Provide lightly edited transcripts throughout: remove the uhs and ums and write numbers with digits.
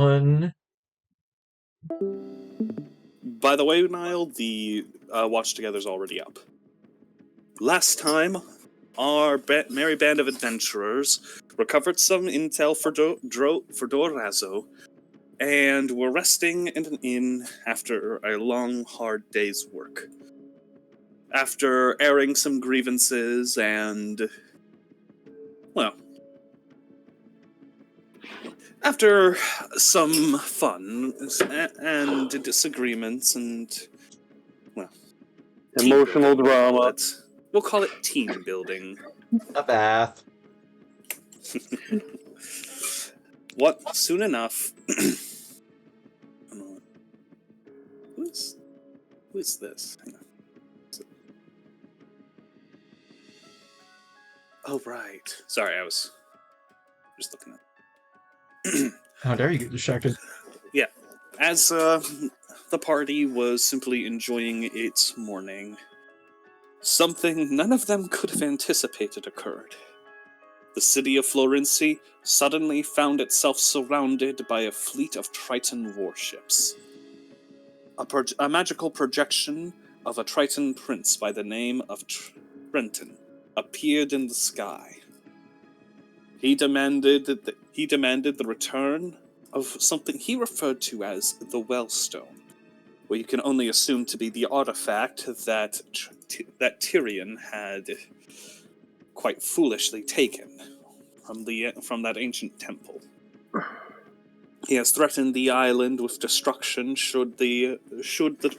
One. By the way, Niall, the Watch Together's already up. Last time, our merry band of adventurers recovered some intel for Dorazo, and were resting in an inn after a long, hard day's work. After airing some grievances and, well, after some fun and disagreements and, well, emotional drama. We'll call it team building. A bath. What? Soon enough. Who is this? Hang on. Oh, right. Sorry, I was just looking at. How dare you get distracted? Yeah. As the party was simply enjoying its morning, something none of them could have anticipated occurred. The city of Florency suddenly found itself surrounded by a fleet of Triton warships. A magical projection of a Triton Prince by the name of Triton appeared in the sky. He demanded the return of something he referred to as the Wellstone, what you can only assume to be the artifact that Tyrion had quite foolishly taken from that ancient temple. He has threatened the island with destruction should the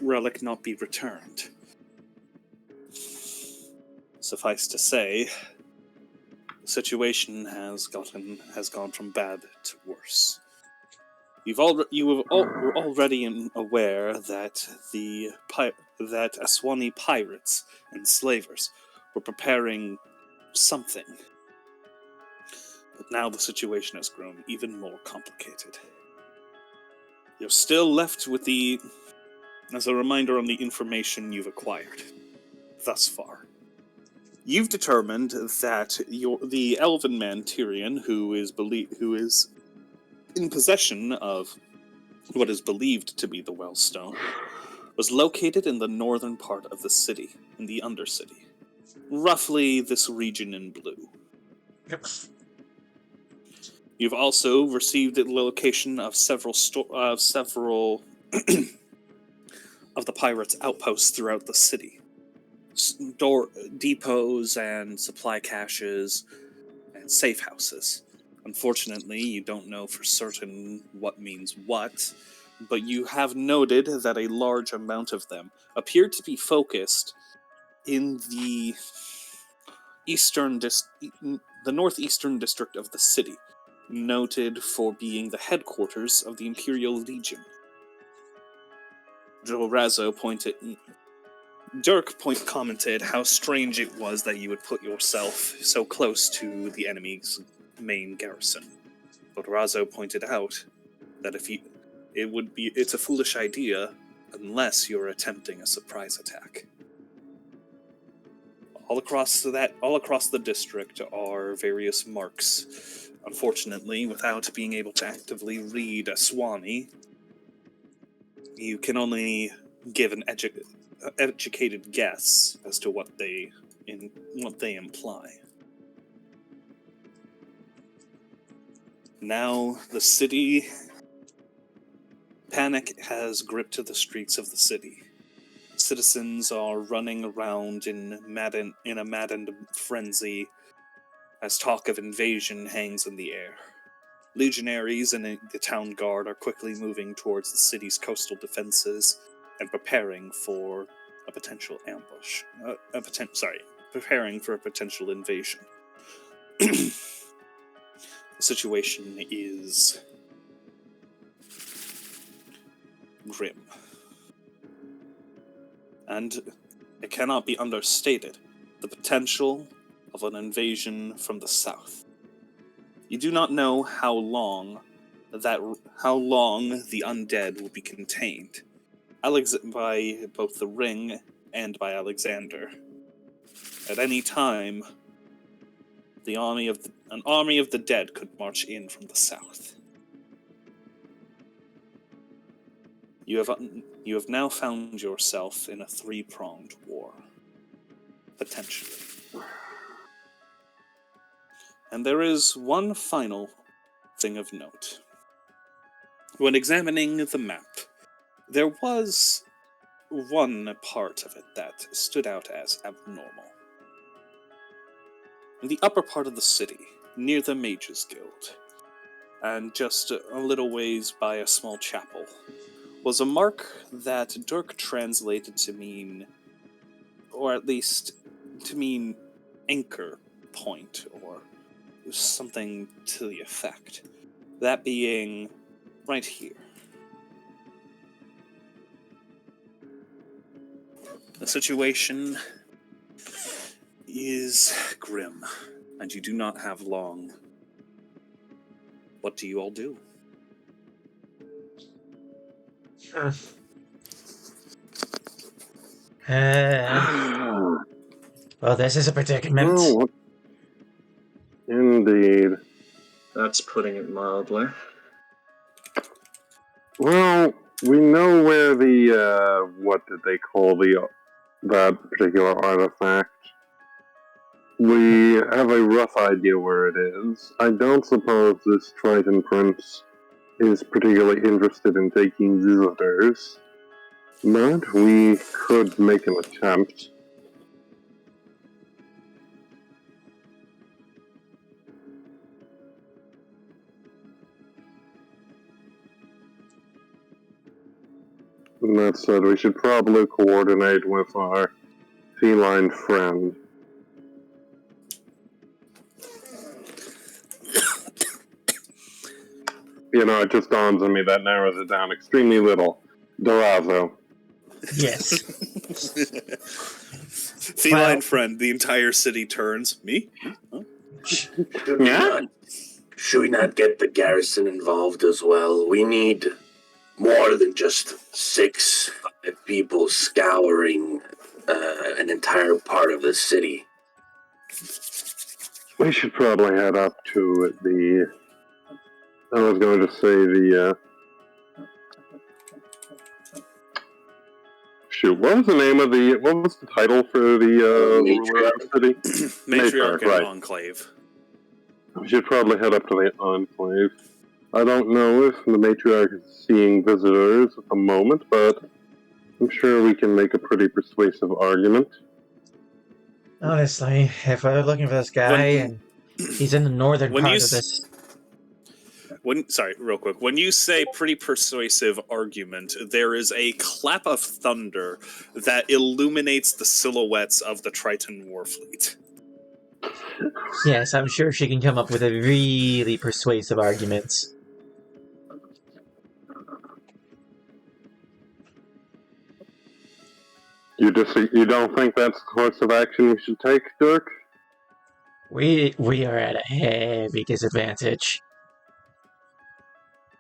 relic not be returned. Suffice to say, the situation has gone from bad to worse. You were already aware that that Aswani pirates and slavers were preparing something. But now the situation has grown even more complicated. You're still left with as a reminder on the information you've acquired thus far. You've determined that the elven man Tyrion, who is in possession of what is believed to be the Wellstone, was located in the northern part of the city, in the Undercity. Roughly this region in blue. Yep. You've also received the location of several of the pirates' outposts throughout the city. Depots and supply caches and safe houses. Unfortunately, you don't know for certain what means what, but you have noted that a large amount of them appear to be focused in the northeastern district of the city, noted for being the headquarters of the Imperial Legion. Dirk commented how strange it was that you would put yourself so close to the enemy's main garrison. But Razo pointed out that it's a foolish idea unless you're attempting a surprise attack. All across the district are various marks. Unfortunately, without being able to actively read Aswani, you can only give an educated guess as to what they imply. Now, the city panic has gripped the streets of the city. Citizens are running around in a maddened frenzy as talk of invasion hangs in the air. Legionaries and the town guard are quickly moving towards the city's coastal defenses and preparing for a potential ambush. Preparing for a potential invasion. The situation is grim. And it cannot be understated, the potential of an invasion from the south. You do not know how long the undead will be contained, by both the Ring and by Alexander. At any time, an army of the dead could march in from the south. You have now found yourself in a three-pronged war. Potentially. And there is one final thing of note. When examining the map, there was one part of it that stood out as abnormal. In the upper part of the city, near the Mages Guild, and just a little ways by a small chapel, was a mark that Dirk translated to mean, or at least to mean anchor point, or something to the effect. That being right here. The situation is grim, and you do not have long. What do you all do? Well, this is a predicament. Well, indeed. That's putting it mildly. Well, we know where the, what did they call that particular artifact? We have a rough idea where it is. I don't suppose this Triton Prince is particularly interested in taking visitors, but we could make an attempt. And that said, we should probably coordinate with our feline friend. You know, it just dawns on me that narrows it down extremely little. Dorazo. Yes. Feline Well- friend, the entire city turns. Me? Huh? Should we not get the garrison involved as well? We need more than just 5 people scouring an entire part of the city. We should probably head up to I was going to say shoot, what was the title for the ruler of the city? Matriarch and right. Enclave. We should probably head up to the Enclave. I don't know if the Matriarch is seeing visitors at the moment, but I'm sure we can make a pretty persuasive argument. Honestly, if we're looking for this guy and he's in the northern part of this... Sorry, real quick. When you say pretty persuasive argument, there is a clap of thunder that illuminates the silhouettes of the Triton Warfleet. Yes, I'm sure she can come up with a really persuasive argument. You don't think that's the course of action we should take, Dirk? We are at a heavy disadvantage.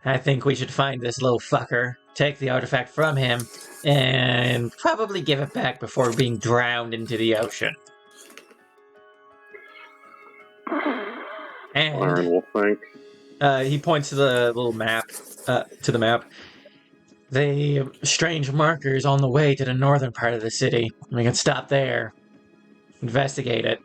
I think we should find this little fucker, take the artifact from him, and probably give it back before being drowned into the ocean. Aaron And will think. he points to the little map, to the map. The strange markers on the way to the northern part of the city. We can stop there, investigate it.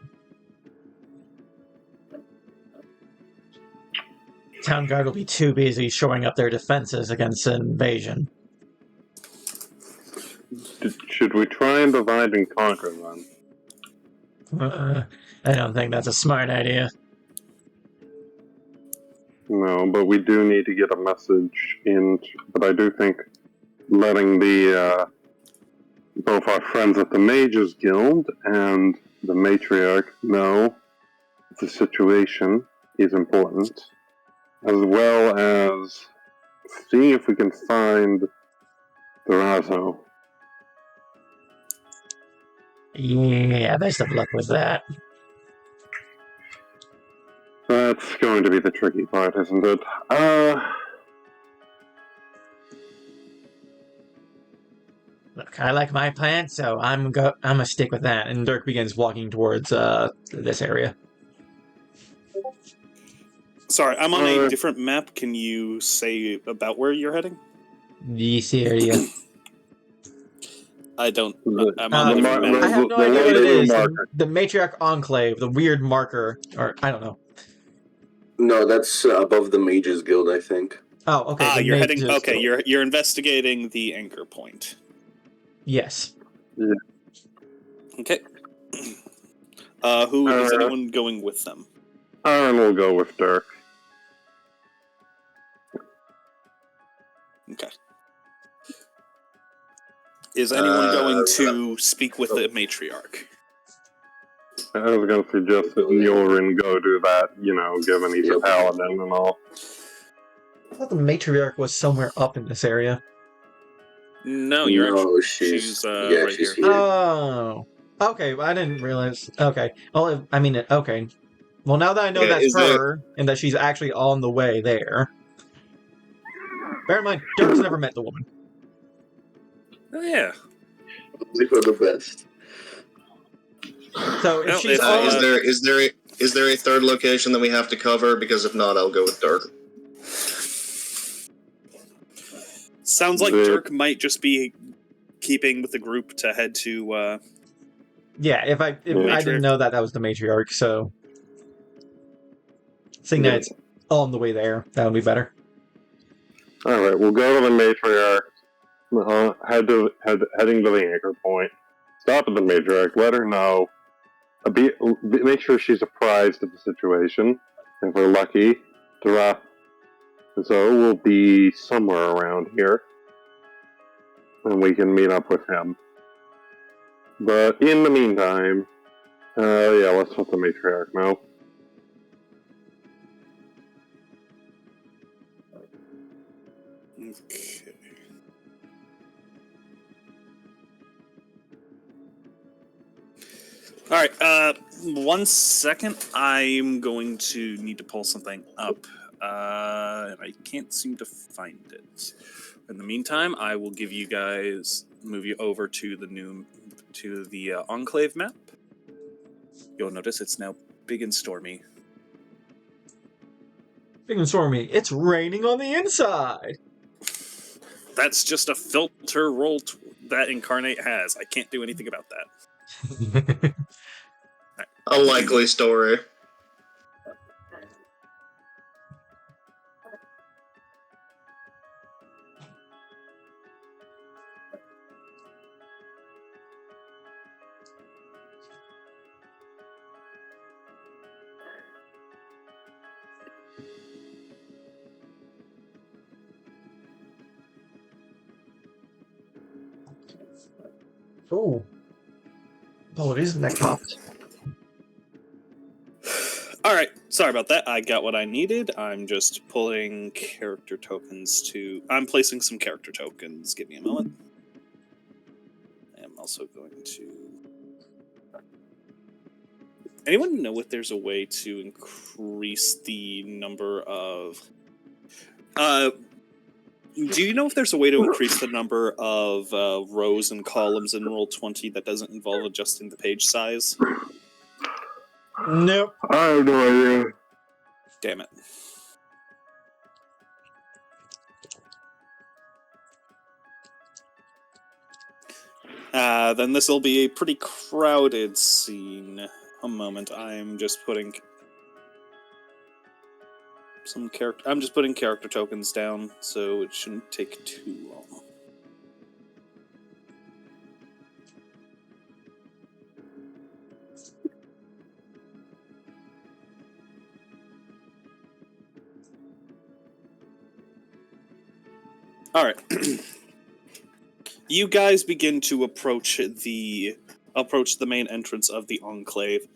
Town Guard will be too busy shoring up their defenses against an invasion. Should we try and divide and conquer then? I don't think that's a smart idea. No, but we do need to get a message in. But I do think letting both our friends at the Mages Guild and the Matriarch know the situation is important, as well as seeing if we can find Dorazo. Yeah, best of luck with that. That's going to be the tricky part, isn't it? Look, I like my plan, so I'm gonna stick with that. And Dirk begins walking towards this area. Sorry, I'm on a different map. Can you say about where you're heading? this area? I don't. The- I'm Uh, on the mar- map. I have no the idea what light it blue is. marker. The Matriarch Enclave, the weird marker, or I don't know. No, that's above the Mages Guild, I think. Oh, okay. the You're heading. Mages Okay, Guild. you're investigating the anchor point. Yes. Okay. Who is Uh, anyone going with them? Ahran will go with Dirk. Okay. Is anyone going Uh, to speak with the matriarch? I was going to suggest that Nyullrin go do that, given he's a Yep. paladin and all. I thought the Matriarch was somewhere up in this area. No, No, she's she's right she's here. here. Oh. Okay, well, I didn't realize. Okay. Well, okay. Well, now that I know Okay, that's is there- her, and that she's actually on the way there. Bear in mind, Dirk's never met the woman. Oh, yeah. Only for the best. So if Well, she's if, on... is there a third location that we have to cover? Because if not, I'll go with Dirk. Sounds like The- Dirk might just be keeping with the group to head to. Yeah, if I Matriarch. didn't know that was the Matriarch, so... Seeing that it's on the way there, that would be better. Alright, we'll go to the matriarch, heading to the anchor point, stop at the matriarch, let her know, make sure she's apprised of the situation, if we're lucky, drop. So we'll be somewhere around here, and we can meet up with him. But in the meantime, let's let the matriarch know. Okay. All right. 1 second. I'm going to need to pull something up. And I can't seem to find it. In the meantime, I will move you over to the Enclave map. You'll notice it's now big and stormy. Big and stormy. It's raining on the inside! That's just a filter roll that Incarnate has. I can't do anything about that. A likely story. Oh. Apologies, neck popped. Alright, sorry about that. I got what I needed. I'm just pulling character tokens I'm placing some character tokens. Give me a moment. I'm also going to... Anyone know if there's a way to increase the number of... do you know if there's a way to increase the number of rows and columns in Roll20 that doesn't involve adjusting the page size? Nope. I have no idea. Damn it. Then this will be a pretty crowded scene. A moment, I'm just putting I'm just putting character tokens down, so it shouldn't take too long. All right. You guys begin to approach the main entrance of the Enclave.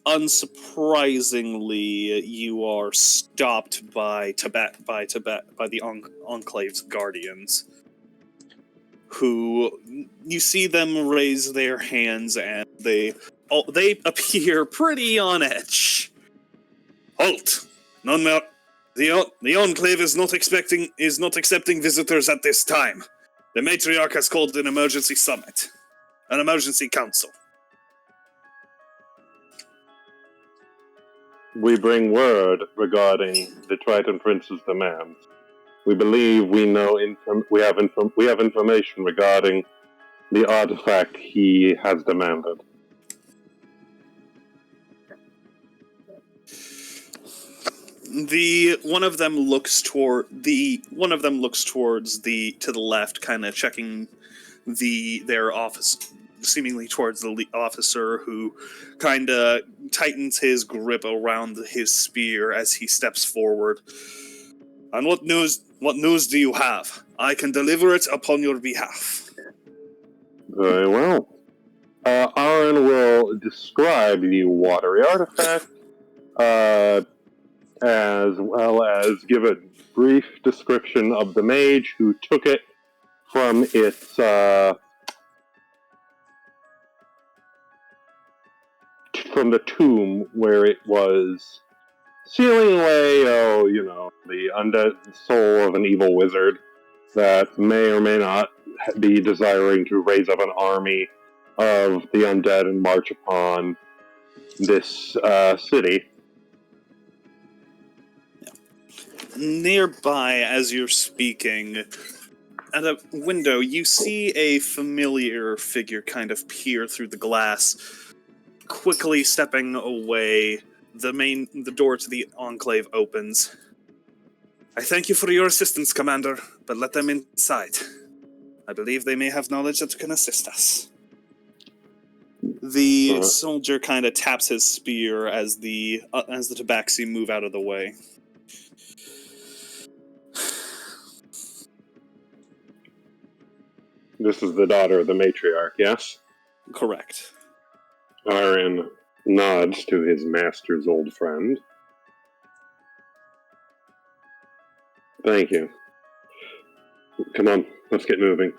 Unsurprisingly, you are stopped by the Enclave's guardians, who you see them raise their hands, and they appear pretty on edge. Halt! None more. The Enclave is not accepting visitors at this time. The Matriarch has called an emergency summit, an emergency council. We bring word regarding the Triton Prince's demands. We believe we know we have information regarding the artifact he has demanded. One of them looks towards the to the left, kind of checking their office, seemingly towards the officer, who kind of tightens his grip around his spear as he steps forward. And what news do you have? I can deliver it upon your behalf. Very well. Ahran will describe the watery artifact, as well as give a brief description of the mage who took it from its from the tomb where it was sealing away, the undead soul of an evil wizard that may or may not be desiring to raise up an army of the undead and march upon this city. Nearby, as you're speaking, at a window, you see a familiar figure kind of peer through the glass, quickly stepping away. The door to the enclave opens. I thank you for your assistance, Commander, but let them inside. I believe they may have knowledge that can assist us. The soldier kind of taps his spear as the tabaxi move out of the way. This is the daughter of the matriarch, yes? Correct. Ahran nods to his master's old friend. Thank you. Come on, let's get moving.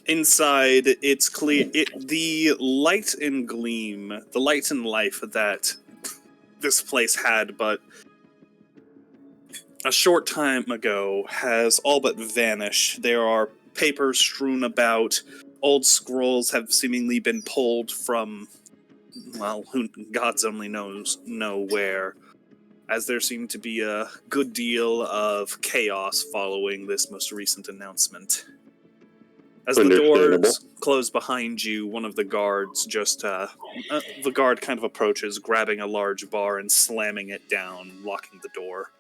Inside, it's clear. The light and gleam, the light and life that this place had, but a short time ago, has all but vanished. There are papers strewn about. Old scrolls have seemingly been pulled from, well, gods only know where. As there seemed to be a good deal of chaos following this most recent announcement. As the doors close behind you, one of the guards the guard kind of approaches, grabbing a large bar and slamming it down, locking the door.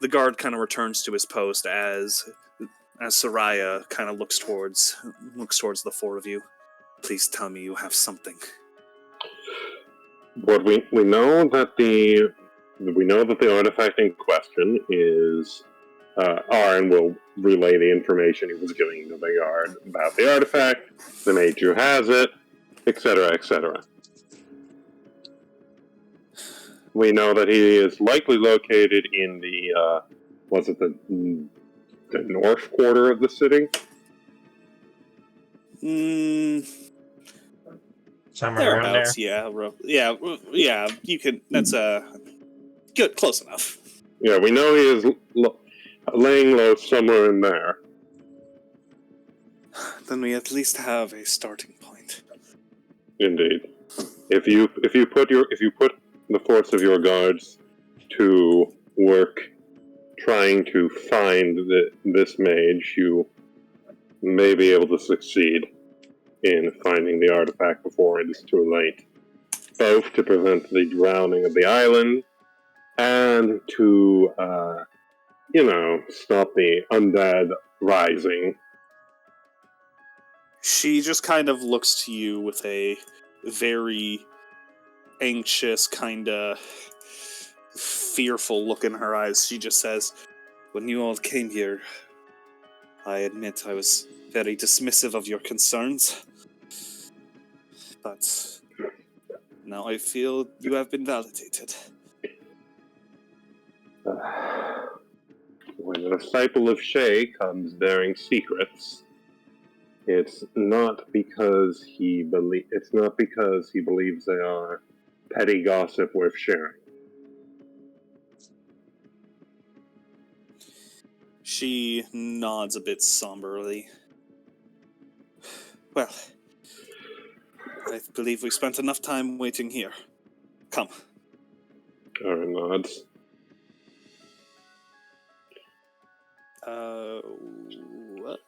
The guard kind of returns to his post as Soraya kind of looks towards the four of you. Please tell me you have something. What we know that the artifact in question is. Ahran will relay the information he was giving to the guard about the artifact, the mage who has it, etc., etc. We know that he is likely located in the north quarter of the city? Somewhere around there. Yeah, you can, that's good, close enough. Yeah, we know he is laying low somewhere in there. Then we at least have a starting point. Indeed. If you put the force of your guards to work trying to find this mage, you may be able to succeed in finding the artifact before it is too late. Both to prevent the drowning of the island and to stop the undead rising. She just kind of looks to you with a very anxious, kind of fearful look in her eyes. She just says, when you all came here, I admit I was very dismissive of your concerns. But now I feel you have been validated. When a disciple of Shay comes bearing secrets, it's not because he believes they are petty gossip worth sharing. She nods a bit somberly. Well, I believe we spent enough time waiting here. Come. Aaron nods. What?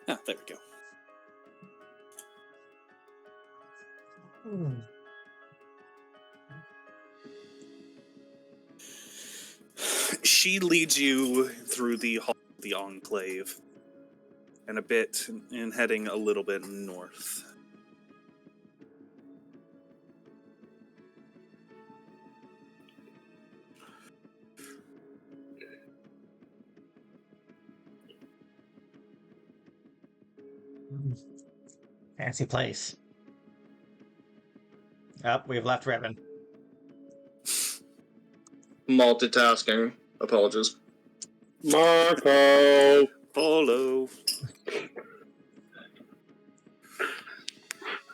Ah, there we go. She leads you through the hall of the Enclave, and heading a little bit north. Fancy place. Oh, we've left Reven. Multitasking. Apologies. Marco! Follow.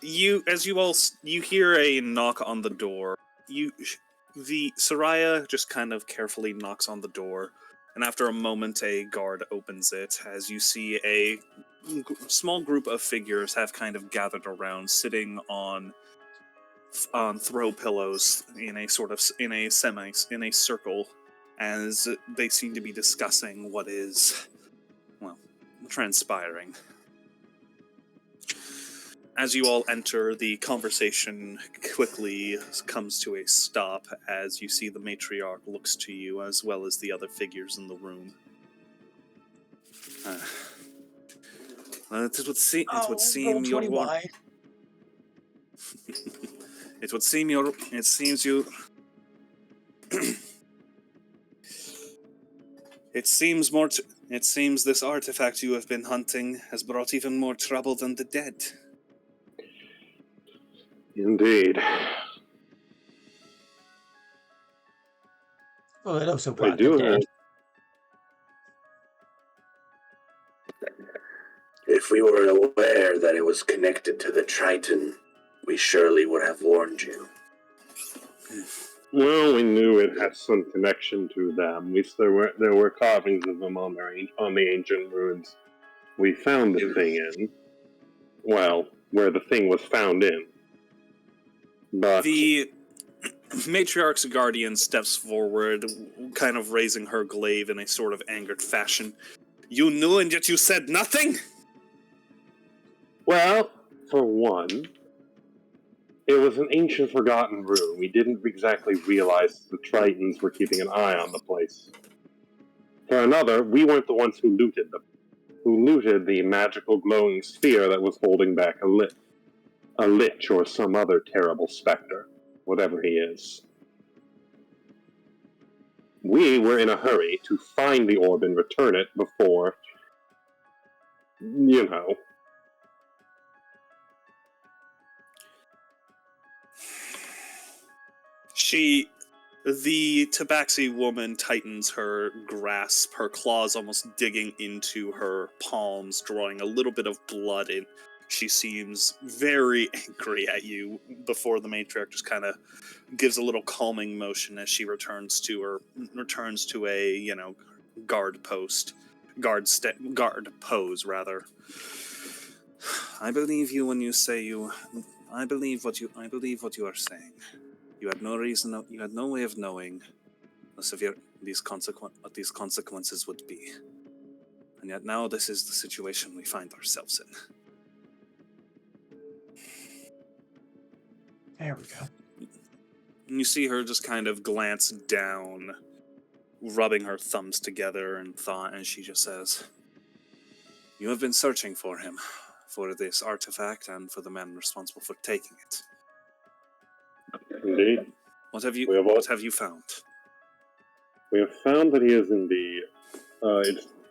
You hear a knock on the door. The Soraya just kind of carefully knocks on the door, and after a moment, a guard opens it. As you see, a small group of figures have kind of gathered around, sitting on throw pillows in a circle, as they seem to be discussing what is, well, transpiring. As you all enter, the conversation quickly comes to a stop as you see the matriarch looks to you, as well as the other figures in the room. It would seem you're warm. It would seem you're. It seems you. It seems more. It seems this artifact you have been hunting has brought even more trouble than the dead. Indeed. Oh, it also I brought do the dead. If we were aware that it was connected to the Triton, we surely would have warned you. Well, we knew it had some connection to them. There were carvings of them on the ancient ruins. We found the thing in. Well, where the thing was found in. But The matriarch's guardian steps forward, kind of raising her glaive in a sort of angered fashion. You knew and yet you said nothing? well, for one, it was an ancient forgotten rune. We didn't exactly realize the Tritons were keeping an eye on the place. For another, we weren't the ones who looted them. Who looted the magical glowing sphere that was holding back a lich or some other terrible specter, whatever he is. We were in a hurry to find the orb and return it before, you know. The tabaxi woman tightens her grasp, her claws almost digging into her palms, drawing a little bit of blood in. She seems very angry at you before the matriarch just kind of gives a little calming motion as she returns to a, guard pose rather. I believe you when you say you. I believe what you are saying. You had no reason. You had no way of knowing how severe what these consequences would be, and yet now this is the situation we find ourselves in. There we go. And you see her just kind of glance down, rubbing her thumbs together in thought, and she just says, "You have been searching for him, for this artifact, and for the man responsible for taking it. Indeed. What have you found?" We have found that he is in the.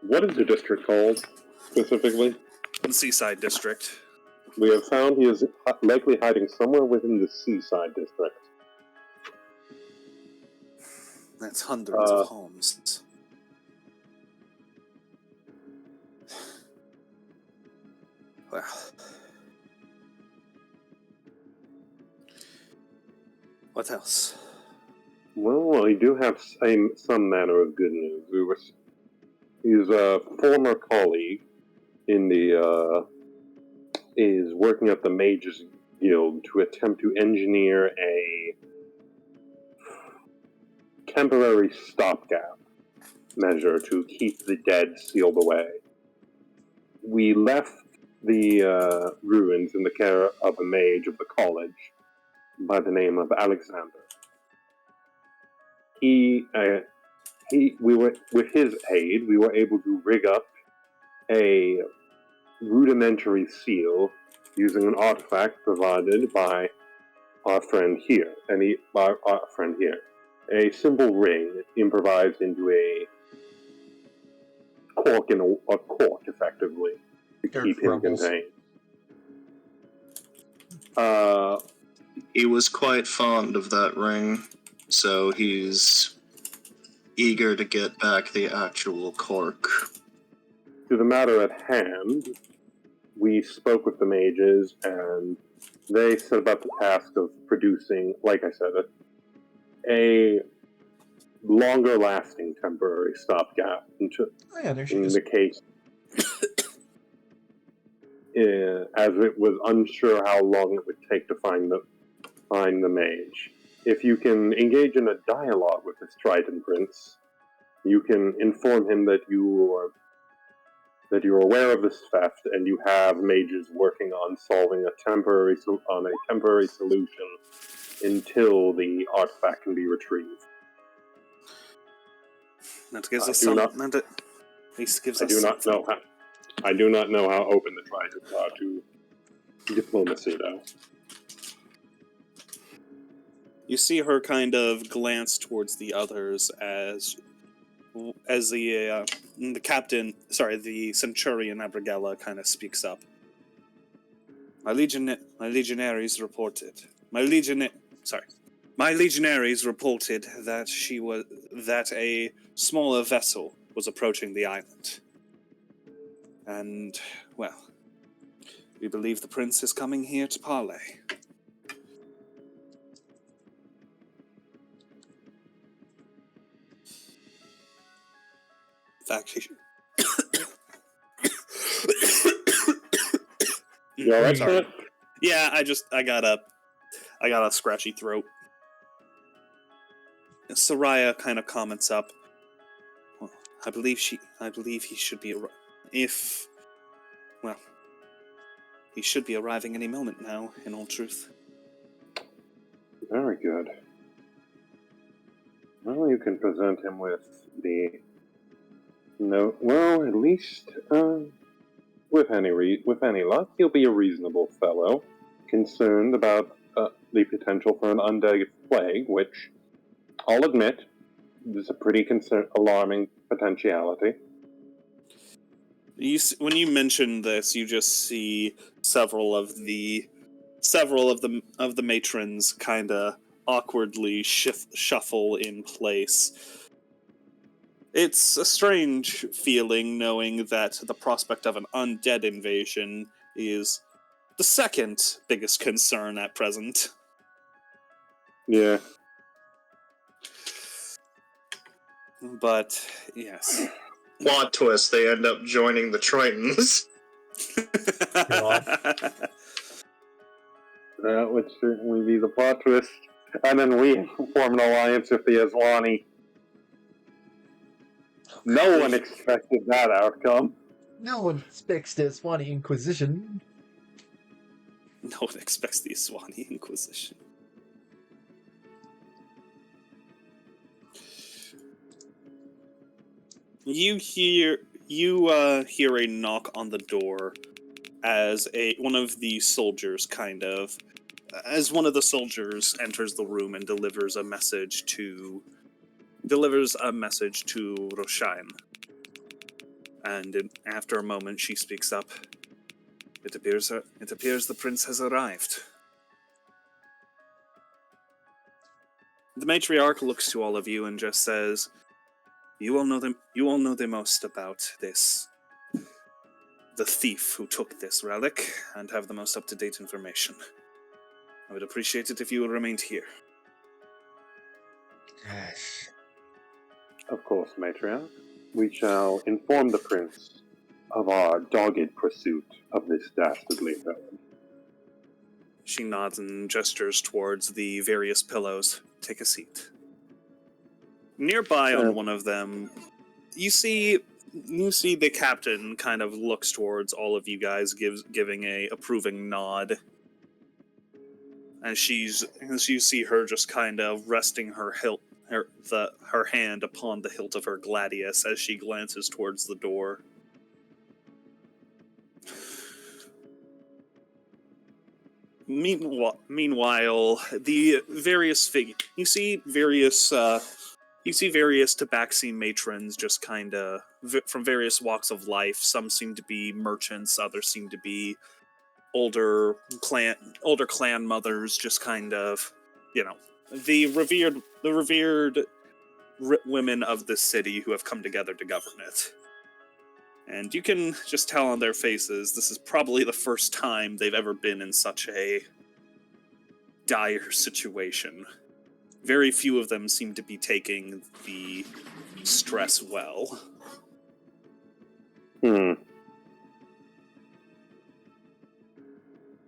What is the district called specifically? In Seaside District. We have found he is likely hiding somewhere within the Seaside District. That's hundreds of homes. Well. What else? Well, I do have some manner of good news. He's a former colleague in the is working at the Mages Guild to attempt to engineer a temporary stopgap measure to keep the dead sealed away. We left the ruins in the care of a mage of the college by the name of Alexander. With his aid, we were able to rig up a rudimentary seal using an artifact provided by our friend here, a simple ring improvised into a cork effectively to Dirk keep him Rumbles. contained. He was quite fond of that ring, so he's eager to get back the actual cork. To the matter at hand, we spoke with the mages, and they set about the task of producing, like I said, a longer-lasting temporary stopgap in the case, as it was unsure how long it would take to find the mage. If you can engage in a dialogue with this Triton Prince, you can inform him that you're aware of this theft and you have mages working on solving a temporary solution until the artifact can be retrieved. That gives us something. At least gives us something. I do not know how open the Tritons are to diplomacy, though. You see her kind of glance towards the others as the Centurion Abrigella kind of speaks up. My legionaries reported that a smaller vessel was approaching the island. And, well, we believe the prince is coming here to parley. In fact, You alright, sorry. Yeah, I got a scratchy throat. Soraya kind of comments up. Well, I believe he should be he should be arriving any moment now, in all truth. Very good. Well, you can present him with the note. Well, at least, with any luck, he'll be a reasonable fellow, concerned about the potential for an undead plague, which, I'll admit, is a pretty alarming potentiality. When you mention this, you just see several of the matrons kind of awkwardly shuffle in place. It's a strange feeling knowing that the prospect of an undead invasion is the second biggest concern at present. Yeah. But, yes. Plot twist, they end up joining the Tritons. That would certainly be the plot twist. And then we form an alliance with the Aswani. No one expected that outcome. No one expects the Aswani Inquisition. No one expects the Aswani Inquisition. You hear a knock on the door as one of the soldiers enters the room and delivers a message to Roshain. And after a moment, she speaks up. It appears the prince has arrived. The matriarch looks to all of you and just says, "You all know the most about this the thief who took this relic and have the most up-to-date information. I would appreciate it if you remained here. Gosh. Of course, Matriarch. We shall inform the prince of our dogged pursuit of this dastardly villain. She nods and gestures towards the various pillows. Take a seat. Nearby on one of them, you see the captain kind of looks towards all of you guys, giving a approving nod. As you see her just kind of resting her hand upon the hilt of her gladius as she glances towards the door. Meanwhile, the various you see various tabaxi matrons just kind of from various walks of life. Some seem to be merchants, others seem to be older clan mothers, just kind of, the revered women of the city who have come together to govern it. And you can just tell on their faces, this is probably the first time they've ever been in such a dire situation. Very few of them seem to be taking the stress well.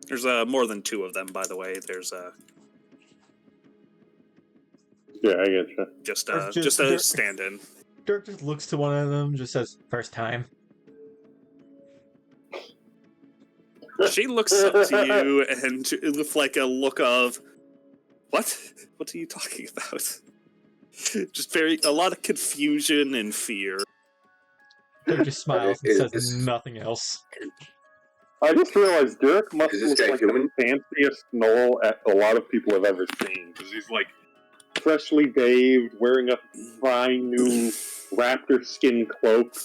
There's more than two of them, by the way. There's Yeah, I get you. just a stand-in. Dirk just looks to one of them, just says, First time. She looks up to you and with like a look of, what? What are you talking about? Just a lot of confusion and fear. Dirk just smiles and says Is- nothing else. I just realized Dirk must Is this look guy like human? the fanciest gnoll a lot of people have ever seen. Because he's like freshly bathed, wearing a fine new raptor skin cloak.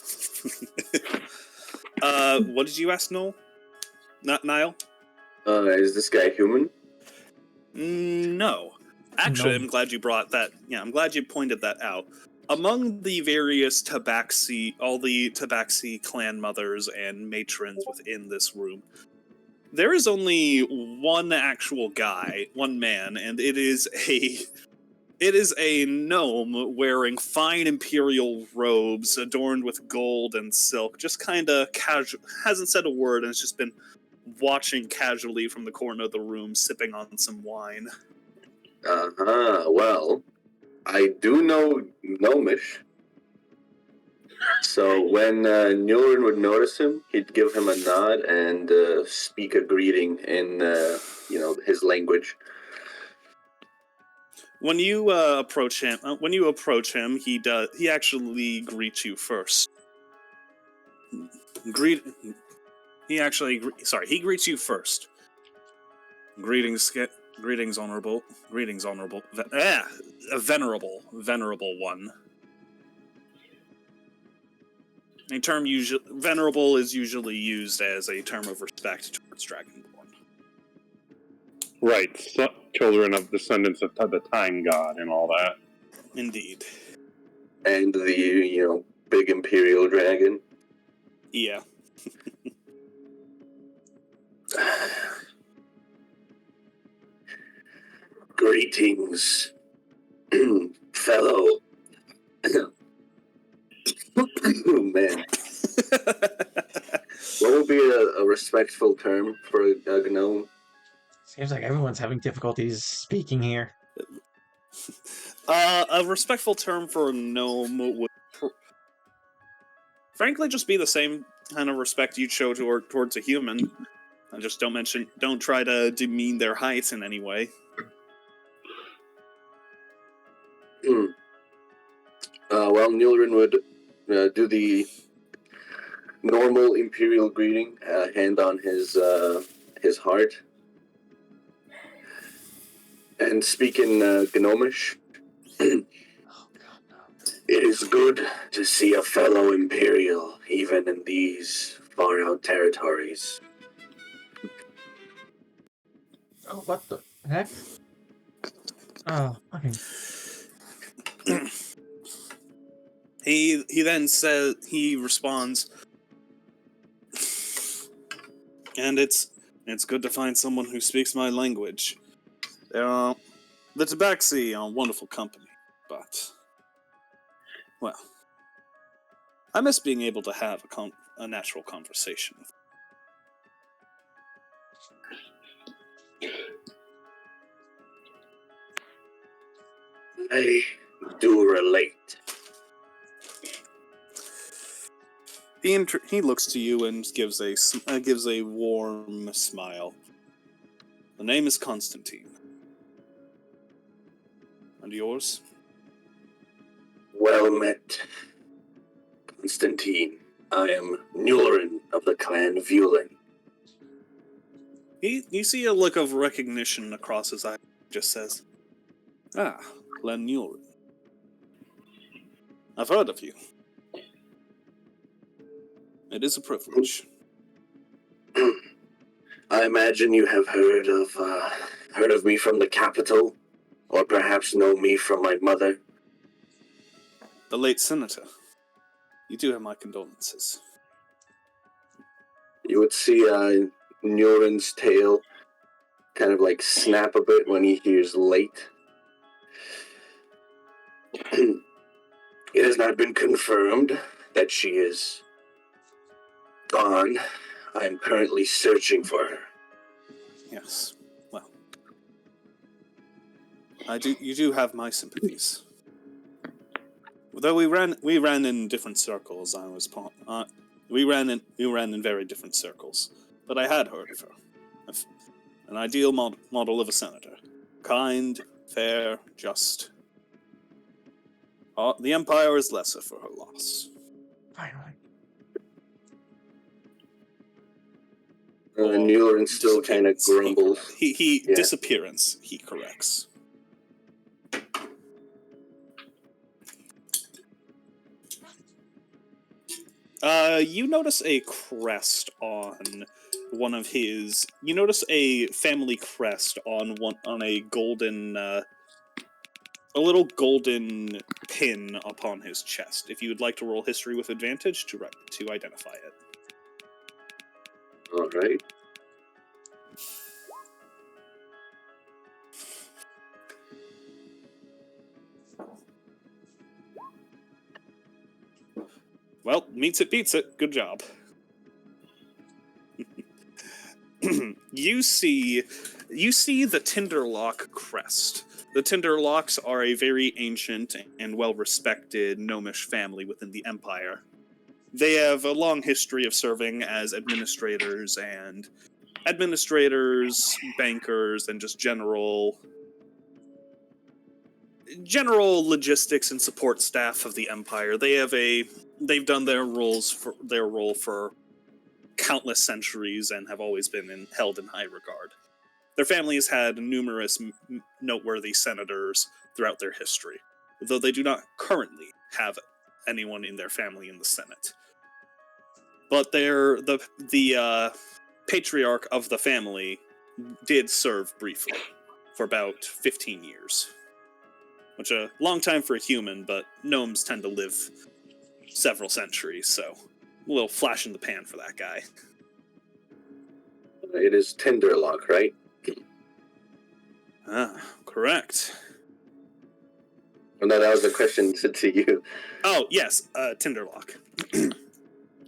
What did you ask, Noel? Not Niall? Is this guy human? No. Actually, No. I'm glad you brought that. Yeah, I'm glad you pointed that out. Among the various all the Tabaxi clan mothers and matrons within this room, there is only one actual guy, one man, and it is a gnome wearing fine imperial robes adorned with gold and silk, just kind of casual, hasn't said a word, and has just been watching casually from the corner of the room, sipping on some wine. Well, I do know Gnomish. So when Nyullrin would notice him, he'd give him a nod and speak a greeting in, his language. When you approach him, he actually greets you first. He greets you first. Greetings, honorable. A venerable one. A term venerable is usually used as a term of respect towards Dragonborn. Right, children of descendants of the Time God and all that. Indeed. And the, big imperial dragon. Yeah. Greetings, fellow. Oh, man. What would be a respectful term for a gnome? Seems like everyone's having difficulties speaking here. A respectful term for a gnome would frankly just be the same kind of respect you'd show towards a human. And just don't try to demean their height in any way. Well, Nyullrin would do the normal imperial greeting, hand on his heart, and speak in Gnomish. Oh, God, no. It is good to see a fellow imperial, even in these far-out territories. Oh, what the heck? Oh, fucking... He responds, And it's good to find someone who speaks my language. The Tabaxi are wonderful company, but, well, I miss being able to have a natural conversation with them. I do relate. He looks to you and gives a warm smile. The name is Constantine. And yours? Well met, Constantine. I am Nyullrin of the clan Vulen. You see a look of recognition across his eye. Just says, "Ah, Clan Nyullrin. I've heard of you. It is a privilege." I imagine you have heard of me from the capital, or perhaps know me from my mother. The late senator. You do have my condolences. You would see Nyullrin's tail kind of like snap a bit when he hears late. It has not been confirmed that she is gone. I am currently searching for her. Yes. Well, you do have my sympathies. Though we ran in different circles. We ran in very different circles. But I had heard of her. An ideal model of a senator. Kind, fair, just. The Empire is lesser for her loss. Finally. Nyullrin still kind of grumbles. He Yeah. disappearance. He corrects. You notice a crest on one of his. You notice a family crest on a golden, a little golden pin upon his chest. If you would like to roll history with advantage to identify it. All right. Well, meets it, beats it. Good job. You see the Tinderlock crest. The Tinderlocks are a very ancient and well-respected gnomish family within the Empire. They have a long history of serving as administrators, bankers, and just general logistics and support staff of the Empire. They've done their role for countless centuries and have always been held in high regard. Their family has had numerous noteworthy senators throughout their history, though they do not currently have anyone in their family in the Senate. But the patriarch of the family did serve briefly for about 15 years. Which a long time for a human, but gnomes tend to live several centuries, so a little flash in the pan for that guy. It is Tinderlock, right? Ah, correct. Oh, no, that was a question to you. Oh, yes, Tinderlock.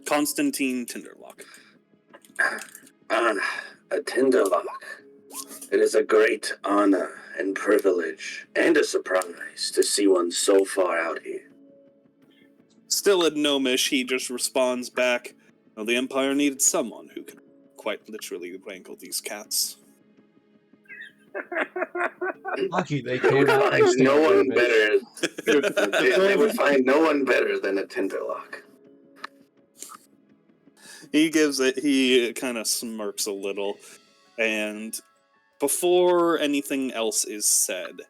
Constantine Tinderlock. A Tinderlock. It is a great honor and privilege, and a surprise to see one so far out here. Still in gnomish, he just responds back, well, the Empire needed someone who could quite literally wrangle these cats. Lucky they They would came out find and no stayed one there, better. They would find no one better than a Tinderlock. He kind of smirks a little, and before anything else is said,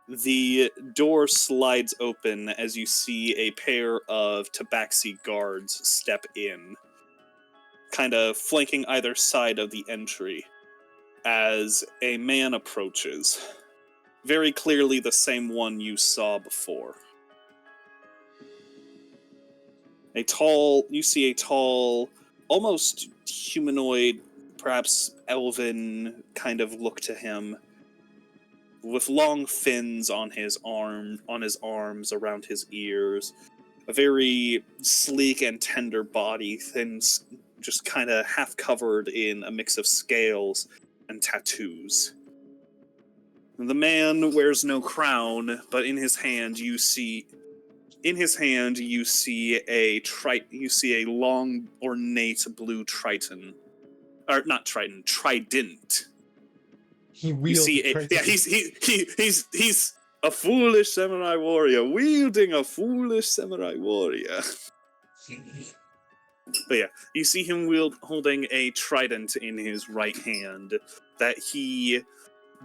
the door slides open as you see a pair of tabaxi guards step in, kind of flanking either side of the entry, as a man approaches. Very clearly the same one you saw before. You see a tall, almost humanoid perhaps elven kind of look to him, with long fins on his arms, around his ears, a very sleek and tender body, just kind of half covered in a mix of scales and tattoos. The man wears no crown, but in his hand you see a long, ornate blue Triton, or not Triton, trident. He You wields see, a yeah, he's a foolish samurai warrior wielding a foolish samurai warrior. But yeah, you see him holding a trident in his right hand that he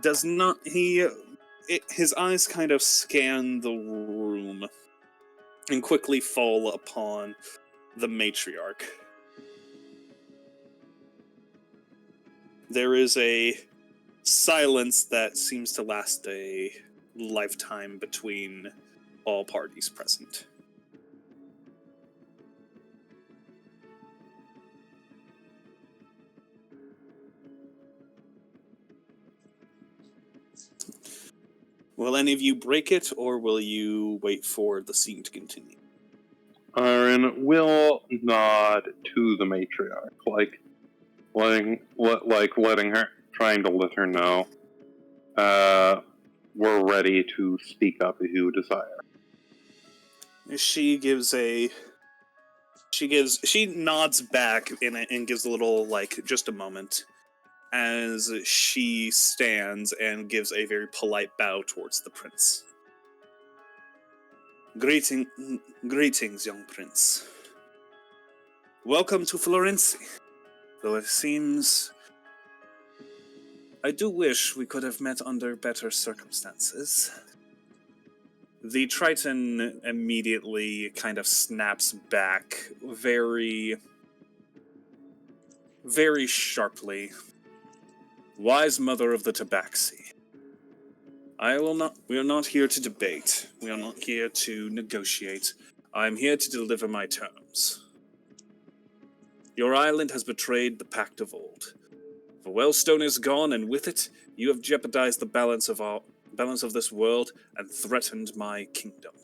does not. His eyes kind of scan the room and quickly fall upon the matriarch. There is a silence that seems to last a lifetime between all parties present. Will any of you break it, or will you wait for the scene to continue? Ahran will nod to the matriarch, letting her, trying to let her know, we're ready to speak up if you desire. She nods back and gives a little, just a moment, as she stands and gives a very polite bow towards the prince. Greetings, young prince. Welcome to Florence. Though it seems I do wish we could have met under better circumstances. The Triton immediately kind of snaps back very, very sharply. Wise mother of the Tabaxi. We are not here to debate. We are not here to negotiate. I am here to deliver my terms. Your island has betrayed the pact of old. The Wellstone is gone, and with it, you have jeopardized the balance of this world and threatened my kingdom.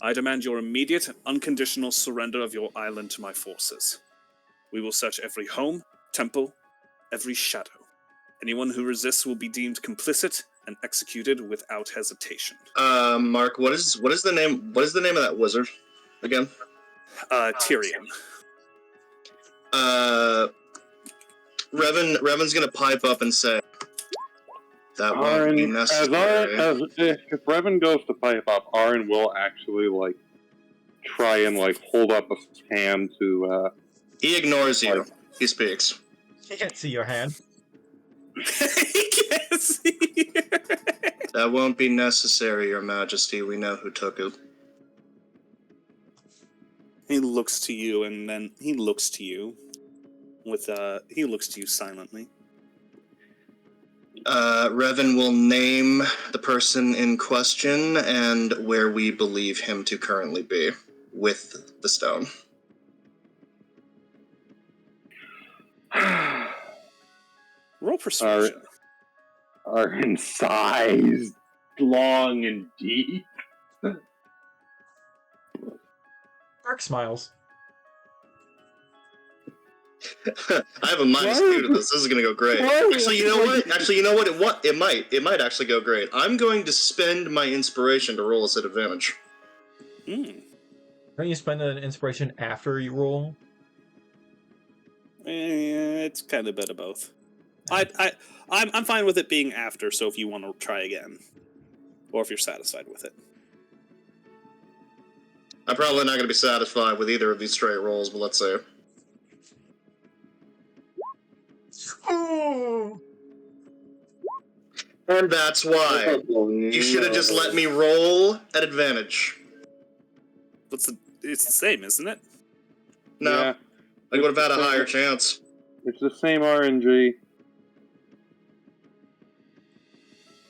I demand your immediate and unconditional surrender of your island to my forces. We will search every home, temple, every shadow. Anyone who resists will be deemed complicit and executed without hesitation. Mark, what is the name of that wizard again? Tyrion. Reven's gonna pipe up and say that won't be necessary. If Reven goes to pipe up, Ahran will actually try and hold up a hand to. He ignores you. He speaks. He can't see your hand. He can't see. That won't be necessary, Your Majesty. We know who took it. He looks to you, and then he looks to you he looks to you silently. Reven will name the person in question and where we believe him to currently be with the stone. Roll persuasion. Ahran sighs long and deep. Dark smiles. I have a -2 to this. This is gonna go great. Actually, you know what? It might actually go great. I'm going to spend my inspiration to roll us at advantage. Don't you spend an inspiration after you roll? It's kind of a bit of both. I'm fine with it being after. So if you want to try again, or if you're satisfied with it, I'm probably not going to be satisfied with either of these straight rolls, but let's see. And that's why you should have just let me roll at advantage. it's the same, isn't it? No, Yeah. I would have had a higher chance. It's the same RNG.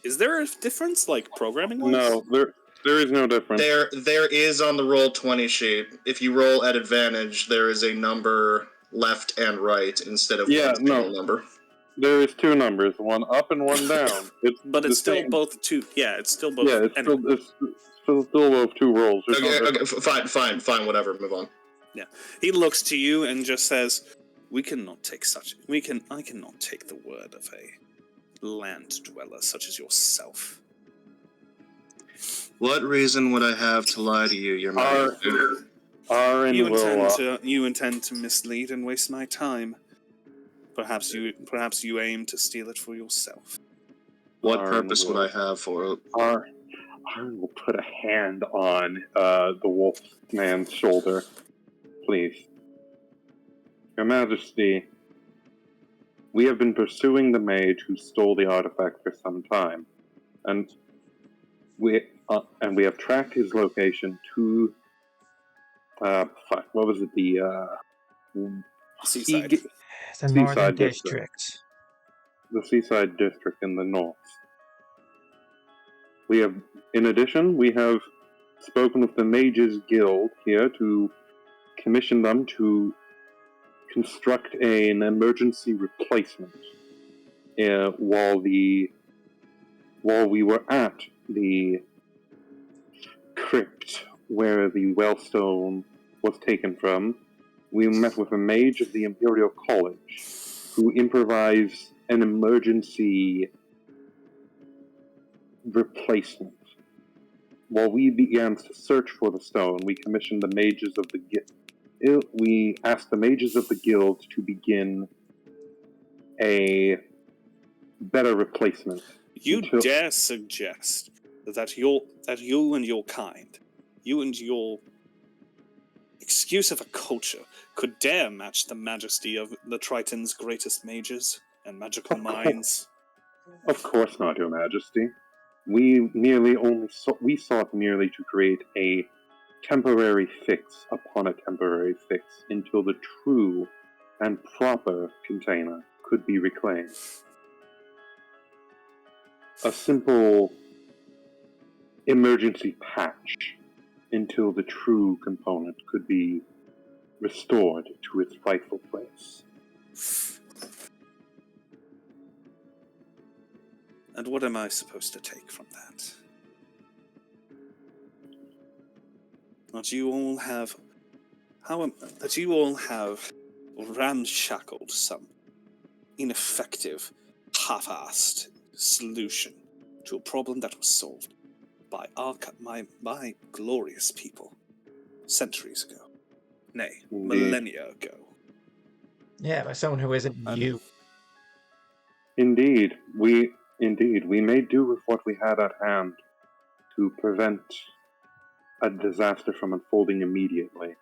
Is there a difference, programming-wise? No, there is no difference. There is on the roll 20 sheet. If you roll at advantage, there is a number left and right instead of Yeah, one single no. number. There is two numbers, one up and one down. But it's the still same. both two. Yeah, it's still both. Yeah, it's anyway. still both two rolls. There's no Okay, difference. fine, whatever, move on. He looks to you and just says, I cannot take the word of a land dweller such as yourself. What reason would I have to lie to you, Your Majesty? You intend to mislead and waste my time. Perhaps you aim to steal it for yourself. What purpose would I have for it? Arn will put a hand on the wolf man's shoulder. Please. Your Majesty, we have been pursuing the mage who stole the artifact for some time, and we have tracked his location to what was it? The Seaside. The Seaside Northern District. District. The Seaside District in the north. In addition, we have spoken with the Mages Guild here to commission them to construct an emergency replacement while we were at the crypt where the Wellstone was taken from. We met with a mage of the Imperial College who improvised an emergency replacement. While we began to search for the stone, we commissioned the mages of the guild. We asked the mages of the guild to begin a better replacement. You dare suggest that you and your kind, you and your excuse of a culture, could dare match the majesty of the Triton's greatest mages and magical minds? Of course not, Your Majesty. We sought merely to create a temporary fix upon a temporary fix until the true and proper container could be reclaimed. A simple emergency patch until the true component could be restored to its rightful place. And what am I supposed to take from that? That you all have ramshackled some ineffective, half-assed solution to a problem that was solved by my glorious people centuries ago. Nay, millennia ago. Yeah, by someone who isn't you. Indeed, we made do with what we had at hand to prevent a disaster from unfolding immediately.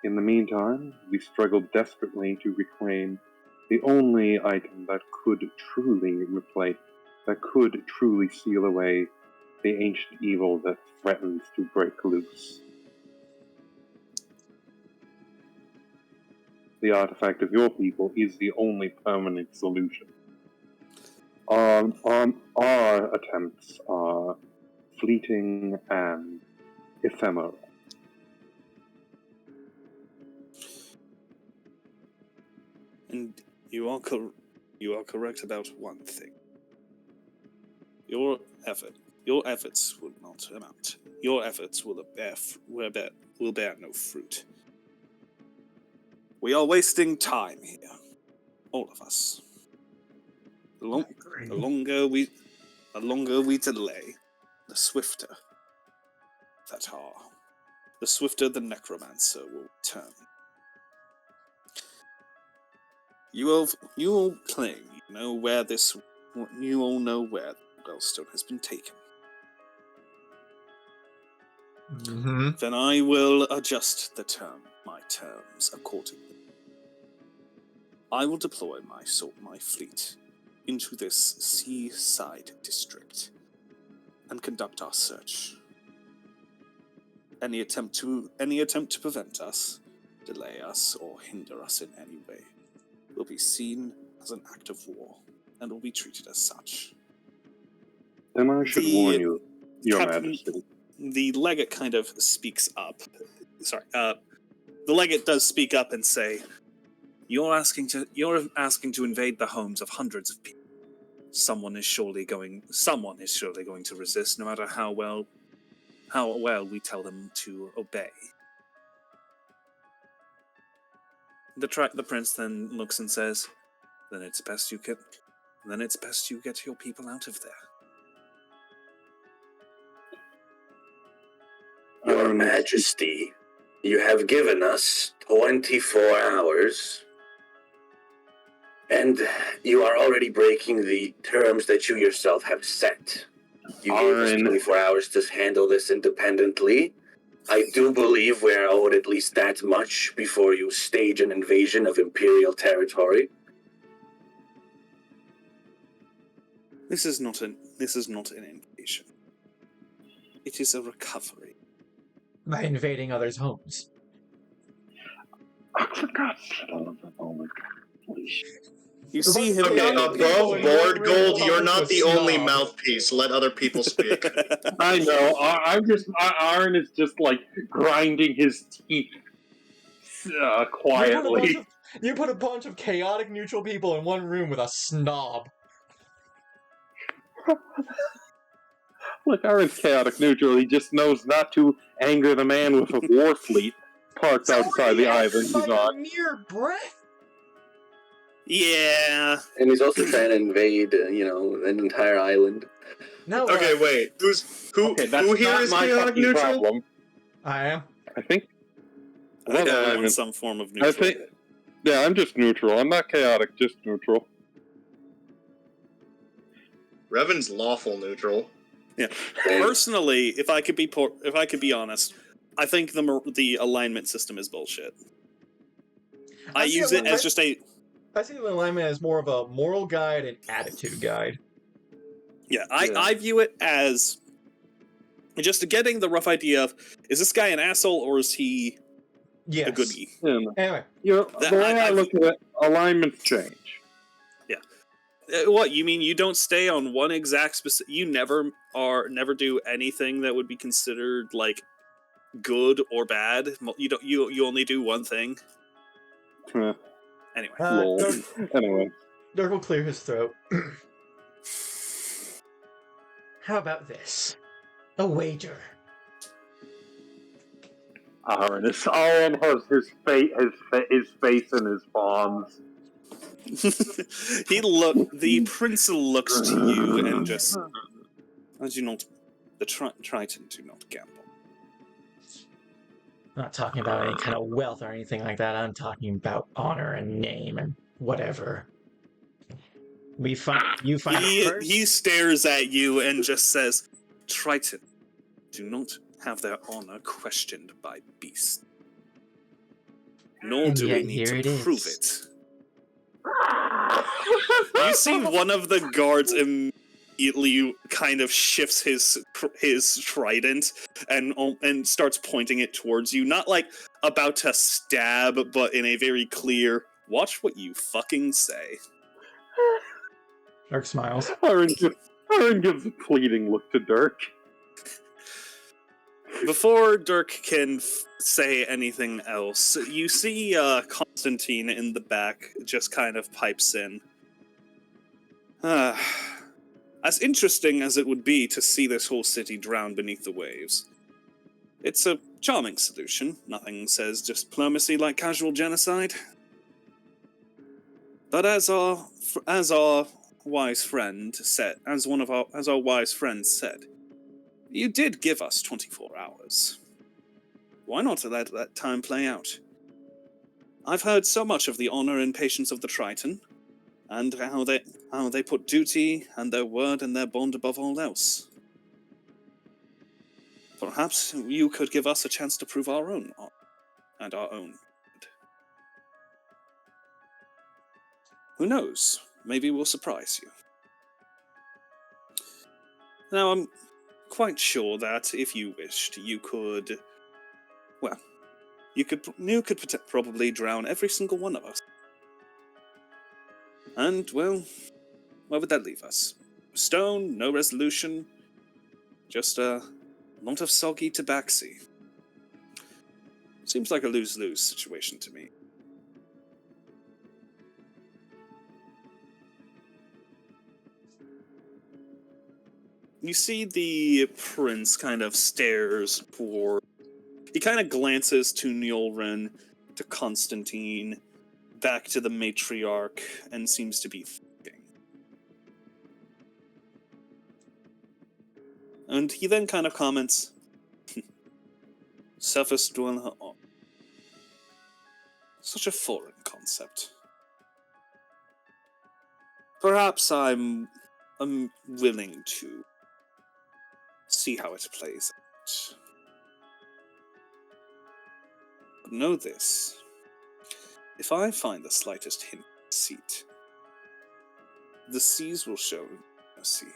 In the meantime, we struggled desperately to reclaim the only item that could truly seal away the ancient evil that threatens to break loose. The artifact of your people is the only permanent solution. Our attempts are fleeting and ephemeral. And you are correct about one thing. Your efforts will not amount. Your efforts will bear no fruit. We are wasting time here, all of us. The longer we delay, the swifter the necromancer will return. You all claim you all know where the Wellstone has been taken. Mm-hmm. Then I will adjust my terms accordingly. I will deploy my fleet into this seaside district and conduct our search. Any attempt to prevent us, delay us, or hinder us in any way will be seen as an act of war and will be treated as such. Then I should warn you, Your Majesty. The legate kind of speaks up. The legate does speak up and say, You're asking to invade the homes of hundreds of people. Someone is surely going to resist, no matter how well we tell them to obey. The prince then looks and says, Then it's best you get your people out of there. Your Majesty, you have given us 24 hours, and you are already breaking the terms that you yourself have set. You gave us 24 hours to handle this independently. I do believe we're owed at least that much before you stage an invasion of Imperial territory. This is not an invasion. It is a recovery. By invading others' homes. For God's sake, oh my God, please. You see him. Okay, above board gold, you're not the only mouthpiece. Let other people speak. I know. Ahran is just like grinding his teeth quietly. You put a bunch of chaotic neutral people in one room with a snob. Look, Ahran's chaotic neutral. He just knows not to anger the man with a war fleet parked outside the island he's on. Mere breath. Yeah. And he's also trying to invade, an entire island. No. Okay, wait. Who here is chaotic neutral? Problem. I am. I think. I'm in some form of neutral. Yeah, I'm just neutral. I'm not chaotic, just neutral. Reven's lawful neutral. Yeah. Personally, if I could be honest, I think the alignment system is bullshit. I use it as just a. I see the alignment as more of a moral guide and attitude guide. Yeah, I view it as just getting the rough idea of, is this guy an asshole or is he a goodie? Yeah. Anyway. The way I look at it, alignments change. Yeah. What, you mean you don't stay on one exact specific... You never do anything that would be considered, like, good or bad? You only do one thing? Yeah. Anyway. Anyway. Dirk will clear his throat. How about this? A wager. Ahran has his face in his palms. The prince looks to you and just... The Triton do not gamble. I'm not talking about any kind of wealth or anything like that. I'm talking about honor and name and whatever. You find first? He stares at you and just says, Triton do not have their honor questioned by beasts. Nor do we need to prove it. You see one of the guards immediately kind of shifts his trident and starts pointing it towards you, not like about to stab, but in a very clear, watch what you fucking say. Dirk smiles. Ahran gives a pleading look to Dirk. Before Dirk can say anything else, you see Constantine in the back just kind of pipes in. As interesting as it would be to see this whole city drown beneath the waves, it's a charming solution. Nothing says diplomacy like casual genocide. But as our wise friend said, as our wise friend said, you did give us 24 hours. Why not let that time play out? I've heard so much of the honor and patience of the Triton, and how they put duty and their word and their bond above all else. Perhaps you could give us a chance to prove our own honor and our own. Who knows? Maybe we'll surprise you. Now, I'm quite sure that if you wished, you could probably drown every single one of us. And, well, where would that leave us? Stone, no resolution, just a lot of soggy tabaxi. Seems like a lose-lose situation to me. You see the prince kind of stares toward... He kind of glances to Nyullrin, to Constantine, back to the matriarch, and seems to be thinking. And he then kind of comments, Surface dweller on. Such a foreign concept. Perhaps I'm willing to see how it plays out. But know this. If I find the slightest hint of deceit, the seas will show mercy.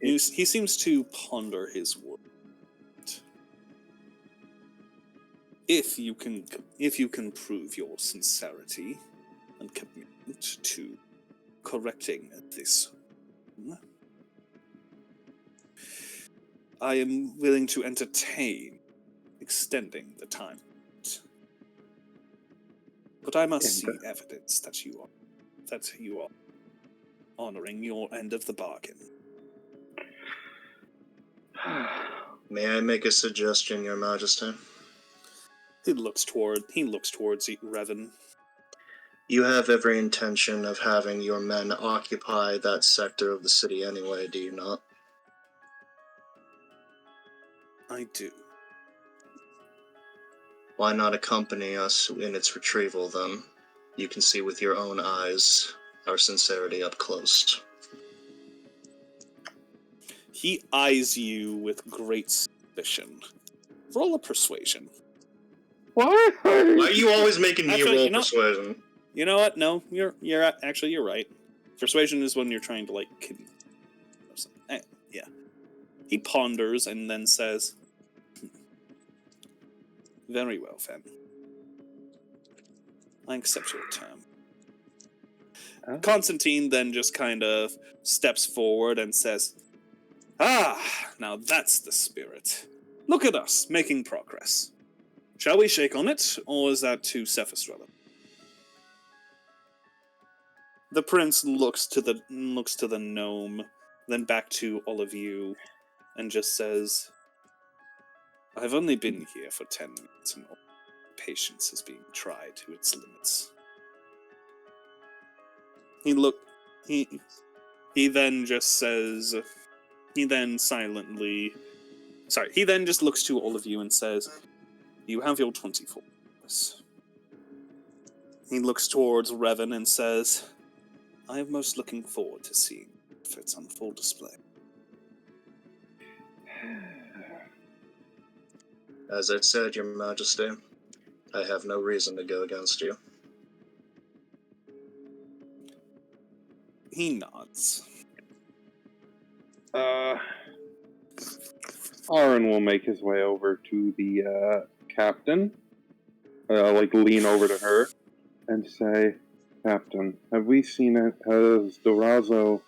He seems to ponder his word. If you can prove your sincerity and commitment to correcting this, I am willing to entertain extending the time. But I must see evidence that you are honoring your end of the bargain. May I make a suggestion, Your Majesty? He looks towards Reven. You have every intention of having your men occupy that sector of the city anyway, do you not? I do. Why not accompany us in its retrieval, then? You can see with your own eyes our sincerity up close. He eyes you with great suspicion. Roll a persuasion. Why? Why are you always making me Actually, roll persuasion? You know what? No, you're right. Persuasion is when you're trying to yeah. He ponders and then says, "Very well, Fen. I accept your term." Constantine then just kind of steps forward and says, now that's the spirit. Look at us, making progress. Shall we shake on it, or is that too surface relevant? The prince looks to the gnome, then back to all of you, and just says, I've only been here for 10 minutes, and all patience is being tried to its limits. He then just says, he then just looks to all of you and says, you have your 24 hours. He looks towards Reven and says, I am most looking forward to seeing if it's on full display. As I said, Your Majesty, I have no reason to go against you. He nods. Ahran will make his way over to the captain, lean over to her, and say, Captain, have we seen it? Has Dorazo,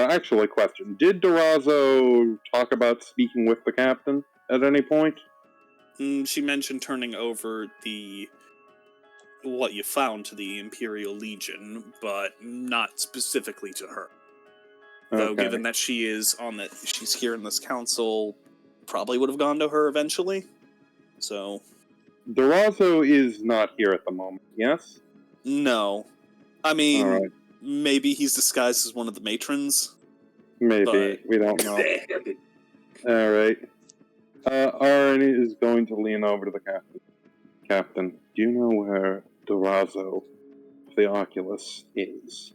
actually, question, did Dorazo talk about speaking with the captain at any point? She mentioned turning over what you found to the Imperial Legion, but not specifically to her. Though, Okay. given that she's here in this council, probably would have gone to her eventually. So, Dorazo is not here at the moment, yes? no. I mean, Alright. maybe he's disguised as one of the matrons. Maybe. But- We don't know. Alright. Ahran is going to lean over to the captain. Captain, do you know where Dorazo, the Oculus, is?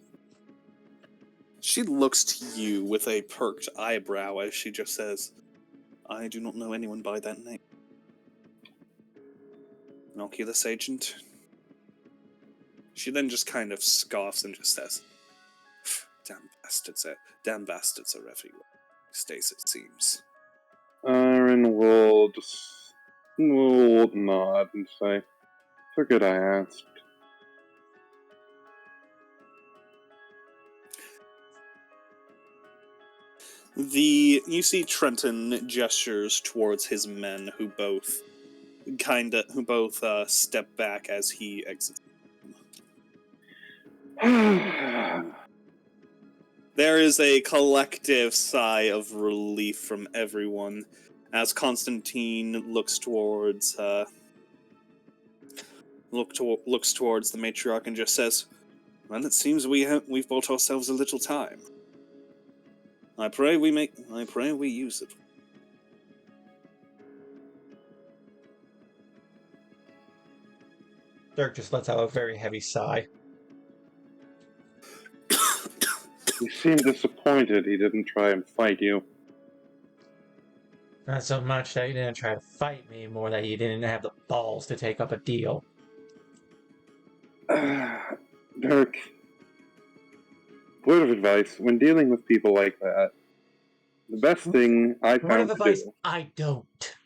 She looks to you with a perked eyebrow as she just says, I do not know anyone by that name. An Oculus agent? She then just kind of scoffs and just says, damn bastards are everywhere. Stays, it seems. Ahran will nod and say, Forget I asked. You see Triton gestures towards his men who both step back as he exits. There is a collective sigh of relief from everyone as Constantine looks towards the matriarch and just says, "Well, it seems we've bought ourselves a little time. I pray we use it." Dirk just lets out a very heavy sigh. You seem disappointed he didn't try and fight you. Not so much that you didn't try to fight me, more that you didn't have the balls to take up a deal. Dirk, word of advice, when dealing with people like that, the best thing I Word found of to advice, do... I don't.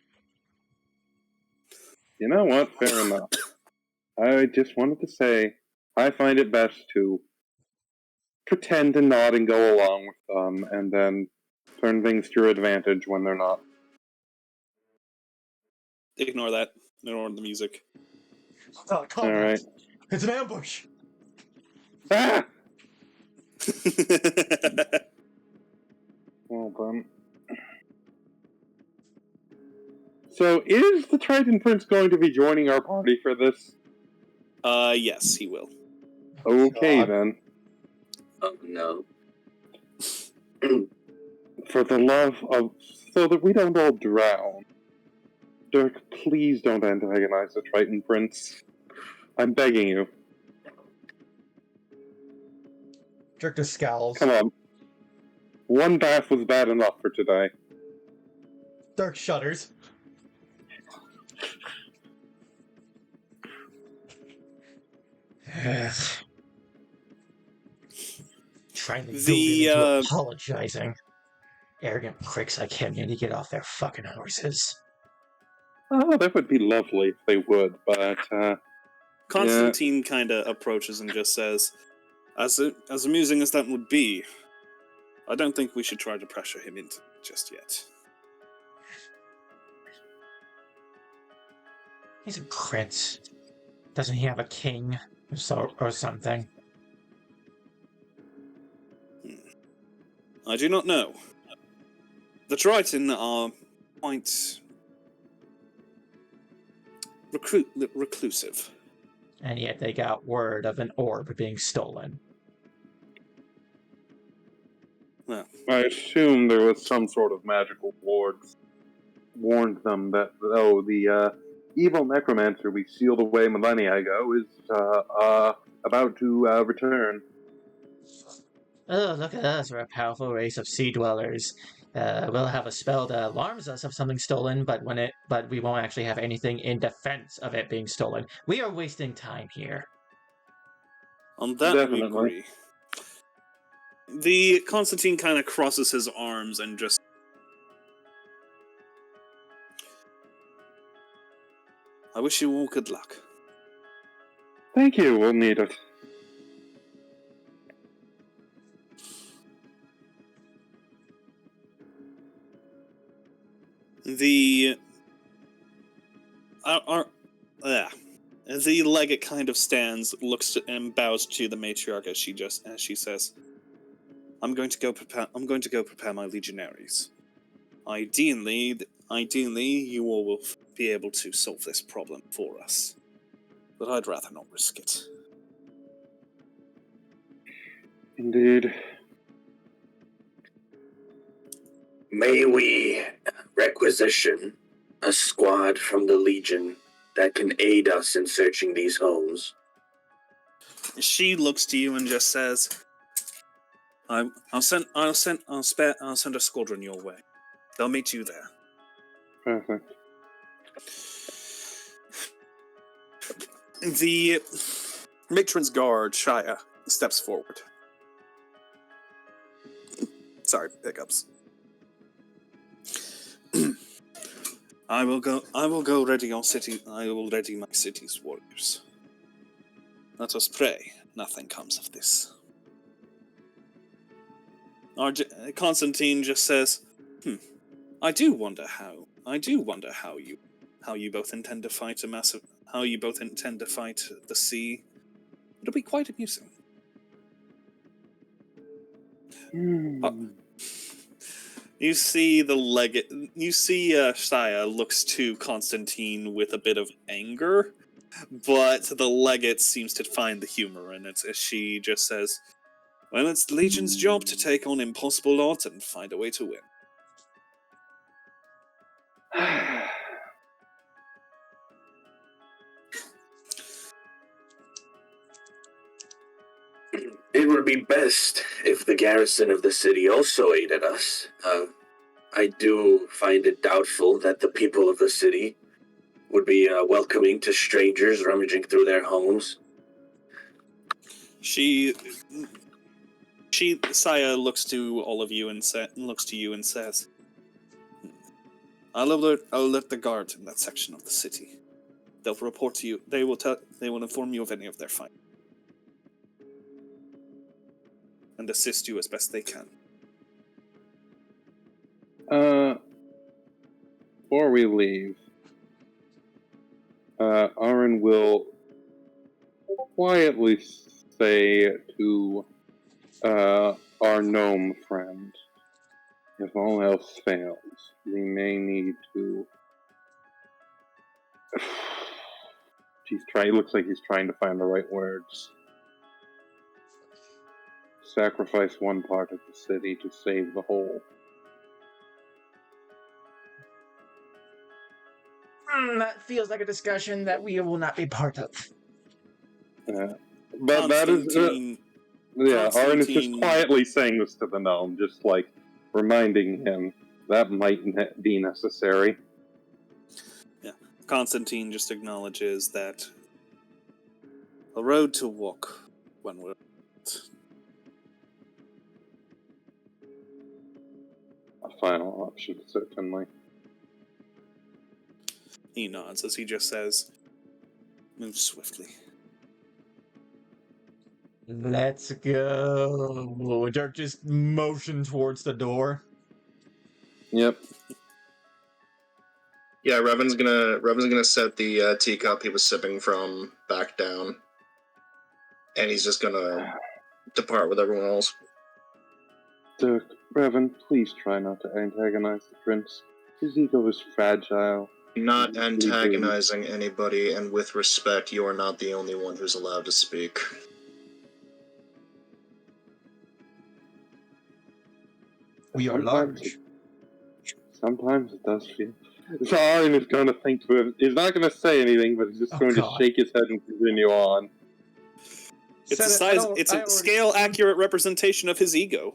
You know what? Fair enough. I just wanted to say, I find it best to pretend to nod and go along with them, and then turn things to your advantage when they're not. Ignore that. Ignore the music. Oh, come on. Alright. It's an ambush. Ah! Well done. So, is the Triton Prince going to be joining our party for this? Yes, he will. Okay, God. then. Oh no. For the love of... So that we don't all drown. Dirk, please don't antagonize the Triton Prince. I'm begging you. Dirk just scowls. Come on. One bath was bad enough for today. Dirk shudders. Trying to The, goad him into apologizing. Arrogant pricks like him need to get off their fucking horses. Oh, that would be lovely if they would, but, Constantine kind of approaches and just says, as amusing as that would be, I don't think we should try to pressure him into it just yet. He's a prince. Doesn't he have a king or something? I do not know. The Triton are quite reclusive. And yet they got word of an orb being stolen. Well, I assume there was some sort of magical ward warned them that, the evil necromancer we sealed away millennia ago is about to return. Oh, look at us. We're a powerful race of sea dwellers. We'll have a spell that alarms us of something stolen, but we won't actually have anything in defense of it being stolen. We are wasting time here. on that Definitely. we agree. The Constantine kind of crosses his arms and just... I wish you all good luck. Thank you, we'll need it. The legate kind of stands, looks and bows to the matriarch as she says, I'm going to go prepare my legionaries. Ideally, you all will be able to solve this problem for us. But I'd rather not risk it. Indeed. May we requisition a squad from the Legion that can aid us in searching these homes? She looks to you and just says, I'll send a squadron your way. They'll meet you there. Perfect. The matron's guard, Shia, steps forward. Sorry, hiccups. I will go ready your city. I will ready my city's warriors. Let us pray nothing comes of this. Constantine just says, I do wonder how you how you both intend to fight the sea. It'll be quite amusing. You see Shia looks to Constantine with a bit of anger, but the legate seems to find the humor in it as she just says, well, it's the Legion's job to take on impossible odds and find a way to win. It would be best if the garrison of the city also aided us. I do find it doubtful that the people of the city would be welcoming to strangers rummaging through their homes. Saya looks to all of you and says, I'll alert the guards in that section of the city. They'll report to you. They will inform you of any of their findings and assist you as best they can. Before we leave, Ahran will quietly say to our gnome friend, if all else fails, we may need to... He looks like he's trying to find the right words. Sacrifice one part of the city to save the whole. That feels like a discussion that we will not be part of. But that is... Ahran is just quietly saying this to the gnome, just like reminding him that might be necessary. Yeah, Constantine just acknowledges that a road to walk when we're... A final option, certainly. He nods as he just says, move swiftly. Let's go. Dirk just motioned towards the door. Yep. Yeah, Reven's gonna set the teacup he was sipping from back down, and he's just gonna depart with everyone else. Dirk, Reven, please try not to antagonize the prince. His ego is fragile. Not antagonizing anybody, and with respect, you are not the only one who's allowed to speak. We are large. Sometimes it does feel... So Ahran is going to think to him. He's not going to say anything, but he's just going to shake his head and continue on. It's a scale-accurate representation of his ego.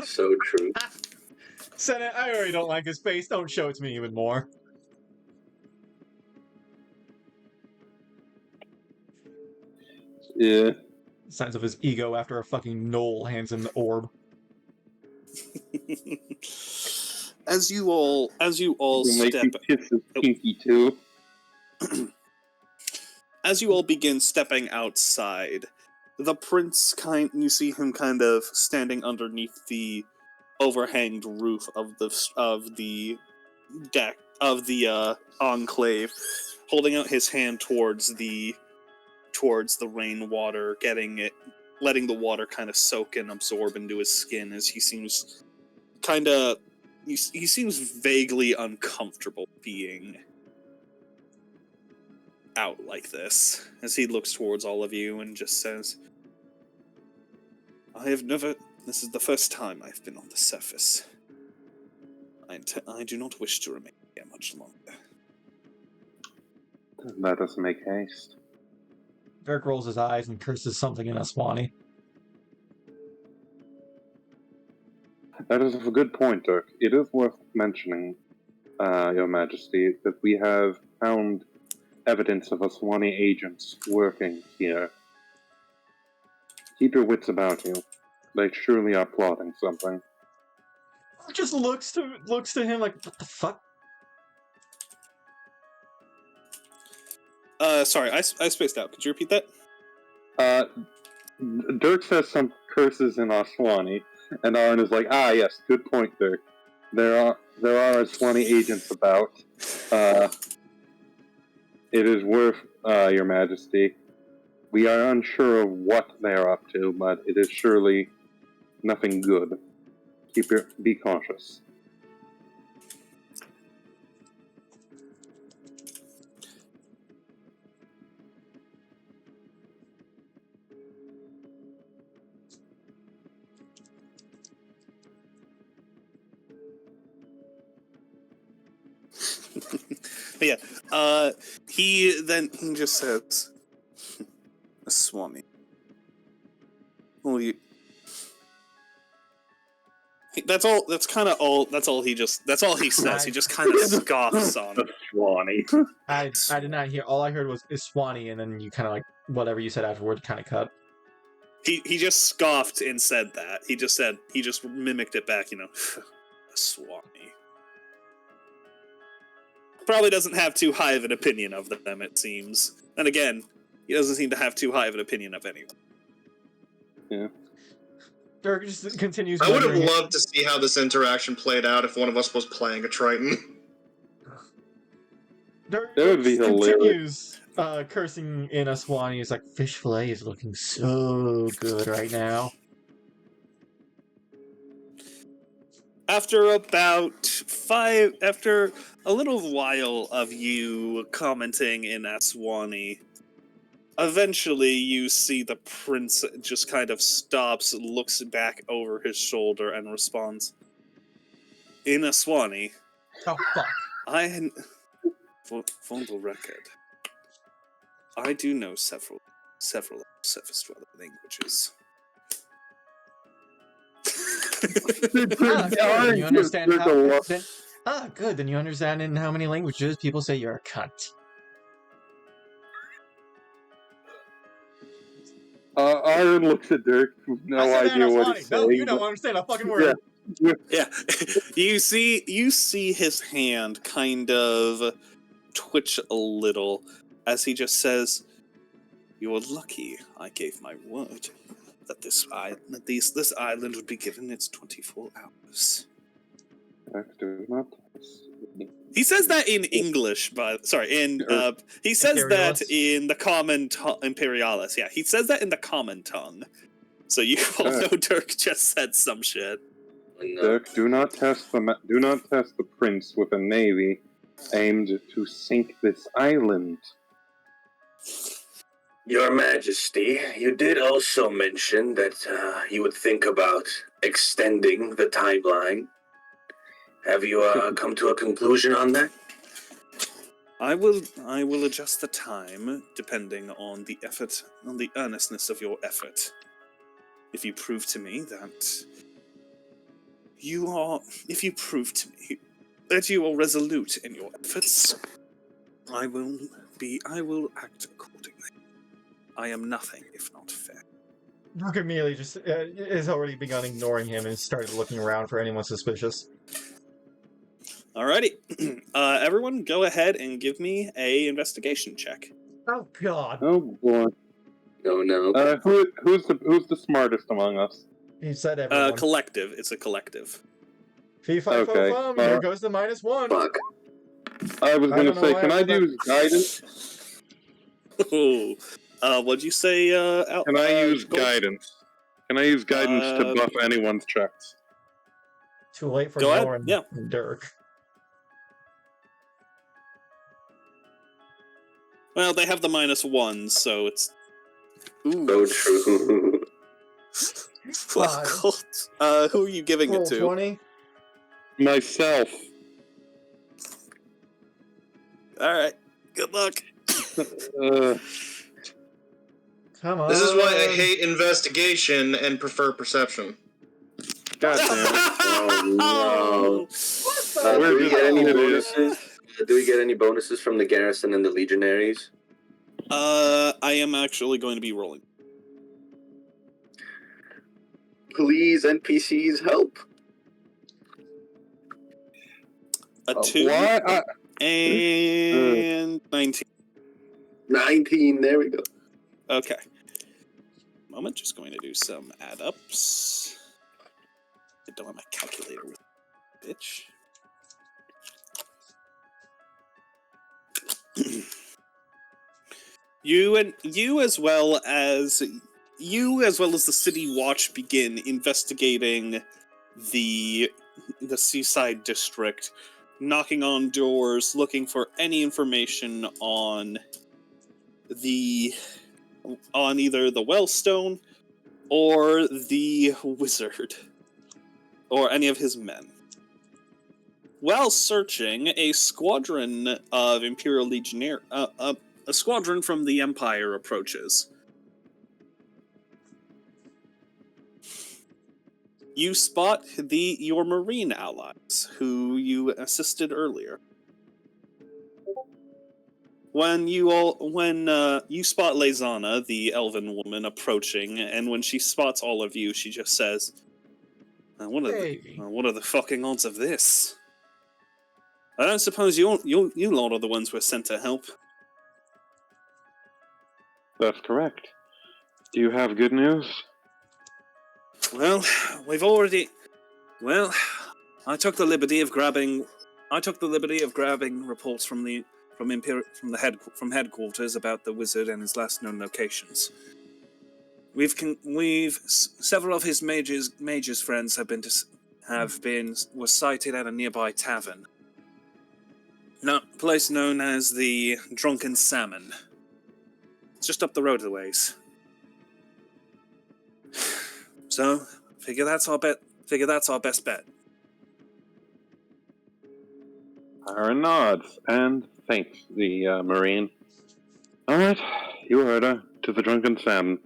So true. Senate, I already don't like his face. Don't show it to me even more. Yeah. Signs of his ego after a fucking gnoll hands him the orb. As you all step, kiss his pinky too. As you all begin stepping outside, the prince you see him kind of standing underneath the overhanged roof of the deck of the enclave, holding out his hand towards the rainwater, letting the water kind of soak and absorb into his skin as he seems he seems vaguely uncomfortable being out like this, as he looks towards all of you and just says, this is the first time I've been on the surface. I do not wish to remain here much longer. Let us make haste. Dirk rolls his eyes and curses something in Aswani. That is a good point, Dirk. It is worth mentioning, Your Majesty, that we have found evidence of Aswani agents working here. Keep your wits about you. They surely are plotting something. Just looks to him like, what the fuck? Sorry, I spaced out. Could you repeat that? Dirk says some curses in Aswani, and Ahran is like, yes, good point, Dirk. There are Aswani agents about. It is worth, Your Majesty. We are unsure of what they are up to, but it is surely nothing good. Be cautious. But yeah, he just says, Swami. Well, that's all. That's kind of all. That's all he says. He just kind of scoffs on it. Swanee. I did not hear. All I heard was Iswani, and then you kind of like whatever you said afterward kind of cut. He just scoffed and said that. He just mimicked it back. Swami. Probably doesn't have too high of an opinion of them, it seems. And again, he doesn't seem to have too high of an opinion of anyone. Yeah. Dirk just continues. I would have loved to see how this interaction played out if one of us was playing a Triton. Dirk That would be continues cursing in Aswani. He's like, fish fillet is looking so good right now. After a little while of you commenting in Aswani, eventually you see the prince just kind of stops, looks back over his shoulder, and responds, in Aswani, Oh, fuck. For the record, I do know several surface dweller languages. Good. Then you understand how. Good. Then you understand in how many languages people say you're a cunt. Iron looks at Dirk with no idea what he's saying. No, you don't understand a fucking word. Yeah, you see his hand kind of twitch a little as he just says, "You're lucky I gave my word that this island would be given its 24 hours." He says that in English, he says that in the common Imperialis. Yeah, he says that in the common tongue. So you all know Dirk just said some shit. Dirk, do not test the prince with a navy aimed to sink this island. Your Majesty, you did also mention that you would think about extending the timeline. Have you come to a conclusion on that? I will adjust the time depending on the effort, on the earnestness of your effort. If you prove to me that you are resolute in your efforts, I will act accordingly. I am nothing if not fair. Dirk immediately just has already begun ignoring him and started looking around for anyone suspicious. Alrighty, everyone, go ahead and give me a investigation check. Oh God! Oh boy! No. Who's the smartest among us? He said everyone. Collective. It's a collective. Fee, fi, Okay. fo, fum. Here goes the -1. Fuck. I was going to say, can I do use guidance? What'd you say? Can I use guidance? Can I use guidance to buff anyone's checks? Too late for Go ahead, Nyullrin yeah. and Dirk. Well, they have the -1, so it's. Ooh. So true. Well, who are you giving it to? 20. Myself. Alright, good luck. Come on. This is why I hate investigation and prefer perception. God damn it. Oh no. Do we get any bonuses? Do we get any bonuses from the garrison and the legionaries? I am actually going to be rolling. Please, NPCs, help. A 2 What? and 19. 19, there we go. Okay. Moment, just going to do some add-ups. I don't have my calculator with me, bitch. You as well as the City Watch begin investigating the seaside district, knocking on doors, looking for any information on either the Wellstone or the wizard or any of his men. While searching, a squadron of Imperial Legionnaires, a squadron from the Empire approaches. You spot your Marine allies, who you assisted earlier. When you spot Lezana, the elven woman, approaching, and when she spots all of you, she just says, "What are the fucking odds of this? I don't suppose you lot are the ones we're sent to help." That's correct. Do you have good news? Well, I took the liberty of grabbing reports from headquarters about the wizard and his last known locations. Several of his mage's friends were sighted at a nearby tavern. Place known as the Drunken Salmon. It's just up the road a ways. So, figure that's our best bet. Ahran nods and thanks the Marine. Alright, you heard her. To the Drunken Salmon.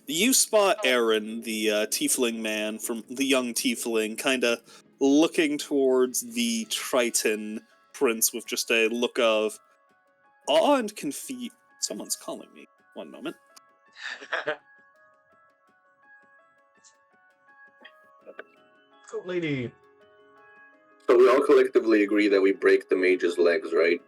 You spot Aaron, the tiefling man, from the young tiefling, kind of looking towards the Triton Prince with just a look of awe and confusion. Someone's calling me. One moment. Cool lady. So we all collectively agree that we break the mage's legs, right?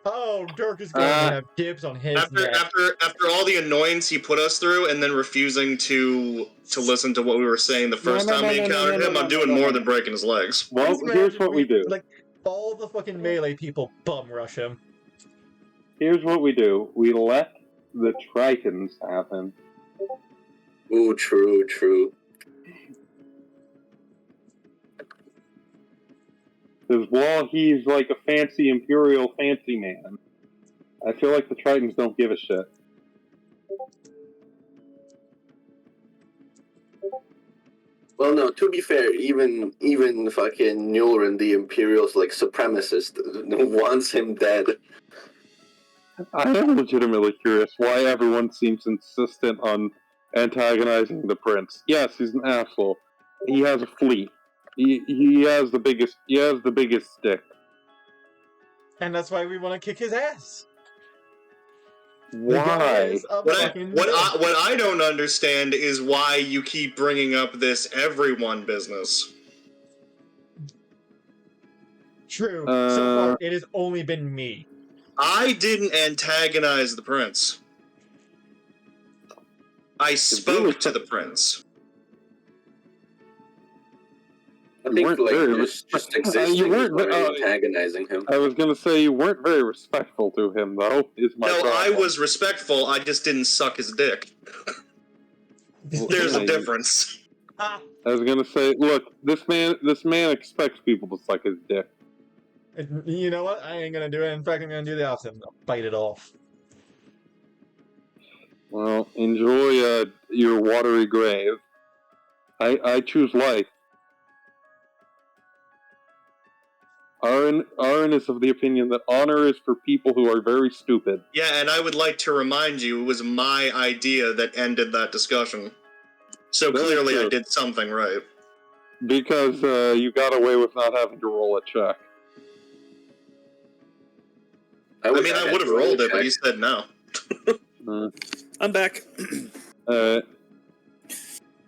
Oh, Dirk is going to have dibs on his neck. After all the annoyance he put us through, and then refusing to listen to what we were saying the first time we encountered him, I'm doing more than breaking his legs. Well, here's what we do. Like, all the fucking melee people bum rush him. Here's what we do. We let the Tritons have him. Ooh, true. Because while he's like a fancy Imperial fancy man, I feel like the Tritons don't give a shit. Well, no, to be fair, even fucking Nyullrin, the Imperial's like supremacist, wants him dead. I am legitimately curious why everyone seems insistent on antagonizing the prince. Yes, he's an asshole. He has a fleet. He has the biggest stick. And that's why we want to kick his ass. Why? What I don't understand is why you keep bringing up this everyone business. True. So far, it has only been me. I didn't antagonize the prince. I spoke to the prince. I think just existing antagonizing him. I was gonna say you weren't very respectful to him, though. I was respectful. I just didn't suck his dick. There's a difference. I was gonna say, look, this man expects people to suck his dick. You know what? I ain't gonna do it. In fact, I'm gonna do the opposite. I'm gonna bite it off. Well, enjoy your watery grave. I choose life. Ahran is of the opinion that honor is for people who are very stupid. Yeah, and I would like to remind you, it was my idea that ended that discussion. So clearly I did something right. Because you got away with not having to roll a check. I would have rolled it, but you said no. I'm back.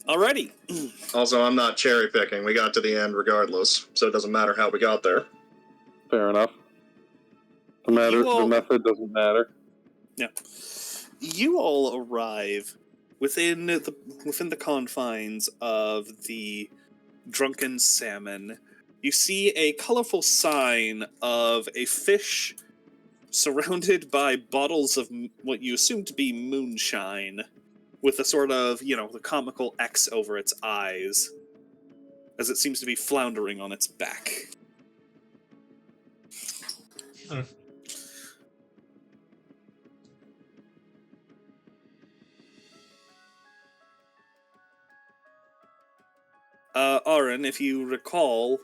Alrighty. Also, I'm not cherry picking. We got to the end regardless, so it doesn't matter how we got there. Fair enough. The method doesn't matter. Yeah. You all arrive within the confines of the Drunken Salmon. You see a colorful sign of a fish surrounded by bottles of what you assume to be moonshine, with a sort of, the comical X over its eyes, as it seems to be floundering on its back. Ahran, if you recall,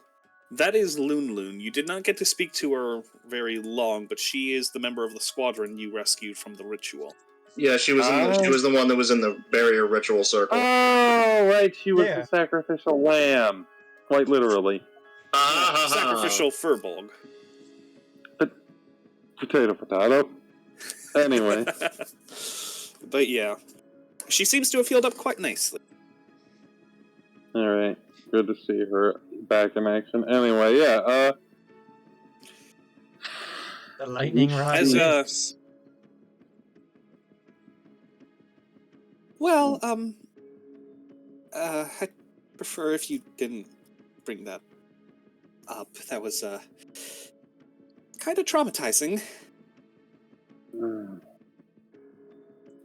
that is Lunlun. You did not get to speak to her very long, but she is the member of the squadron you rescued from the ritual. Yeah, she was she was the one that was in the barrier ritual circle. Oh, right, she was the sacrificial lamb. Quite literally. Sacrificial furbolg. Potato. Anyway. But yeah. She seems to have healed up quite nicely. Alright. Good to see her back in action. Anyway, yeah, The lightning rod As, lives. Well, I'd prefer if you didn't bring that up. That was, kind of traumatizing. Don't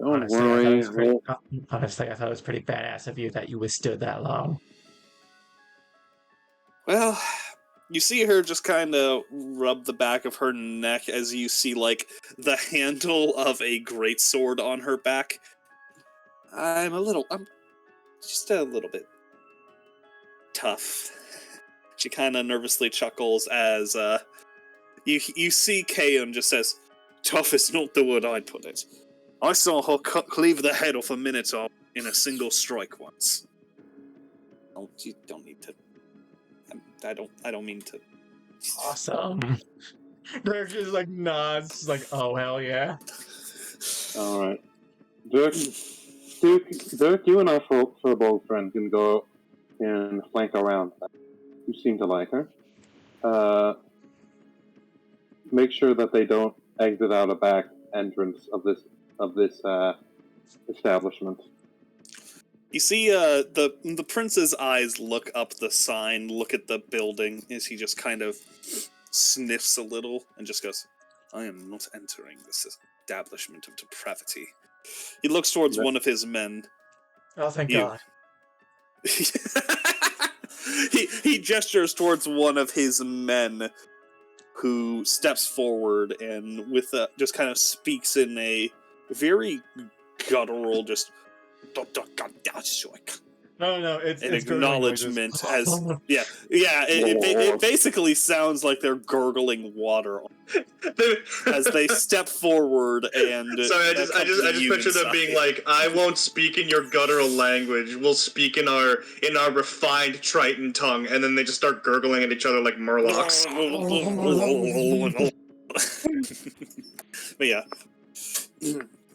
Honestly, worry. I thought it was pretty badass of you that you withstood that long. Well, you see her just kind of rub the back of her neck as you see, the handle of a greatsword on her back. I'm just a little bit tough. She kind of nervously chuckles as, you see Kaon just says, "Tough is not the word I'd put it. I saw her cleave the head off a Minotaur in a single strike once." Oh, you don't need to. I don't mean to. Awesome. Dirk just nods, oh hell yeah. Alright. Dirk, you and our furball friend can go and flank around. You seem to like her. Make sure that they don't exit out a back entrance of this establishment. You see, the prince's eyes look up the sign, look at the building, as he just kind of sniffs a little and just goes, "I am not entering this establishment of depravity." He looks towards one of his men. Oh, thank God. He gestures towards one of his men, who steps forward and just kind of speaks in a very guttural, just No, it's an acknowledgement as it basically sounds like they're gurgling water as they step forward and. Sorry, I just picture them being like, "I won't speak in your guttural language. We'll speak in our refined Triton tongue," and then they just start gurgling at each other like murlocs. But yeah.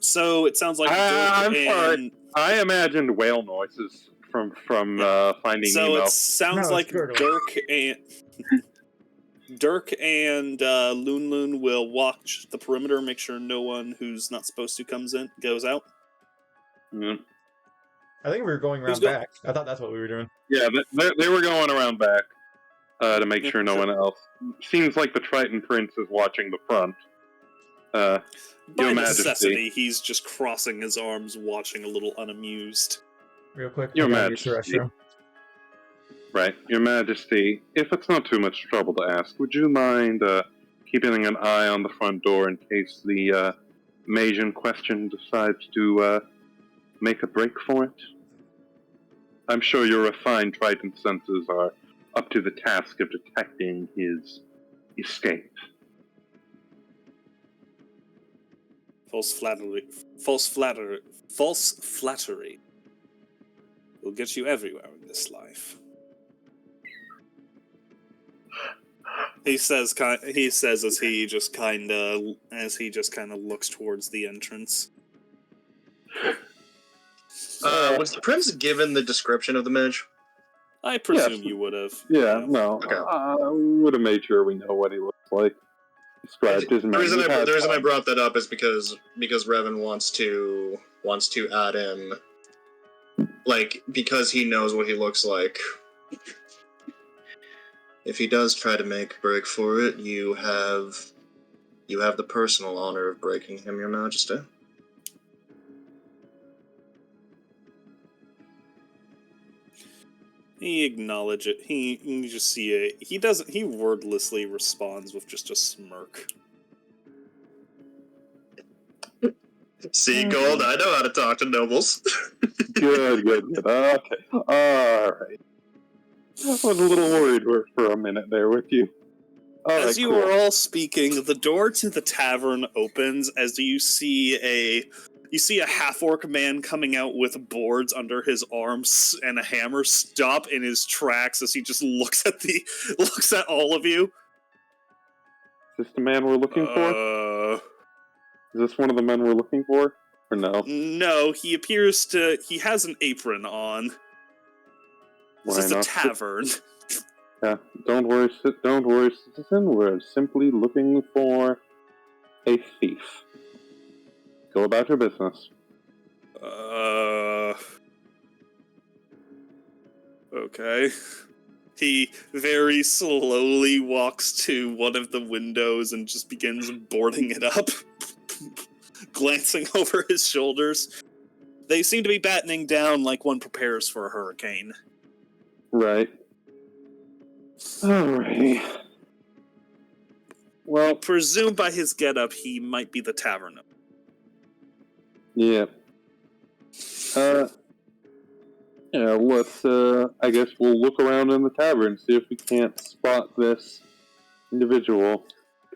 So it sounds like I'm sorry. I imagined whale noises from Finding So Nemo. it sounds like Dirk and Lunlun will watch the perimeter, make sure no one who's not supposed to goes out. Mm. I think we were going around back. I thought that's what we were doing. Yeah, they were going around back to make sure no one else. Seems like the Triton Prince is watching the front. By Your necessity, Majesty. he's just crossing his arms, watching a little unamused. Real quick. Your I gotta use the Majesty. restroom. Right, Your Majesty, if it's not too much trouble to ask, would you mind keeping an eye on the front door in case the mage in question decides to make a break for it? I'm sure your refined Triton senses are up to the task of detecting his escape. False flattery will get you everywhere in this life. He says as he just kind of looks towards the entrance. Was the prince given the description of the mage? I presume you would have. Yeah, no. Okay. We would have made sure we know what he looks like. Described his The reason I brought that up is because Reven wants to add in, because he knows what he looks like. If he does try to make a break for it, you have You have the personal honor of breaking him, Your Majesty. He acknowledges it. You just see it. He doesn't. He wordlessly responds with just a smirk. See, Gold, I know how to talk to nobles. Good. Okay. Alright. I was a little worried for a minute there with you. As you are all speaking, the door to the tavern opens as you see a half-orc man coming out with boards under his arms and a hammer stop in his tracks as he just looks at all of you. Is this the man we're looking for? Is this one of the men we're looking for? Or no? No, he has an apron on. This is a tavern. Yeah, don't worry, citizen. We're simply looking for a thief. Go about your business. Okay. He very slowly walks to one of the windows and just begins boarding it up, glancing over his shoulders. They seem to be battening down like one prepares for a hurricane. Right. Alrighty. Well, presumed by his getup, he might be the tavern. Yeah. Yeah, let's, I guess we'll look around in the tavern, see if we can't spot this individual.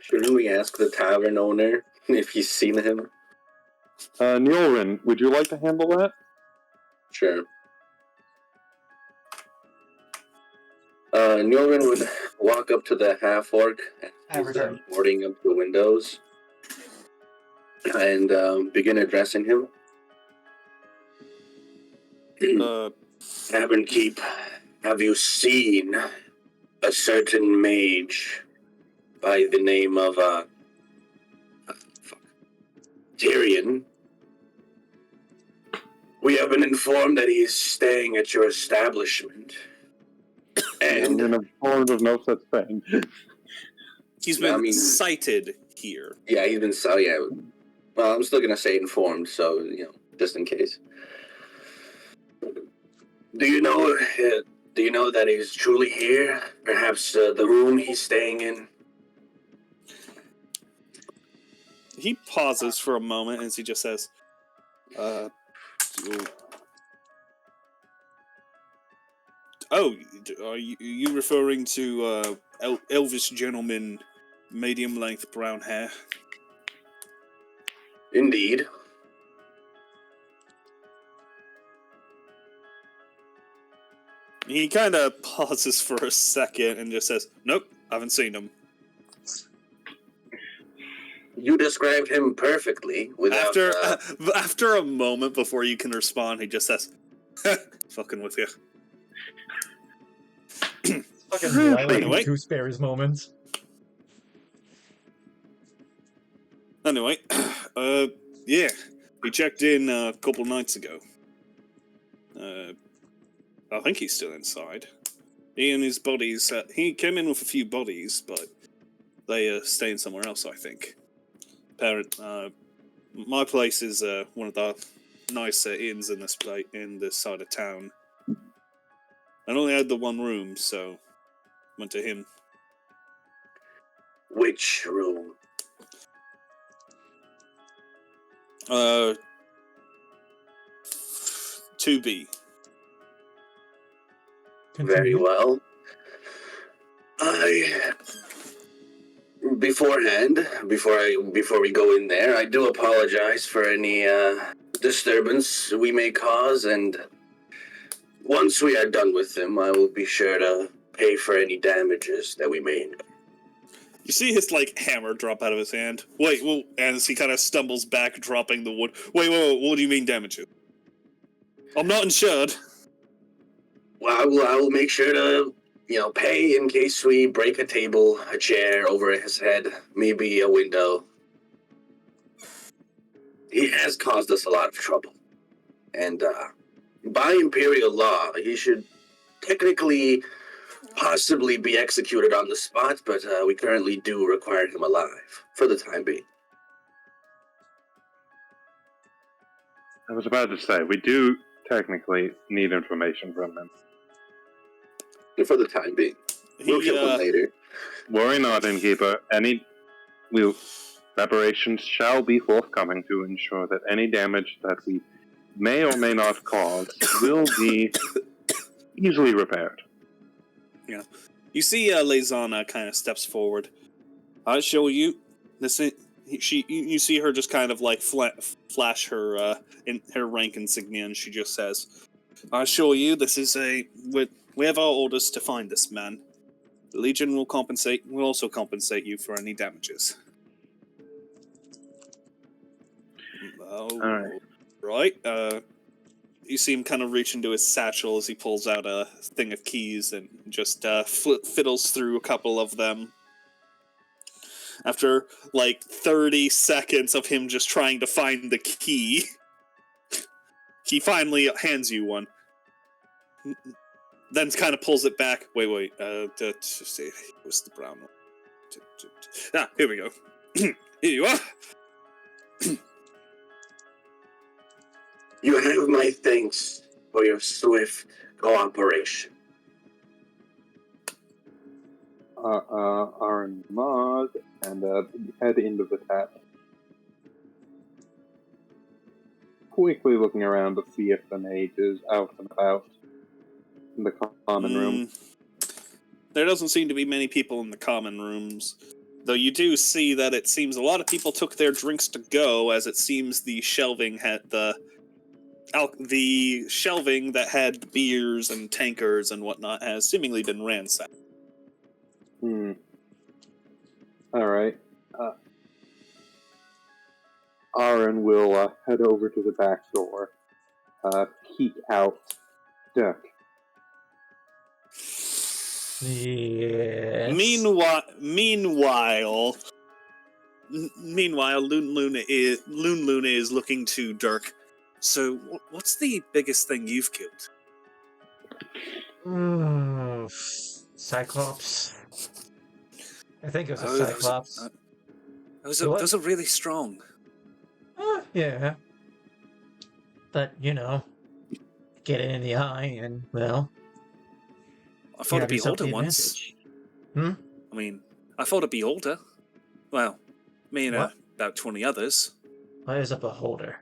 Shouldn't we ask the tavern owner if he's seen him? Nyullrin, would you like to handle that? Sure. Nyullrin would walk up to the half-orc and start boarding up the windows and begin addressing him. Tavern Keep, have you seen a certain mage by the name of Tyrion? We have been informed that he's staying at your establishment. And I'm informed of no such thing. He's been cited here. Yeah, he's been yeah. Well, I'm still gonna say informed, so just in case. Do you know that he's truly here? Perhaps the room he's staying in? He pauses for a moment as he just says, are you referring to elvish gentleman, medium-length brown hair? Indeed. He kind of pauses for a second and just says, nope, haven't seen him. You described him perfectly. Without, after a moment before you can respond, he just says, fucking with you. Fucking me, I like him to spare his moments. Anyway, yeah, he checked in a couple nights ago. I think he's still inside. He and his buddies, he came in with a few bodies, but they are staying somewhere else, I think. My place is one of the nicer inns in this side of town. I only had the one room, so went to him. Which room? 2B. Very well. Beforehand, before we go in there, I do apologize for any disturbance we may cause, and once we are done with them, I will be sure to pay for any damages that we may incur. You see his, hammer drop out of his hand. Wait, well, as he kind of stumbles back, dropping the wood. Wait, what do you mean damages? I'm not insured. Well, I will make sure to, pay in case we break a table, a chair over his head, maybe a window. He has caused us a lot of trouble. And by imperial law, he should technically possibly be executed on the spot, but we currently do require him alive for the time being. I was about to say, we do technically need information from him. For the time being. We'll kill him later. Worry not, Innkeeper. Reparations shall be forthcoming to ensure that any damage that we may or may not cause will be easily repaired. Yeah. You see Lezana kind of steps forward. I show you this. You see her just kind of like flash her in her rank insignia, and she just says, "I assure you, this is we have our orders to find this man. The Legion will also compensate you for any damages." Alright. Right. You see him kind of reach into his satchel as he pulls out a thing of keys and just fiddles through a couple of them. After, like, 30 seconds of him just trying to find the key, he finally hands you one. Then kind of pulls it back. Wait. What's the brown one? Here we go. Here you are. You have my thanks for your swift cooperation. Ahran Mod and head into the tap. Quickly looking around to see if the mage is out and about in the common room. There doesn't seem to be many people in the common rooms, though you do see that it seems a lot of people took their drinks to go, as it seems the shelving had the shelving that had beers and tankards and whatnot has seemingly been ransacked. Alright. Ahran will head over to the back door, peek out. Dirk. Yes. Meanwhile, Loon Luna is looking to Dirk. So, what's the biggest thing you've killed? Cyclops. I think it was a Cyclops. Those are really strong. Yeah. But, get it in the eye and, well... I fought a beholder once. I fought a beholder. Well, me and about 20 others. What is a beholder?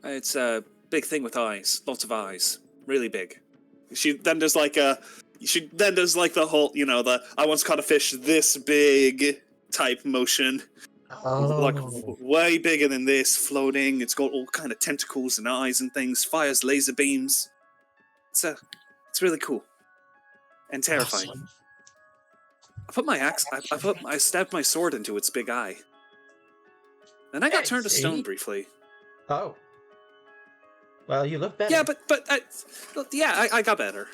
It's a big thing with eyes. Lots of eyes. Really big. She then does like the whole, the I once caught a fish this big type motion. Oh. Like way bigger than this, floating. It's got all kind of tentacles and eyes and things. Fires laser beams. It's really cool. And terrifying. Awesome. I stabbed my sword into its big eye. Then I got turned to stone briefly. Oh. Well, you look better. Yeah, I got better.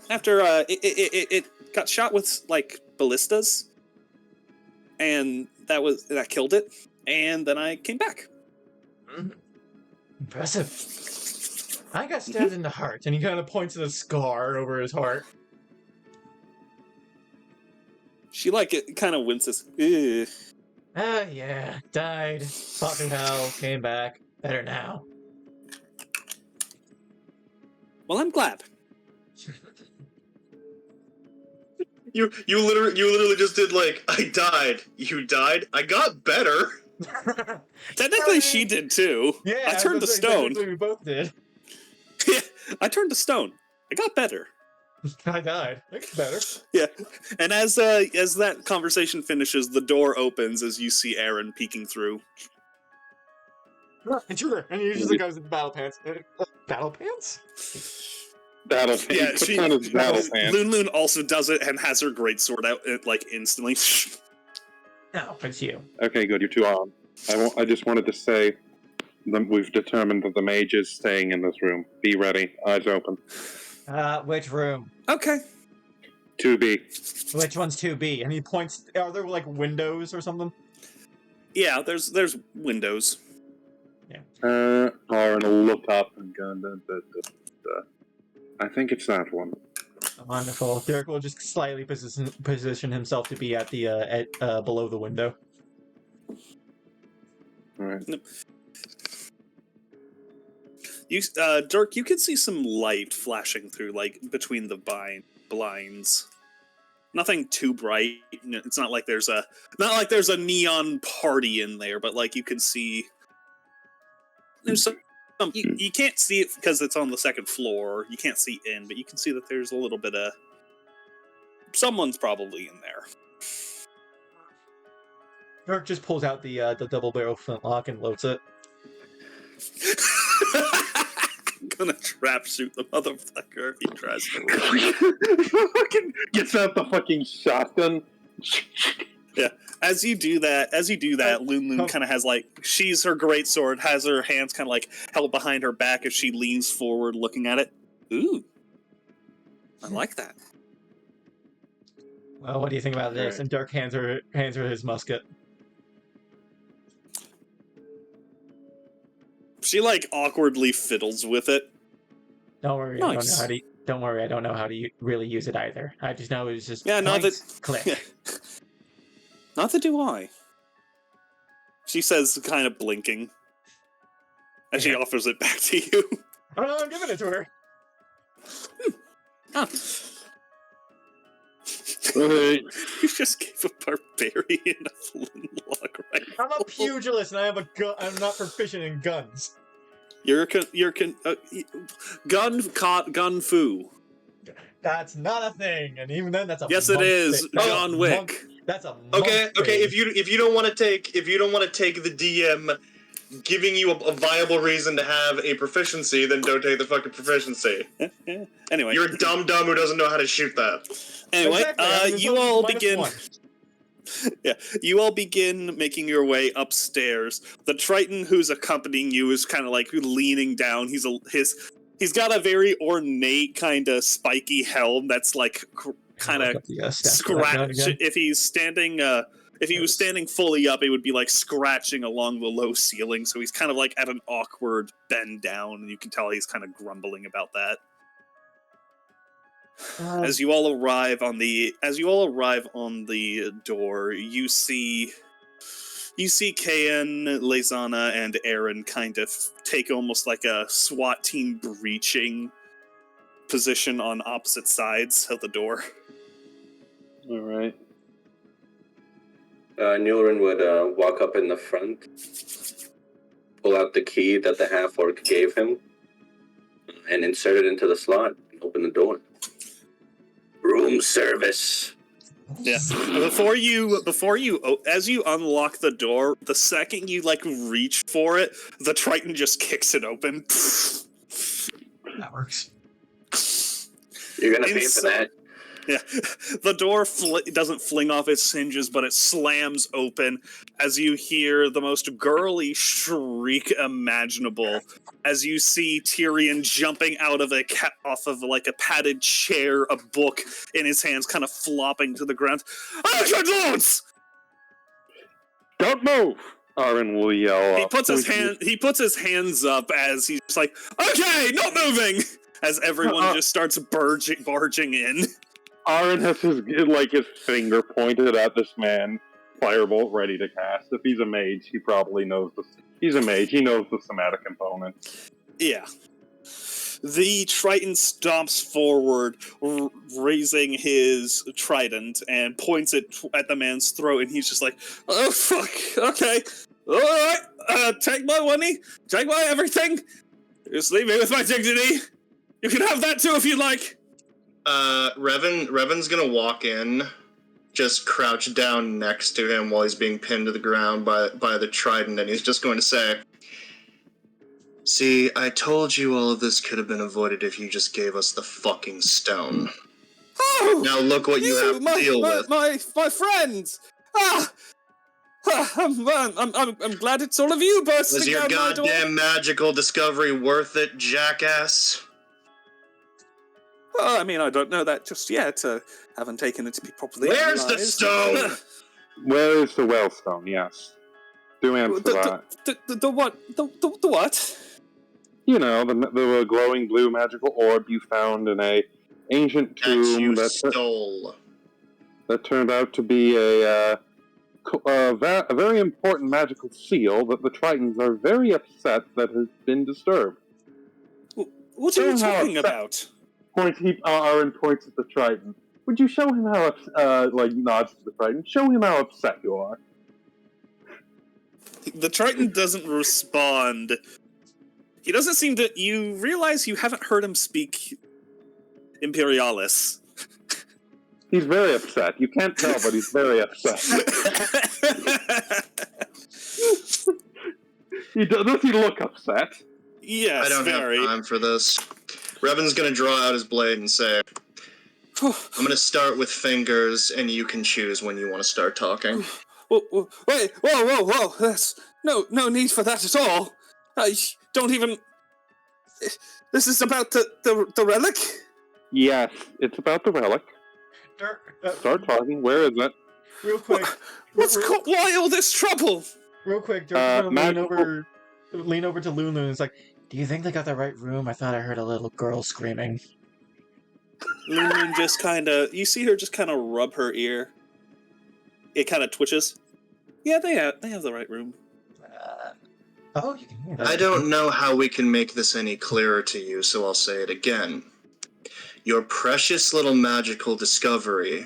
After it got shot with like ballistas, and that killed it. And then I came back. Impressive. I got stabbed in the heart, and he kind of points at a scar over his heart. She kind of winces. Ugh. Yeah, died, fought through hell, came back, better now. Well, I'm glad. You literally just did I died. You died. I got better. Technically, she did too. Yeah, I turned to stone. We both did. Yeah, I turned to stone. I got better. I died. I got better. Yeah, and as that conversation finishes, the door opens as you see Aaron peeking through. Intruder, and he usually goes in battle pants. Battle pants? Battle pants. Yeah, Puts on his battle pants. Loon also does it and has her greatsword out instantly. No, it's you. Okay, good. You're too on. I just wanted to say that we've determined that the mage is staying in this room. Be ready. Eyes open. Which room? Okay. 2B. Which one's 2B? And he points. Are there windows or something? Yeah, there's windows. Yeah. Ahran will look up and go. I think it's that one. Wonderful. Dirk will just slightly position himself to be at the below the window. All right. Dirk, you can see some light flashing through, like, between the blinds. Nothing too bright. It's not like there's a neon party in there, but like you can see there's some you can't see it because it's on the second floor. You can't see in, but you can see that there's a little bit of someone's probably in there. Dirk just pulls out the double barrel flintlock and loads it. Gonna trap shoot the motherfucker if he tries to run. Fucking gets out the fucking shotgun. Yeah. As you do that, Loon kind of has like she's her greatsword, has her hands kind of like held behind her back as she leans forward, looking at it. Ooh, I like that. Well, what do you think about this? Right. And Dirk hands her his musket. She like awkwardly fiddles with it. Don't worry, Nice. Don't worry, I don't know how to really use it either. I just know it was just click. Neither do I. She says, kind of blinking, as she offers it back to you. Oh, I'm giving it to her. Ah. Right. You just gave a barbarian a flintlock, right? I'm a pugilist and I have a gun. I'm not proficient in guns. Gun fu. That's not a thing, and even then, that's a Yes, it monk is. thing. John Wick. That's a monk Okay. thing. If you don't want to take the DM giving you a viable reason to have a proficiency, then don't take the fucking proficiency. Yeah. Anyway, You're a dumb who doesn't know how to shoot that. Anyway, Exactly. you all Minus begin. one. Yeah, you all begin making your way upstairs. The Triton who's accompanying you is kind of like leaning down. He's got a very ornate kind of spiky helm that's like kind of scratch. If he was standing fully up, it would be like scratching along the low ceiling. So he's kind of like at an awkward bend down, and you can tell he's kind of grumbling about that. As you all arrive on the door, you see Kayan, Lezana, and Aaron kind of take almost like a SWAT team breaching position on opposite sides of the door. All right. Nyullrin would walk up in the front, pull out the key that the half-orc gave him, and insert it into the slot and open the door. Room service. Yeah. Before you, as you unlock the door, the second you like reach for it, the Triton just kicks it open. That works. You're gonna pay for that. Yeah, the door doesn't fling off its hinges, but it slams open as you hear the most girly shriek imaginable. As you see Tyrion jumping out of off of like a padded chair, a book in his hands, kind of flopping to the ground. "Action, lords!" Don't move! Ahran will yell. He puts his hands up as he's just like, "Okay, not moving!" As everyone just starts barging in. Ahran has his finger pointed at this man, firebolt ready to cast. If he's a mage, he probably knows he's a mage. He knows the somatic component. Yeah. The Triton stomps forward, raising his trident, and points it at the man's throat, and he's just like, "Oh, fuck, okay. Alright, take my money, take my everything. Just leave me with my dignity. You can have that too if you like." Reven's gonna walk in, just crouch down next to him while he's being pinned to the ground by the Trident, and he's just going to say, "See, I told you all of this could have been avoided if you just gave us the fucking stone. Oh, now look what you have to deal with." My friends! I'm glad it's all of you bursting Was your out my door. goddamn magical discovery worth it, jackass? Well, I mean, I don't know that just yet. Haven't taken it to be properly Where's analyzed. the stone? Where is the wellstone? Yes. Do answer that. The what? The what? You know, the glowing blue magical orb you found in a ancient tomb that turned out to be a very important magical seal that the Tritons are very upset that has been disturbed. What are you talking about? Aaron points at the Triton. Would you show him how, nods to the Triton, show him how upset you are. The Triton doesn't respond. He doesn't seem to... You realize you haven't heard him speak Imperialis. He's very upset. You can't tell, but he's very upset. Does he look upset? Yes, I don't have time for this. Reven's gonna draw out his blade and say, I'm gonna start with fingers, and you can choose when you want to start talking. Wait, whoa! That's no need for that at all. I don't even... This is about the relic? Yes, it's about the relic. Dirk, Start talking. Where is it? real quick. Why all this trouble? Real quick, Dirk, lean over to Lulu and it's like, do you think they got the right room? I thought I heard a little girl screaming. Lulu just kind of... You see her just kind of rub her ear. It kind of twitches. Yeah, they have the right room. You can hear that. I don't know how we can make this any clearer to you, so I'll say it again. Your precious little magical discovery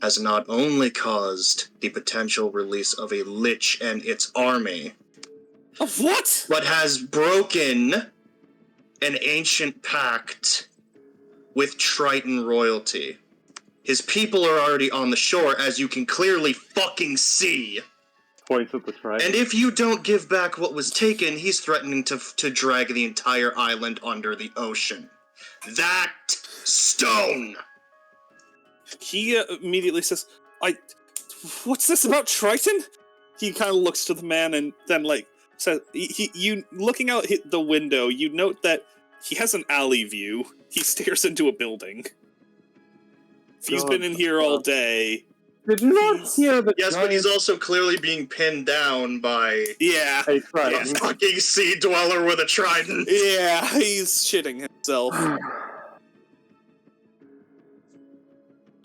has not only caused the potential release of a lich and its army... Of what? But has broken an ancient pact with Triton royalty. His people are already on the shore, as you can clearly fucking see. Points at the Triton. And if you don't give back what was taken, he's threatening to drag the entire island under the ocean. That stone! He immediately says, what's this about Triton? He kind of looks to the man and then, says, you looking out the window, you note that he has an alley view. He stares into a building. If he's been in here all day... Did you not hear the Yes, but he's also clearly being pinned down by... Yeah. a Triton. A fucking sea dweller with a trident. Yeah, he's shitting himself.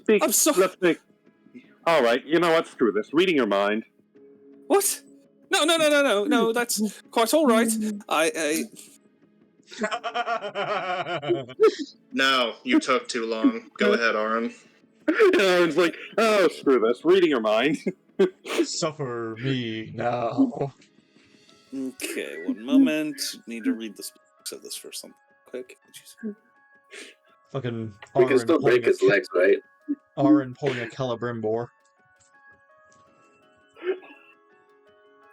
I'm sorry. Let's think. All right, you know what? Screw this. Reading your mind. What? No, that's quite all right. No, you took too long. Go ahead, Aaron. Aaron's like, oh, screw this. Reading your mind. Suffer me now. Okay, one moment. Need to read the specifics of this for something quick. Fucking We can still break his legs, right? Aaron pulling a Celebrimbor.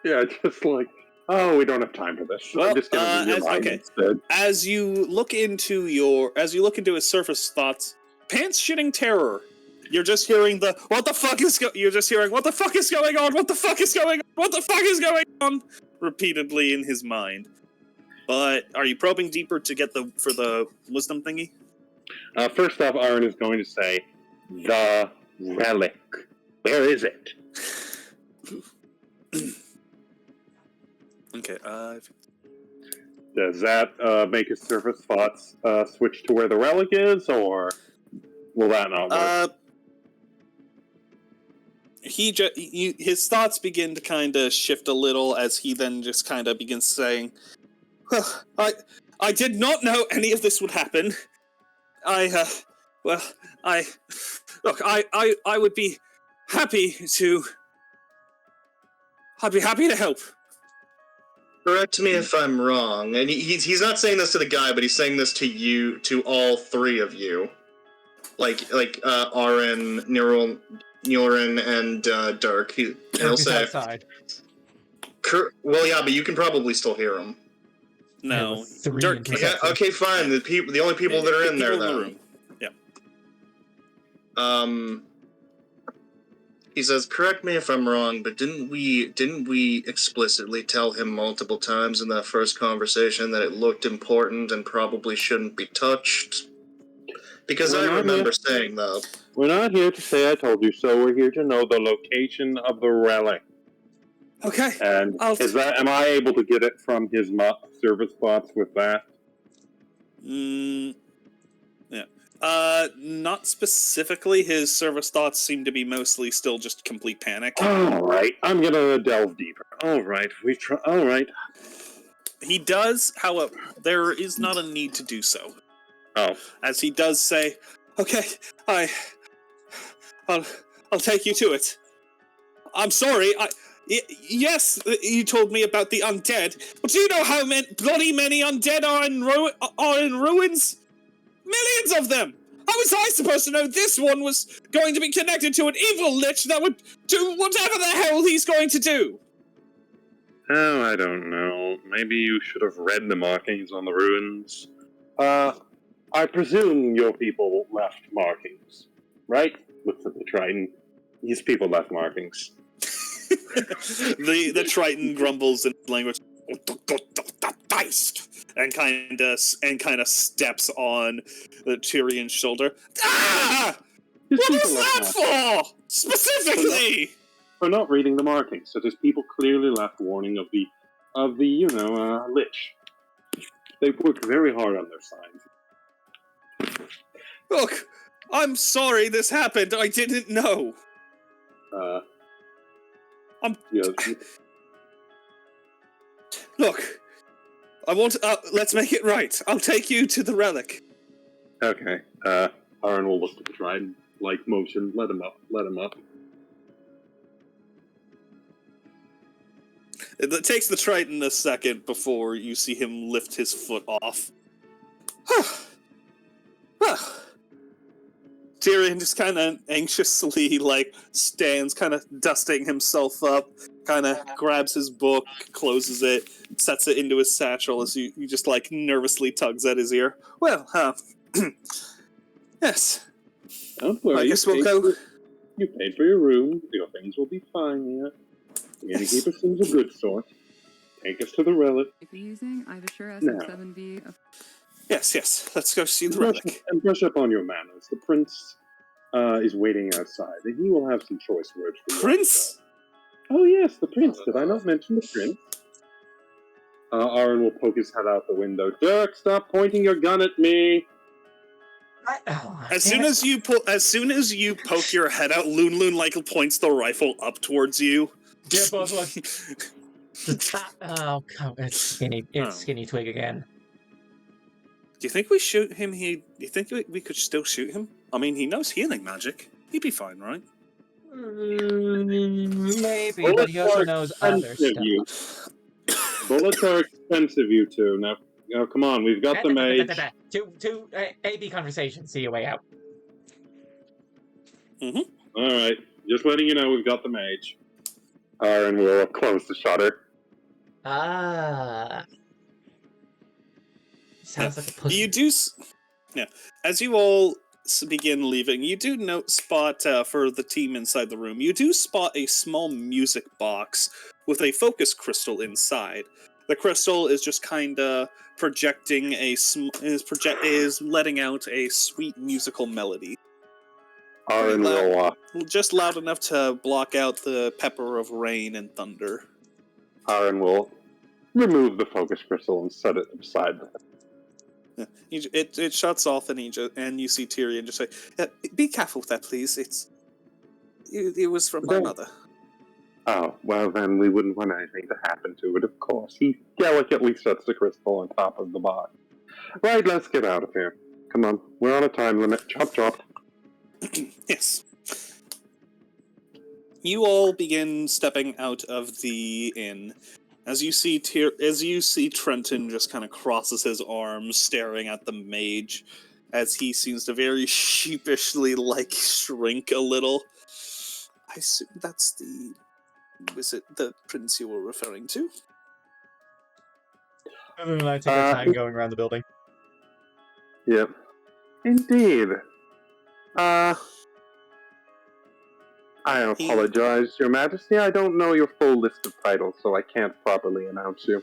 Yeah, just like, oh, we don't have time for this. Well, I'm just gonna read your mind instead. As you look into his surface thoughts, pants shitting terror. You're just hearing what the fuck is going on? What the fuck is going on? What the fuck is going on? Repeatedly in his mind. But are you probing deeper to get for the wisdom thingy? First off, Aaron is going to say, the relic. Where is it? Okay, Does that make his surface thoughts switch to where the relic is, or will that not work? His thoughts begin to kind of shift a little as he then just kind of begins saying, I did not know any of this would happen. I would be happy to... I'd be happy to help. Correct me if I'm wrong, and he's not saying this to the guy, but he's saying this to you, to all three of you. Like Aaron, Nyullrin, and Dirk. He'll say... outside. Well, yeah, but you can probably still hear him. No. Dirk. Yeah, okay, fine. The only people that are in there, then. Yeah. He says, correct me if I'm wrong, but didn't we explicitly tell him multiple times in that first conversation that it looked important and probably shouldn't be touched? Because I remember saying that. We're not here to say I told you so. We're here to know the location of the relic. Okay. And am I able to get it from his service bots with that? Yeah. Not specifically. His service thoughts seem to be mostly still just complete panic. All right, I'm gonna delve deeper. All right, all right. He does, however, there is not a need to do so. Oh. As he does say, okay, I'll take you to it. I'm sorry, yes, you told me about the undead, but do you know how bloody many undead are in ruins? Millions of them! How was I supposed to know this one was going to be connected to an evil lich that would do whatever the hell he's going to do? Oh, I don't know. Maybe you should have read the markings on the ruins. I presume your people left markings, right? Looks at the Triton. These people left markings. the Triton grumbles in language, and kind of steps on the Tyrion's shoulder. Ah! What was that for? Specifically, for not reading the markings. So these people clearly left warning of the lich. They worked very hard on their signs. Look, I'm sorry this happened. I didn't know. Look, I want. Let's make it right. I'll take you to the relic. Okay. Ahran will look at the Triton, like motion. Let him up. Let him up. It takes the Triton a second before you see him lift his foot off. Tyrion just kind of anxiously, stands, kind of dusting himself up, kind of grabs his book, closes it, sets it into his satchel as you just, nervously tugs at his ear. Well, yes. Don't worry. I guess we'll go. You paid for your room. Your things will be fine, yeah. The innkeeper seems a good sort. Take us to the relic. If you're using, I have a sure SM7B. Yes. Let's go see the relic. And brush up on your manners. The prince is waiting outside, and he will have some choice words for you. Prince? Oh yes, the prince. Did I not mention the prince? Ahran will poke his head out the window. Dirk, stop pointing your gun at me! As soon as you poke your head out, Loon points the rifle up towards you. Yeah, both look. Oh, come! It's Skinny Twig again. Do you think we shoot him? Do you think we could still shoot him? I mean, he knows healing magic. He'd be fine, right? Maybe, but he also knows other stuff. Bullets are expensive, you two. Now, come on, we've got the mage. Two AB conversations. See your way out. Mm-hmm. All right, just letting you know, we've got the mage. Ahran will close the shutter. Sounds like a pussy. You do. Yeah. As you all begin leaving, you do spot for the team inside the room. You do spot a small music box with a focus crystal inside. The crystal is just kind of projecting is letting out a sweet musical melody. Ahran will just loud enough to block out the pepper of rain and thunder. Ahran will remove the focus crystal and set it beside them. Yeah. It shuts off, and you see Tyrion just say, "Be careful with that, please. It was from my mother." Oh, well then we wouldn't want anything to happen to it, of course. He delicately sets the crystal on top of the box. Right, let's get out of here. Come on, we're on a time limit. Chop, chop. Yes. You all begin stepping out of the inn. As you see Trenton just kind of crosses his arms, staring at the mage, as he seems to very sheepishly shrink a little. I assume that's was it the prince you were referring to? And then I take our time going around the building. Yep. Indeed. I apologize, Your Majesty. I don't know your full list of titles, so I can't properly announce you.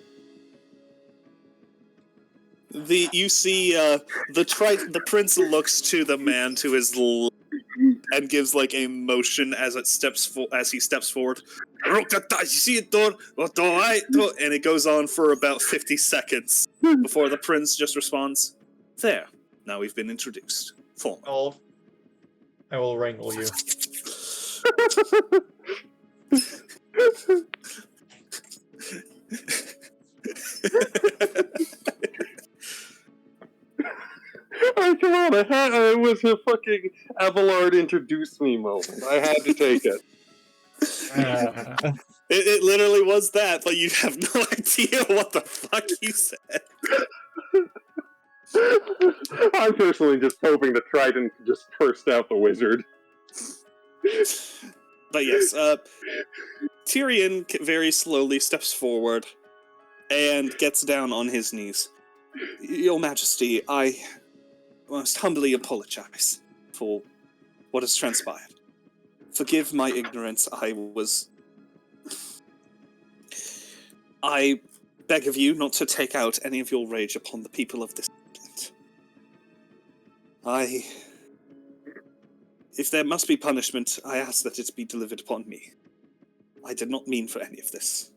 You see the prince looks to the man to his left and gives like a motion as he steps forward. You see it, door? And it goes on for about 50 seconds before the prince just responds, "There, now we've been introduced. Formal." I will wrangle you. Oh, come on, it was a fucking Abelard introduced me moment. I had to take it. It literally was that, but you have no idea what the fuck you said. I'm personally just hoping that Triton could just burst out the wizard. But yes, Tyrion very slowly steps forward and gets down on his knees. Your Majesty, I must humbly apologize for what has transpired. Forgive my ignorance. I beg of you not to take out any of your rage upon the people of this land. If there must be punishment, I ask that it be delivered upon me. I did not mean for any of this.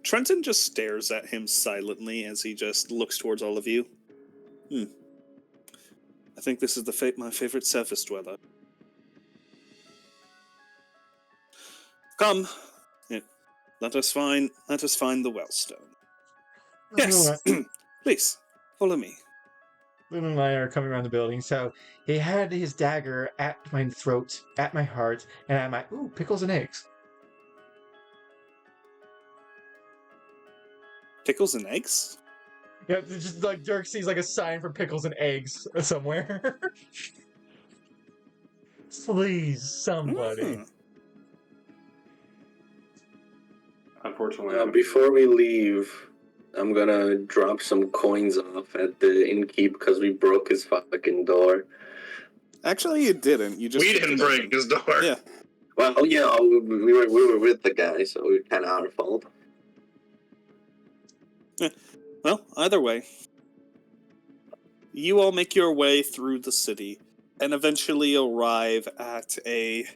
Trenton just stares at him silently as he just looks towards all of you. I think this is my favorite surface dweller. Come, let us find the wellstone. Yes, please follow me. Luna and I are coming around the building. So he had his dagger at my throat, at my heart, and at my pickles and eggs. Pickles and eggs? Yeah, it's just like Dirk sees like a sign for pickles and eggs somewhere. Please, somebody. Unfortunately, before we leave, I'm gonna drop some coins off at the innkeep because we broke his fucking door. Actually, you didn't. You just We didn't break his door. Yeah. Well, we were with the guy, so it was kind of our fault. Well, either way, you all make your way through the city and eventually arrive at a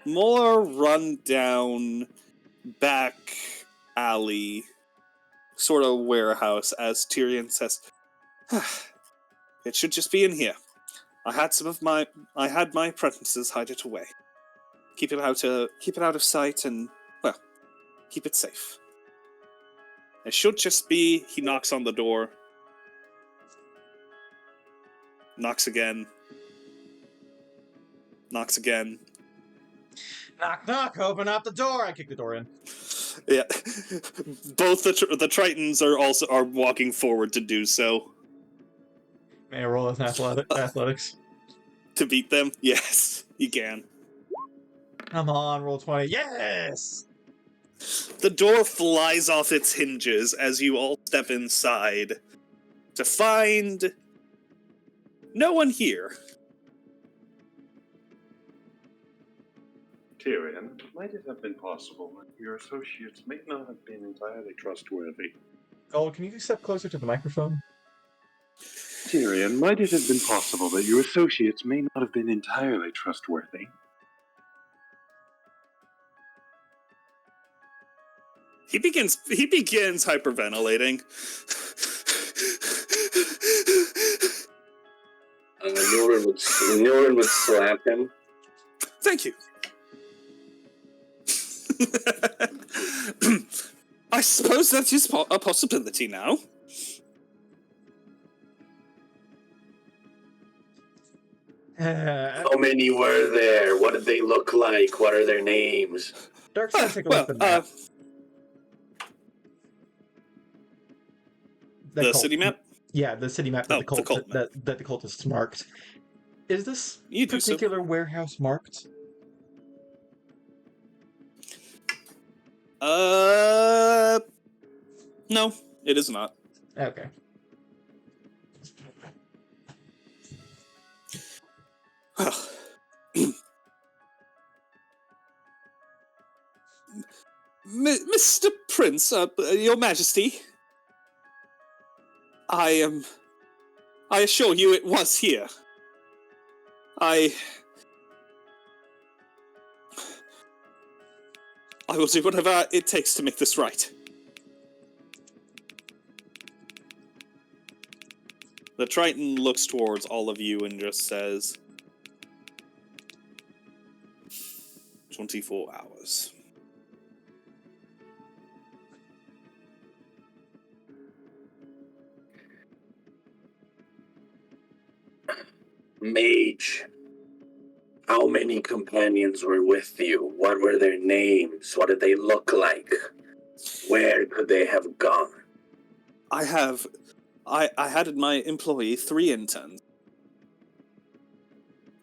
more run-down back alley sort of warehouse as Tyrion says, "It should just be in here. I had my apprentices hide it away. Keep it out of sight and, well, keep it safe. It should just be..." He knocks on the door. Knocks again. Knocks again. Knock, knock, open up the door. I kick the door in. Yeah. Both the Tritons are walking forward to do so. May I roll as athletics? To beat them? Yes, you can. Come on, roll 20. Yes! The door flies off its hinges as you all step inside to find no one here. Tyrion, might it have been possible that your associates may not have been entirely trustworthy? Gold, can you step closer to the microphone? Tyrion, might it have been possible that your associates may not have been entirely trustworthy? He begins hyperventilating. Nyullrin would slap him. Thank you. I suppose that is a possibility now. How many were there? What did they look like? What are their names? Dark's gonna take a look at the map. The city map? Yeah, the city map that, the cult map. that the cultists marked. Is this You do so. particular warehouse marked? No, it is not. Okay. Mr. Prince, Your Majesty, I am I assure you it was here. I will do whatever it takes to make this right. The Triton looks towards all of you and just says, 24 hours. Mage, how many companions were with you? What were their names? What did they look like? Where could they have gone? I had in my employee 3 interns.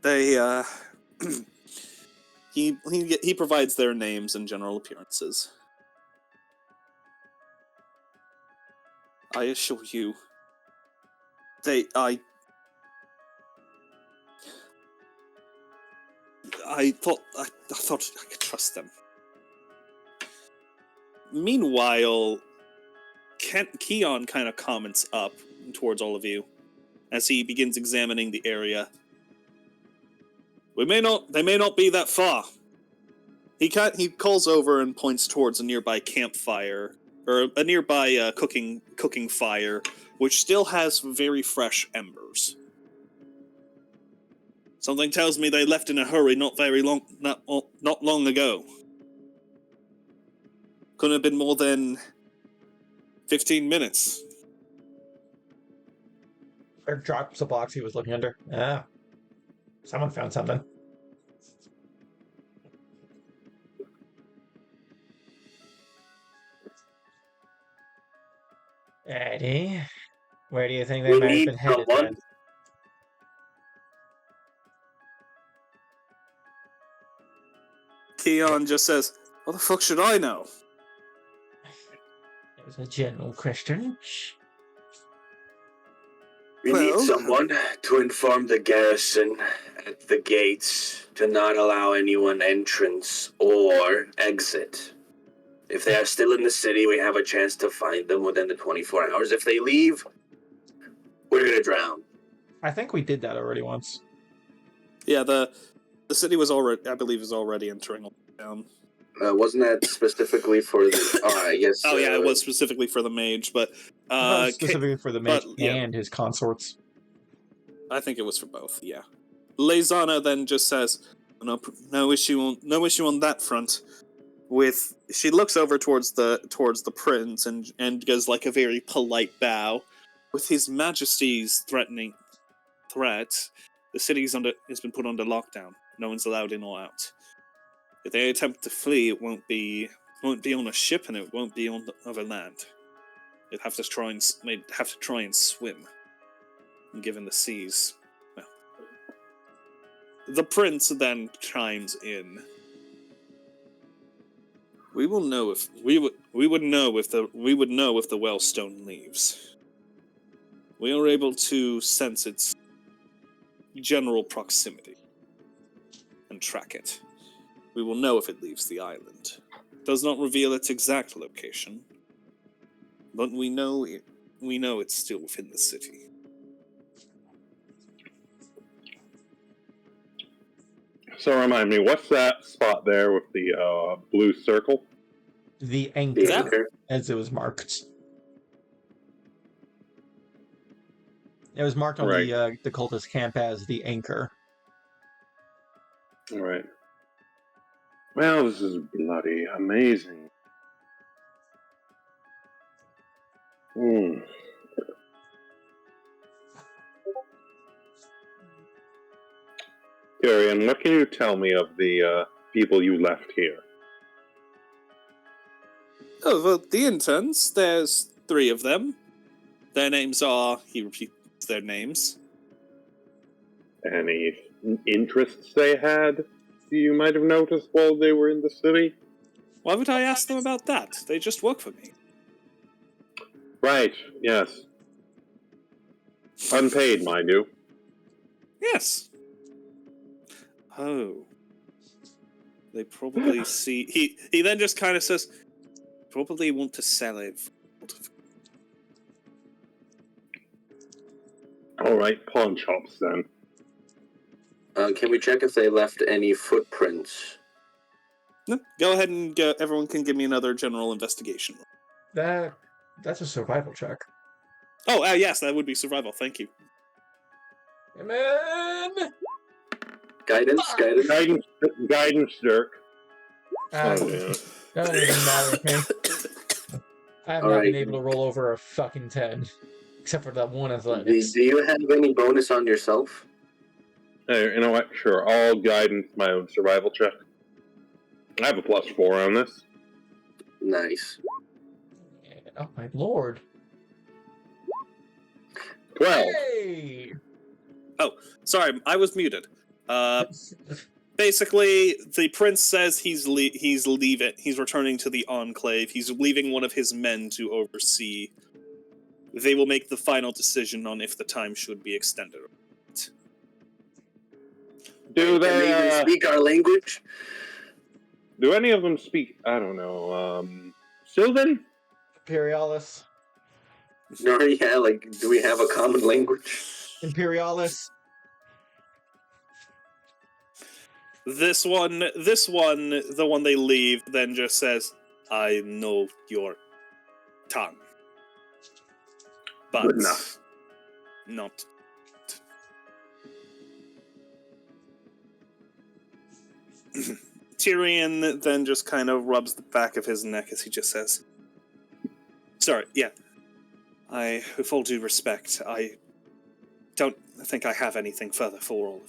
They, he provides their names and general appearances. I assure you, I thought I could trust them. Meanwhile, Keon kind of comments up towards all of you as he begins examining the area. They may not be that far. He calls over and points towards a nearby campfire, or a nearby cooking fire, which still has very fresh embers. Something tells me they left in a hurry not long ago. Couldn't have been more than 15 minutes. Dirk drops the box he was looking under. Ah, someone found something. Eddie, where do you think they We might have need been headed someone. then? Keon just says, "What the fuck should I know?" It was a general question. We need someone to inform the garrison at the gates to not allow anyone entrance or exit. If they are still in the city, we have a chance to find them within the 24 hours. If they leave, we're gonna drown. I think we did that already once. Yeah, the city was already, I believe, is already entering down. Wasn't that specifically for the... I guess... Oh yeah, it was specifically for the mage, but... specifically for the mage and his consorts. I think it was for both, yeah. Lezana then just says, no issue on that front. She looks over towards the prince and gives like a very polite bow. With His Majesty's threat, the city has been put under lockdown. No one's allowed in or out. If they attempt to flee, it won't be on a ship and it won't be over land. They'd have to try and swim. And given the seas, well. The prince then chimes in. We will know if we would know if the Wellstone leaves. We are able to sense its general proximity and track it. We will know if it leaves the island. It does not reveal its exact location, but we know it's still within the city. So remind me, what's that spot there with the blue circle? The anchor, as it was marked. It was marked on the cultist camp as the anchor. All right. Well, this is bloody amazing. Tyrion, what can you tell me of the people you left here? Oh, well, the interns, there's 3 of them. Their names are... He repeats their names. Any interests they had you might have noticed while they were in the city? Why would I ask them about that? They just work for me. Right, yes. Unpaid, mind you. Yes. Oh. They probably see... He then just kind of says, probably want to sell it. Oh, Alright, pawn shops then. Can we check if they left any footprints? No, go ahead and everyone can give me another general investigation. That's a survival check. Oh, yes, that would be survival. Thank you. Hey, man! Guidance? Guidance, Dirk. Ah, Oh, yeah. that doesn't even matter with me. I have not been able to roll over a fucking 10. Except for that one athletics. Do you have any bonus on yourself? Hey, you know what? Sure, I'll guidance my own survival check. I have a +4 on this. Nice. Oh my lord. 12. Hey! Oh, sorry, I was muted. Basically, the prince says he's leaving. He's returning to the Enclave. He's leaving one of his men to oversee. They will make the final decision on if the time should be extended. Do Can they even speak our language? Do any of them speak, I don't know, Sylvan? Imperialis. No, yeah, like, do we have a common language? Imperialis. This one, the one they leave, then just says, I know your tongue. But Good enough. Not. Tyrion then just kind of rubs the back of his neck as he just says, sorry, yeah. With all due respect, I don't think I have anything further for all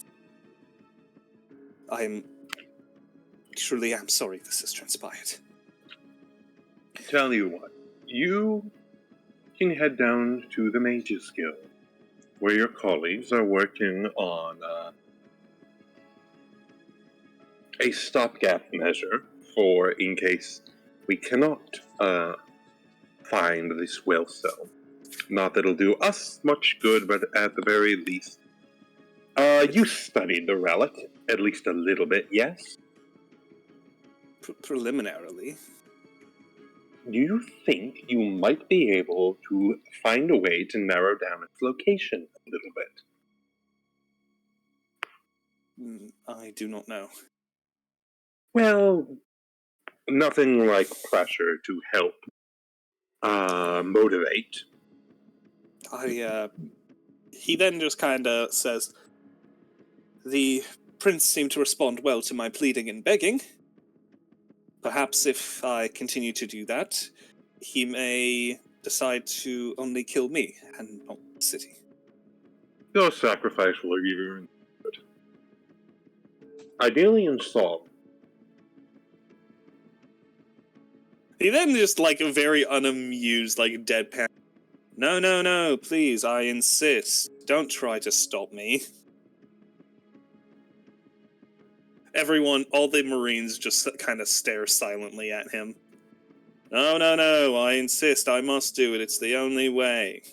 of you. Truly am sorry this has transpired. Tell you what, you can head down to the Mages Guild, where your colleagues are working on a stopgap measure for in case we cannot find this well stone. Not that it'll do us much good, but at the very least, you studied the relic at least a little bit, yes? Preliminarily. Do you think you might be able to find a way to narrow down its location a little bit? I do not know. Well, nothing like pressure to help motivate. He then just kind of says, the prince seemed to respond well to my pleading and begging. Perhaps if I continue to do that, he may decide to only kill me and not the city. Your sacrifice will give you good. Ideally in salt. He then just, like, a very unamused, like, deadpan. No, please, I insist. Don't try to stop me. Everyone, all the Marines just kind of stare silently at him. No, I insist, I must do it, it's the only way.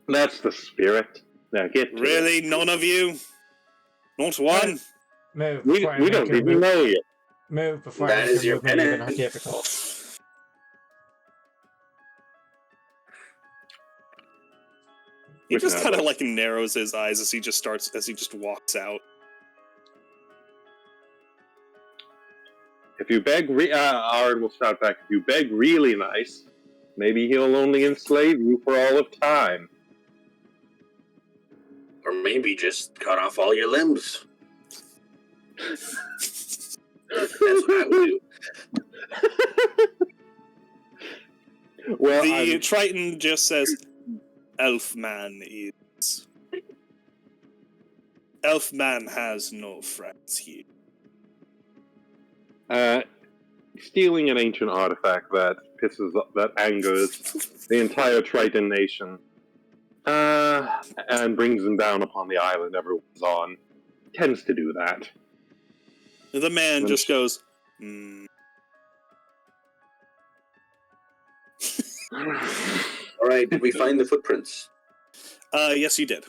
That's the spirit. Now get to Really, it. none of you? Not one? Move. We don't even know you. Move before That I make is your your movement even penance. difficult. He just kind of like narrows his eyes as he just walks out. If you beg, Ard will shout back. If you beg really nice, maybe he'll only enslave you for all of time. Or maybe just cut off all your limbs. That's what I would do. Well, the Triton just says, Elfman has no friends here. Stealing an ancient artifact that angers the entire Triton nation, and brings them down upon the island everyone's on, tends to do that. The man just goes, Alright, did we find the footprints? Yes, you did.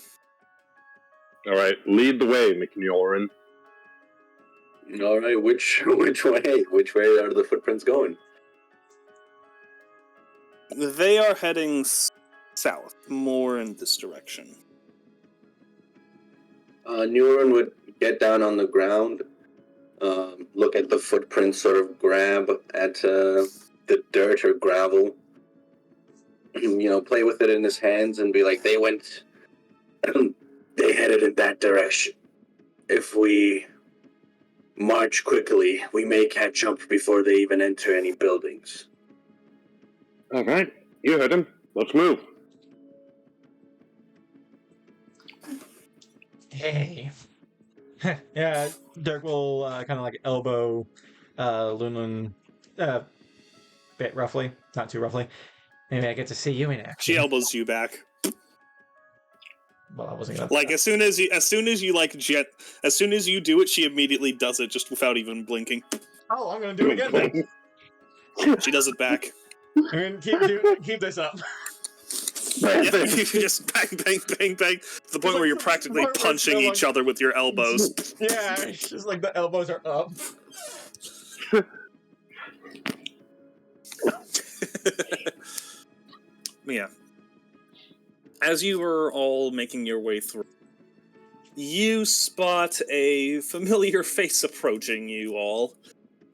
Alright, lead the way, Nyullrin. Alright, which way? Which way are the footprints going? They are heading south, more in this direction. Nyullrin would get down on the ground, look at the footprints, sort of grab at the dirt or gravel, play with it in his hands and be like, they headed in that direction. If we march quickly, we may catch up before they even enter any buildings. All right, you heard him. Let's move. Hey. Yeah, Dirk will kind of like elbow Nyullrin bit roughly, not too roughly. Maybe I get to see you in action. She elbows you back. Well, I wasn't gonna. Like as soon as you do it, she immediately does it just without even blinking. Oh, I'm gonna do it again then. She does it back. I'm gonna keep this up. Yeah, you just bang, bang, bang, bang, to the point where you're practically punching each other with your elbows. Yeah, it's just like the elbows are up. Yeah. As you were all making your way through, you spot a familiar face approaching you all.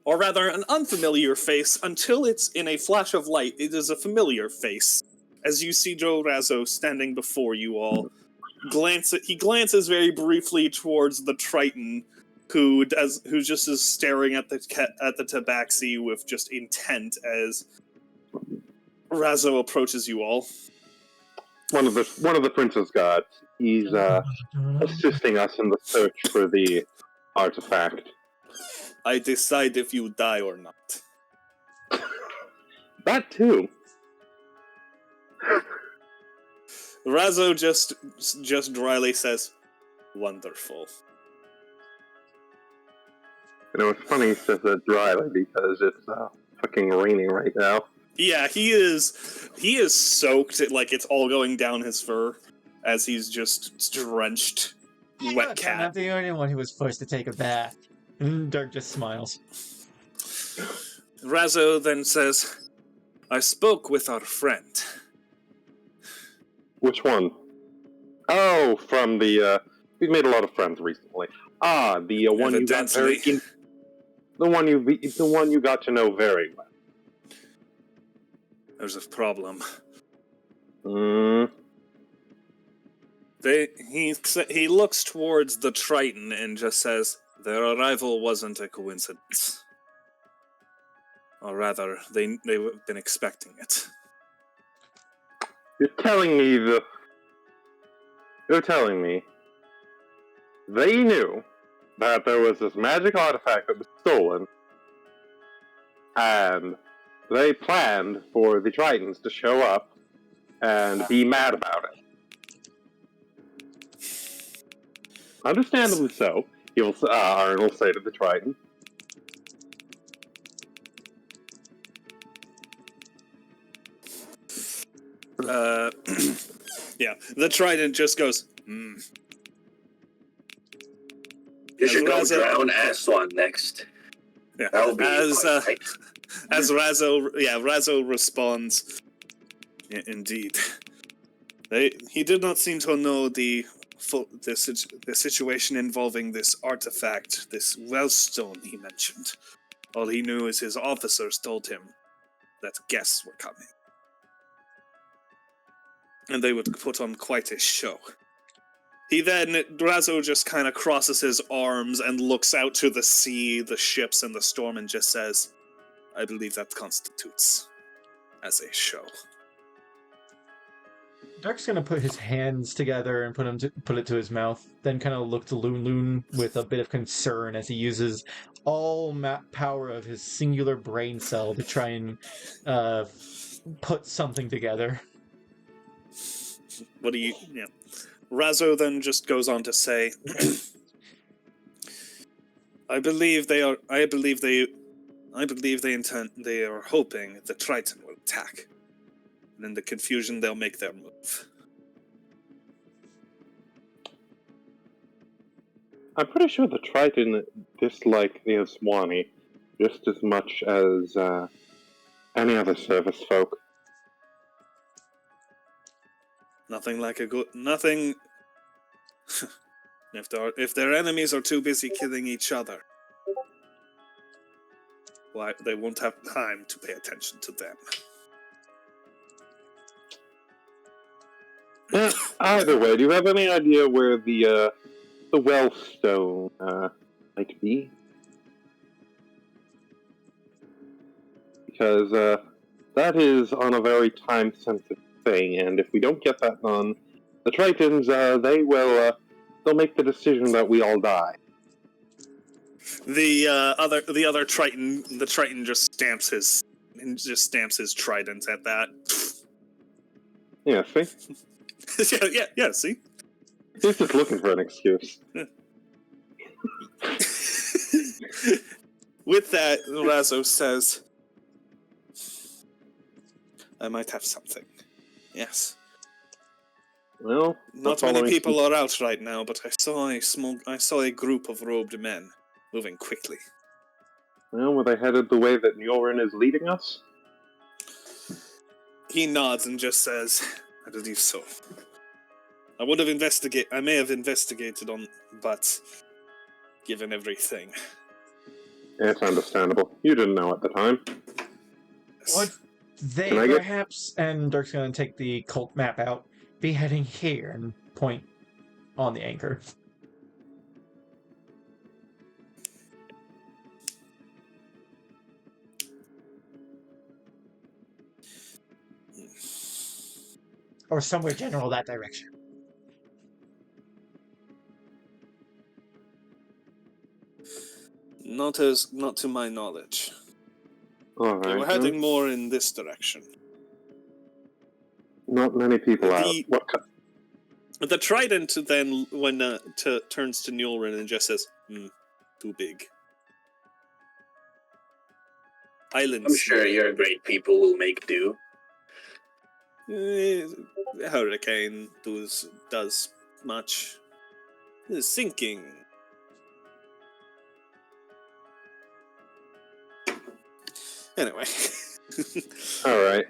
Or rather, an unfamiliar face, until it's in a flash of light, it is a familiar face. As you see Joe Razzo standing before you all, he glances very briefly towards the Triton, who just is staring at the tabaxi with just intent as Razzo approaches you all. One of the prince's guards. He's assisting us in the search for the artifact. I decide if you die or not. That too. Razzo just dryly says, "Wonderful." It's funny he says that dryly because it's fucking raining right now. Yeah, he is soaked, like it's all going down his fur, as he's just drenched, wet Look, cat. I'm not the only one who was forced to take a bath. And Dirk just smiles. Razzo then says, "I spoke with our friend." Which one? Oh, from the, we've made a lot of friends recently. The one you got Evidently. the one you got to know very well. There's a problem. Hmm. He looks towards the Triton and just says, "Their arrival wasn't a coincidence. Or rather, they've been expecting it." You're telling me they knew that there was this magic artifact that was stolen, and they planned for the Tritons to show up and be mad about it. Understandably so, Arn will say to the Triton. Yeah, the Triton just goes, You should go drown Aswan next. Yeah. That'll be As Razzo responds, "Yeah, indeed. He did not seem to know the situation involving this artifact, this wellstone he mentioned. All he knew is his officers told him that guests were coming. And they would put on quite a show." Razzo just kind of crosses his arms and looks out to the sea, the ships, and the storm and just says, "I believe that constitutes as a show." Dirk's gonna put his hands together and put it to his mouth, then kind of look to Nyullrin with a bit of concern as he uses all power of his singular brain cell to try and put something together. Razzo then just goes on to say, I believe they are hoping the Triton will attack. And in the confusion, they'll make their move. I'm pretty sure the Triton dislike the Aswani just as much as any other service folk. Nothing like a good... Nothing... if their enemies are too busy killing each other, why, they won't have time to pay attention to them. Either way, do you have any idea where the Wellstone might be? Because that is on a very time-sensitive thing, and if we don't get that done, the Tritons they'll make the decision that we all die. The other Triton, the Triton just stamps his trident at that. Yeah, see? yeah, see? He's just looking for an excuse. With that, Razzo says, I might have something. Yes. Well, not many people are out right now, but I saw a group of robed men moving quickly. Well, were they headed the way that Nyullrin is leading us? He nods and just says, I believe so. I may have investigated on, but given everything. It's understandable. You didn't know at the time. Would they perhaps, and Dirk's going to take the cult map out, be heading here and point on the anchor? Or somewhere general that direction. Not to my knowledge. All They right, were heading more in this direction. Not many people out. The Trident then turns to Nyullrin and just says, too big. Islands. I'm sure your great people will make do. Hurricane does much. It's sinking. Anyway. Alright.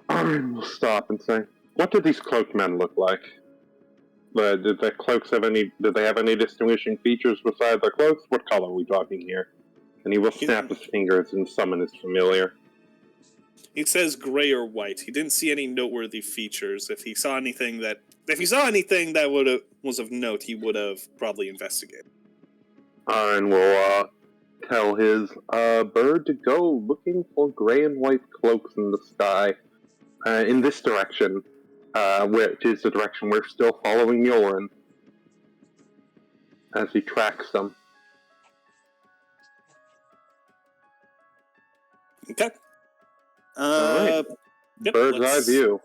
We'll stop and say, what did these cloaked men look like? Did their cloaks have did they have any distinguishing features besides their cloaks? What color are we talking here? And he will snap his fingers and summon his familiar. He says gray or white. He didn't see any noteworthy features. If he saw anything that was of note, he would have probably investigated. And we'll tell his bird to go looking for gray and white cloaks in the sky in this direction, which is the direction we're still following Nyullrin as he tracks them. Okay. Alright. Yep, Bird's eye view.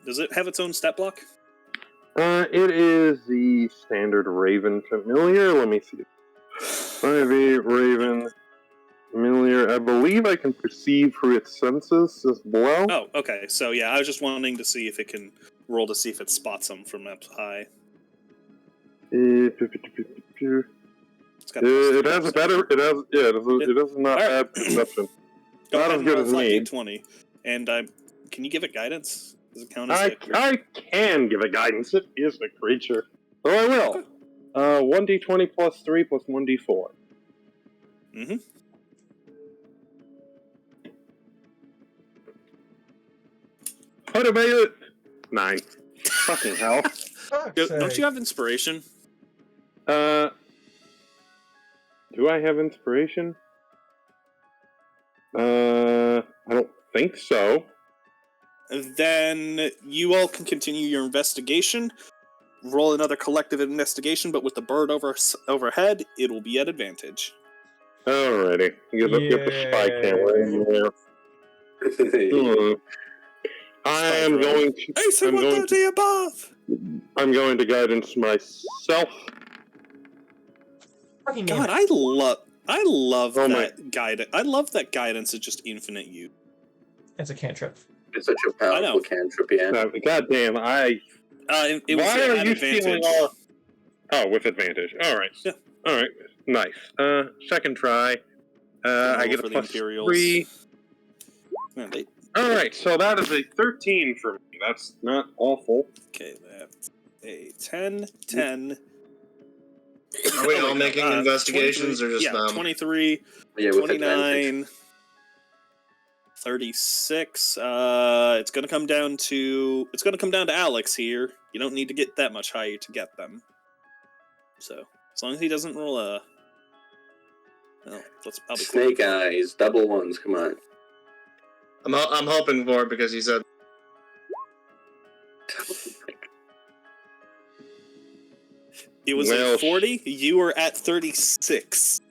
Does it have its own stat block? It is the standard Raven familiar. Let me see. 5e Raven familiar. I believe I can perceive through its senses as well. Oh, okay. So yeah, I was just wanting to see if it can roll to see if it spots them from up high. It has a better. It has not bad perception. Not as good as me. 20. And can you give it guidance? Does it count as I can give it guidance. It is a creature. So I will. 1d20 plus 3 plus 1d4. Mm-hmm. How to make it? 9. Fucking hell. Don't you have inspiration? Do I have inspiration? I don't think so. Then you all can continue your investigation. Roll another collective investigation, but with the bird overhead, it will be at advantage. Alrighty. Get the spy camera in there. I am going to... AC 130 above! I'm going to guidance myself. God, I love that guidance. I love that guidance is just infinite use. It's a cantrip. It's such a powerful cantrip, yeah. God damn, it was why are you advantage. stealing all... Oh, with advantage. Alright. Yeah. Alright, nice. Second try. I get a plus 3. Man, Alright, so that is a 13 for me. That's not awful. okay, that's a 10, 10. Are we all making investigations or just 23, Yeah, with 29, 36. It's gonna come down to Alex here. You don't need to get that much higher to get them. So as long as he doesn't roll a, well, I'll be Snake eyes, double ones. Come on. I'm hoping for it because he said. It was a 40. You were at 36.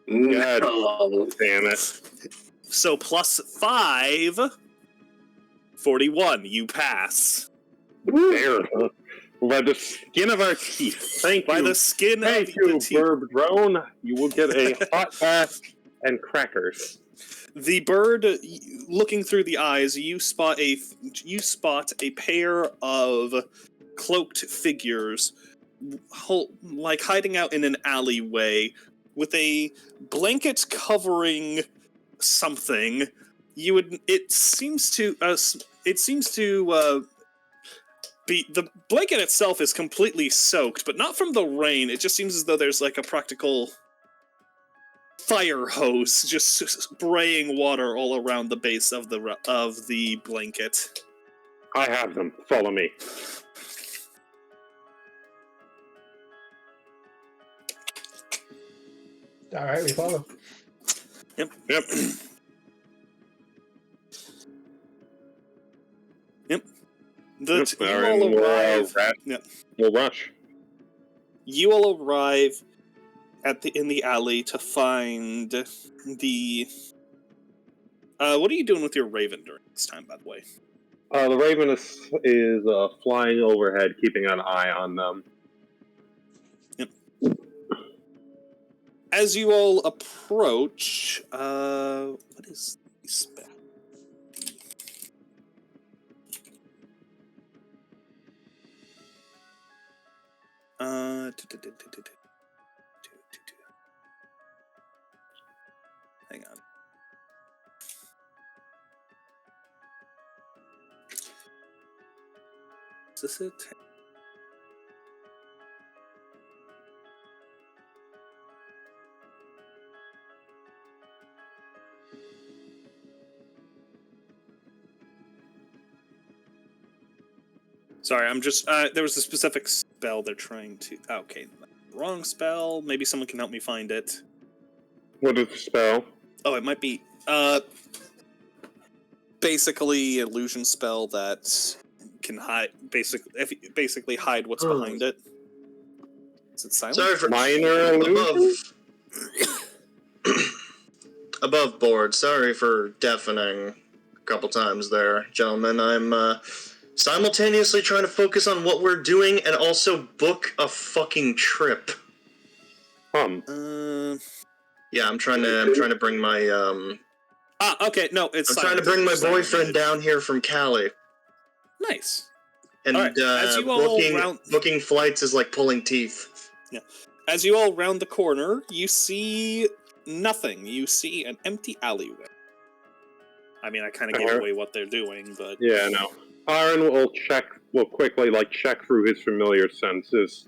God No. damn it. So plus 5, 41. You pass. There. By the skin of our teeth. Thank you. By the skin Thank of you, the teeth. Burb Drone. You will get a hot bath and crackers. The bird, looking through the eyes, you spot a pair of cloaked figures, like hiding out in an alleyway with a blanket covering something. It seems to be, the blanket itself is completely soaked, but not from the rain. It just seems as though there's like a practical fire hose just spraying water all around the base of the blanket. I have them. Follow me. Alright, we follow. Yep. Yep. You all arrive. We'll rush. You all arrive in the alley to find the. What are you doing with your raven during this time, by the way? The Raven is flying overhead, keeping an eye on them. Yep. As you all approach, what is the spell? Hang on. Is this it? Sorry, I'm just, there was a specific spell they're trying to, okay, wrong spell, maybe someone can help me find it. What is the spell? Oh, it might be, basically an illusion spell that can hide, basically hide what's behind it. Is it silent? Sorry for minor illusion? Above board. Sorry for deafening a couple times there, gentlemen. I'm simultaneously trying to focus on what we're doing and also book a fucking trip. Yeah, I'm trying to bring my okay, no, it's I'm trying to bring my boyfriend down here from Cali. Nice. And right, as you all booking flights is like pulling teeth. Yeah. As you all round the corner, you see nothing. You see an empty alleyway. I mean, I kind of gave away what they're doing, but... Yeah, no. Ahran will quickly, check through his familiar senses.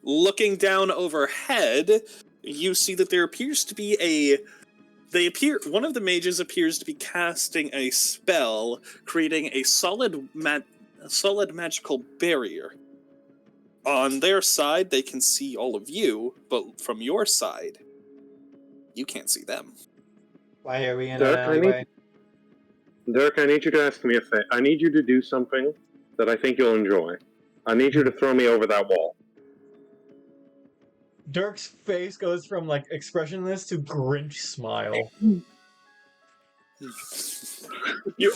Looking down overhead, you see that there appears to be one of the mages appears to be casting a spell, creating a solid magical barrier. On their side, they can see all of you, but from your side, you can't see them. Why are we in an alleyway? Dirk, I need you to ask me a favor. I need you to do something that I think you'll enjoy. I need you to throw me over that wall. Dirk's face goes from expressionless to Grinch smile. You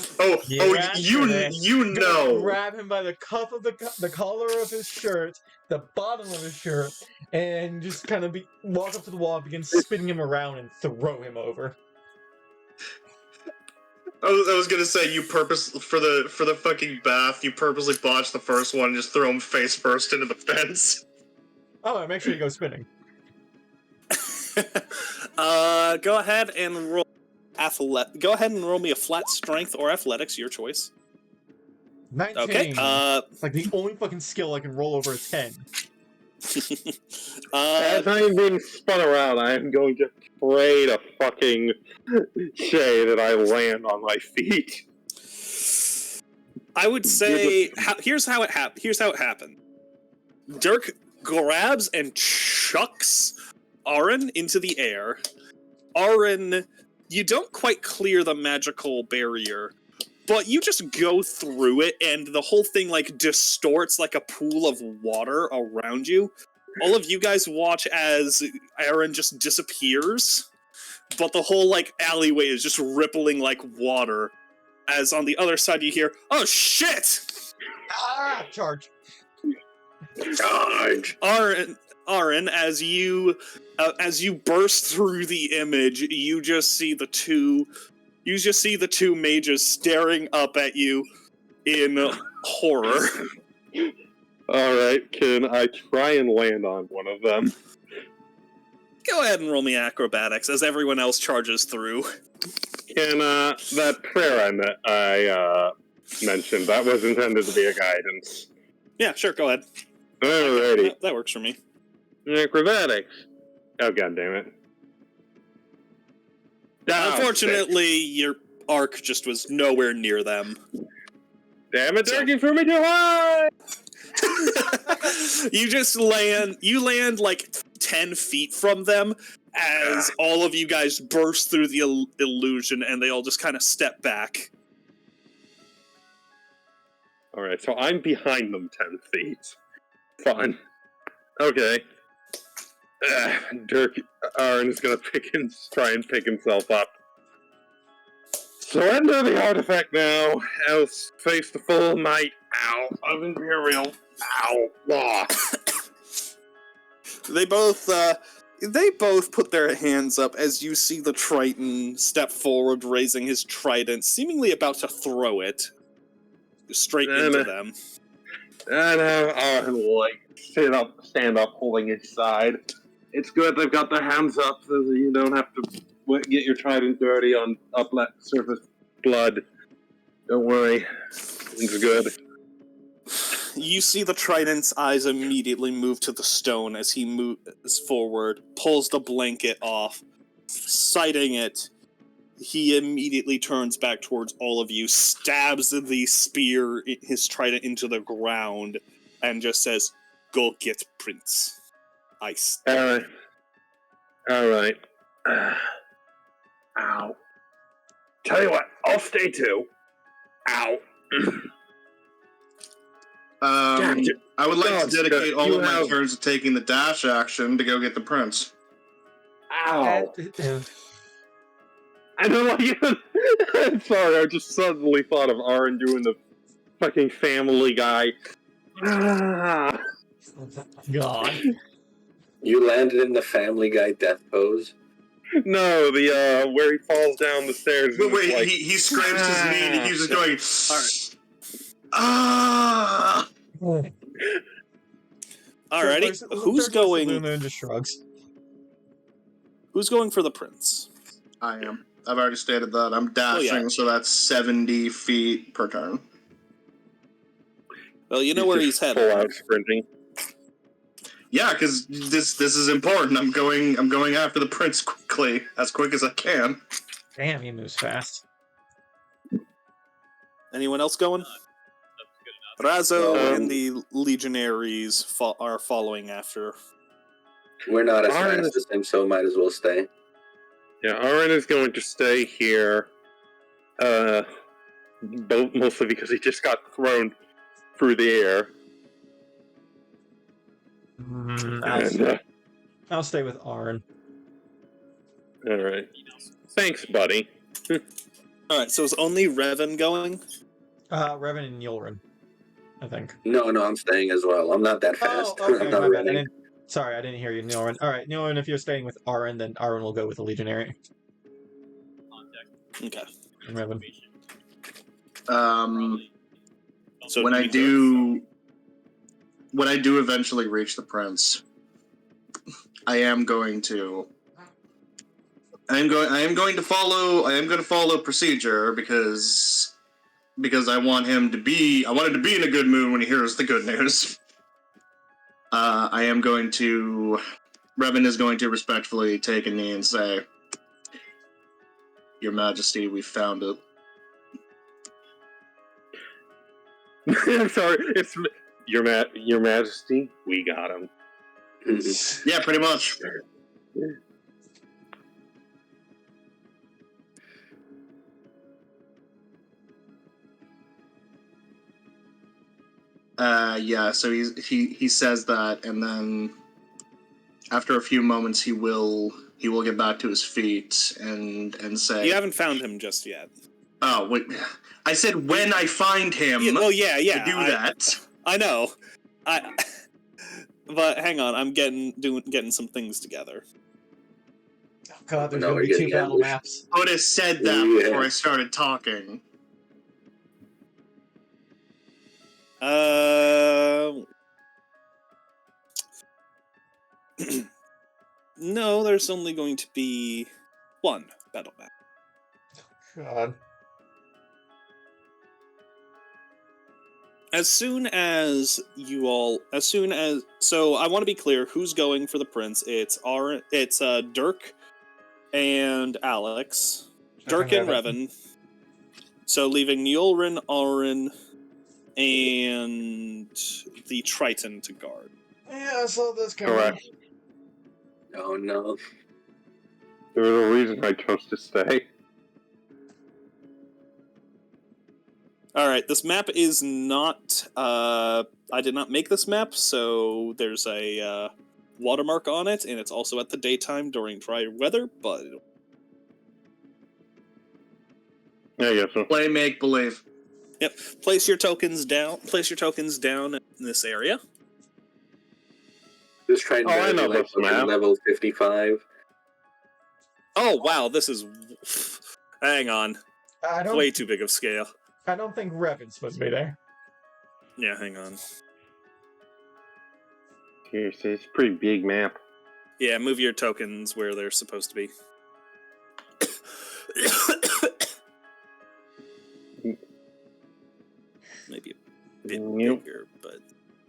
know. Grab him by the cuff of the collar of his shirt, the bottom of his shirt, and just kind of walk up to the wall and begin spinning him around and throw him over. I was gonna say for the fucking bath, you purposely botched the first one and just throw him face first into the fence. Oh, and make sure you go spinning. Go ahead and roll Go ahead and roll me a flat strength or athletics, your choice. 19. Okay. It's like the only fucking skill I can roll over a 10. As I'm being spun around, I am going to pray to fucking say that I land on my feet. I would say here's how it happened. Dirk grabs and chucks Ahran into the air. Ahran, you don't quite clear the magical barrier, but you just go through it, and the whole thing like distorts like a pool of water around you. All of you guys watch as Ahran just disappears, but the whole like alleyway is just rippling like water. As on the other side you hear, "Oh shit!" Ah! Charge. Charge! Ahran, as you burst through the image, you just see the two mages staring up at you in horror. Alright, can I try and land on one of them? Go ahead and roll me acrobatics as everyone else charges through. Can, that prayer I mentioned, that was intended to be a guidance. Yeah, sure, go ahead. Alrighty. That works for me. Acrobatics. Oh, god damn it. Unfortunately, your arc just was nowhere near them. Damn it, Dirk, you threw me too high! You land like 10 feet from them as all of you guys burst through the illusion and they all just kind of step back. Alright, so I'm behind them 10 feet. Fine. Okay. Dirk Ahran is gonna try and pick himself up. Surrender the artifact now, else face the full might, of Imperial. Law. They both put their hands up as you see the Triton step forward, raising his trident, seemingly about to throw it straight into them. And Ahran will, stand up, holding his side. It's good they've got their hands up so that you don't have to get your trident dirty on surface blood. Don't worry. It's good. You see the Trident's eyes immediately move to the stone as he moves forward, pulls the blanket off, sighting it. He immediately turns back towards all of you, stabs the spear, his trident, into the ground, and just says, "Go get Prince." Ice. Alright. Ow. Tell you what, I'll stay too. Ow. I would like to dedicate all of my turns to taking the dash action to go get the prince. Ow. I don't like it. I'm sorry, I just suddenly thought of Ahran doing the fucking Family Guy. God. You landed in the Family Guy death pose? No, the where he falls down the stairs. But wait, like, he scrapes his knee and he's just going, alright. Alrighty, who's going? Luna just shrugs. Who's going for the prince? I am. I've already stated that. I'm dashing, so that's 70 feet per turn. Well, you know where he's headed. Full out sprinting. Yeah, because this is important. I'm going after the prince quickly, as quick as I can. Damn, he moves fast. Anyone else going? Razzo and the legionaries are following after. We're not as fast as him, so might as well stay. Yeah, Ahran is going to stay here. Mostly because he just got thrown through the air. I'll stay with Ahran. Alright. Thanks, buddy. Alright, so is only Reven going? Reven and Nyullrin, I think. No, I'm staying as well. I'm not that fast. Oh, okay, I'm not running. Sorry, I didn't hear you, Nyullrin. Alright, Nyullrin, if you're staying with Ahran, then Ahran will go with the Legionary. Okay. And Reven. So when I do eventually reach the prince, I am going to I am going to follow procedure because I want him to be in a good mood when he hears the good news. Reven is going to respectfully take a knee and say, Your Majesty, we found it. I'm sorry, it's Your Majesty, we got him. Yeah, pretty much. Yeah, so he says that, and then after a few moments he will get back to his feet and say, You haven't found him just yet. Oh, wait. I said when I find him Yeah, to do that. I know. But hang on, I'm getting some things together. Oh god, there's No, gonna we're be 2 getting battle ambushed. maps. I would have said that Yeah. before I started talking. No, there's only going to be one battle map. God. So I want to be clear who's going for the prince. It's Dirk and Alex. Dirk and Reven. So leaving Nyullrin, Ahran, and the Triton to guard. Yeah, I saw this coming. Correct. Oh no. There was a reason I chose to stay. Alright, this map is not... I did not make this map, so there's a watermark on it, and it's also at the daytime during dry weather, but... Yeah, I guess so. Play make-believe. Yep, place your tokens down in this area. Just trying to I know like this map. level 55. Oh, wow, this is... Hang on. Way too big of scale. I don't think Reven's supposed to be there. Yeah, hang on. Seriously, it's a pretty big map. Yeah, move your tokens where they're supposed to be. Maybe a bit bigger, but...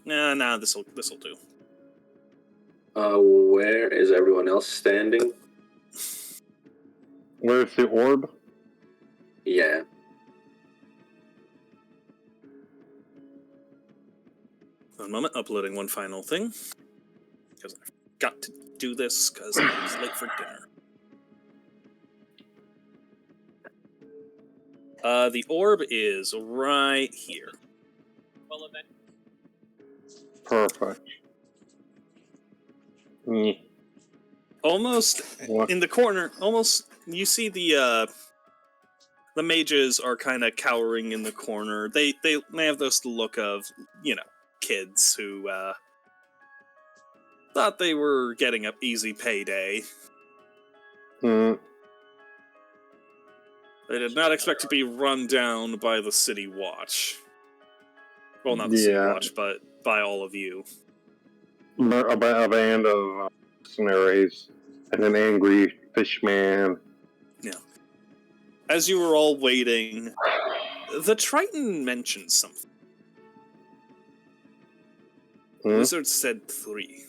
Nah, this'll do. Where is everyone else standing? Where's the orb? Yeah. One moment, uploading one final thing. Because I forgot to do this because I was late for dinner. The orb is right here. Perfect. Yeah. Almost What? in the corner, you see the mages are kind of cowering in the corner. They have this look of, kids who thought they were getting an easy payday. Mm. They did not expect to be run down by the City Watch. Well, not the City Watch, but by all of you. A band of mercenaries and an angry fishman. Yeah. As you were all waiting, the Triton mentioned something. Hmm? Wizard said 3.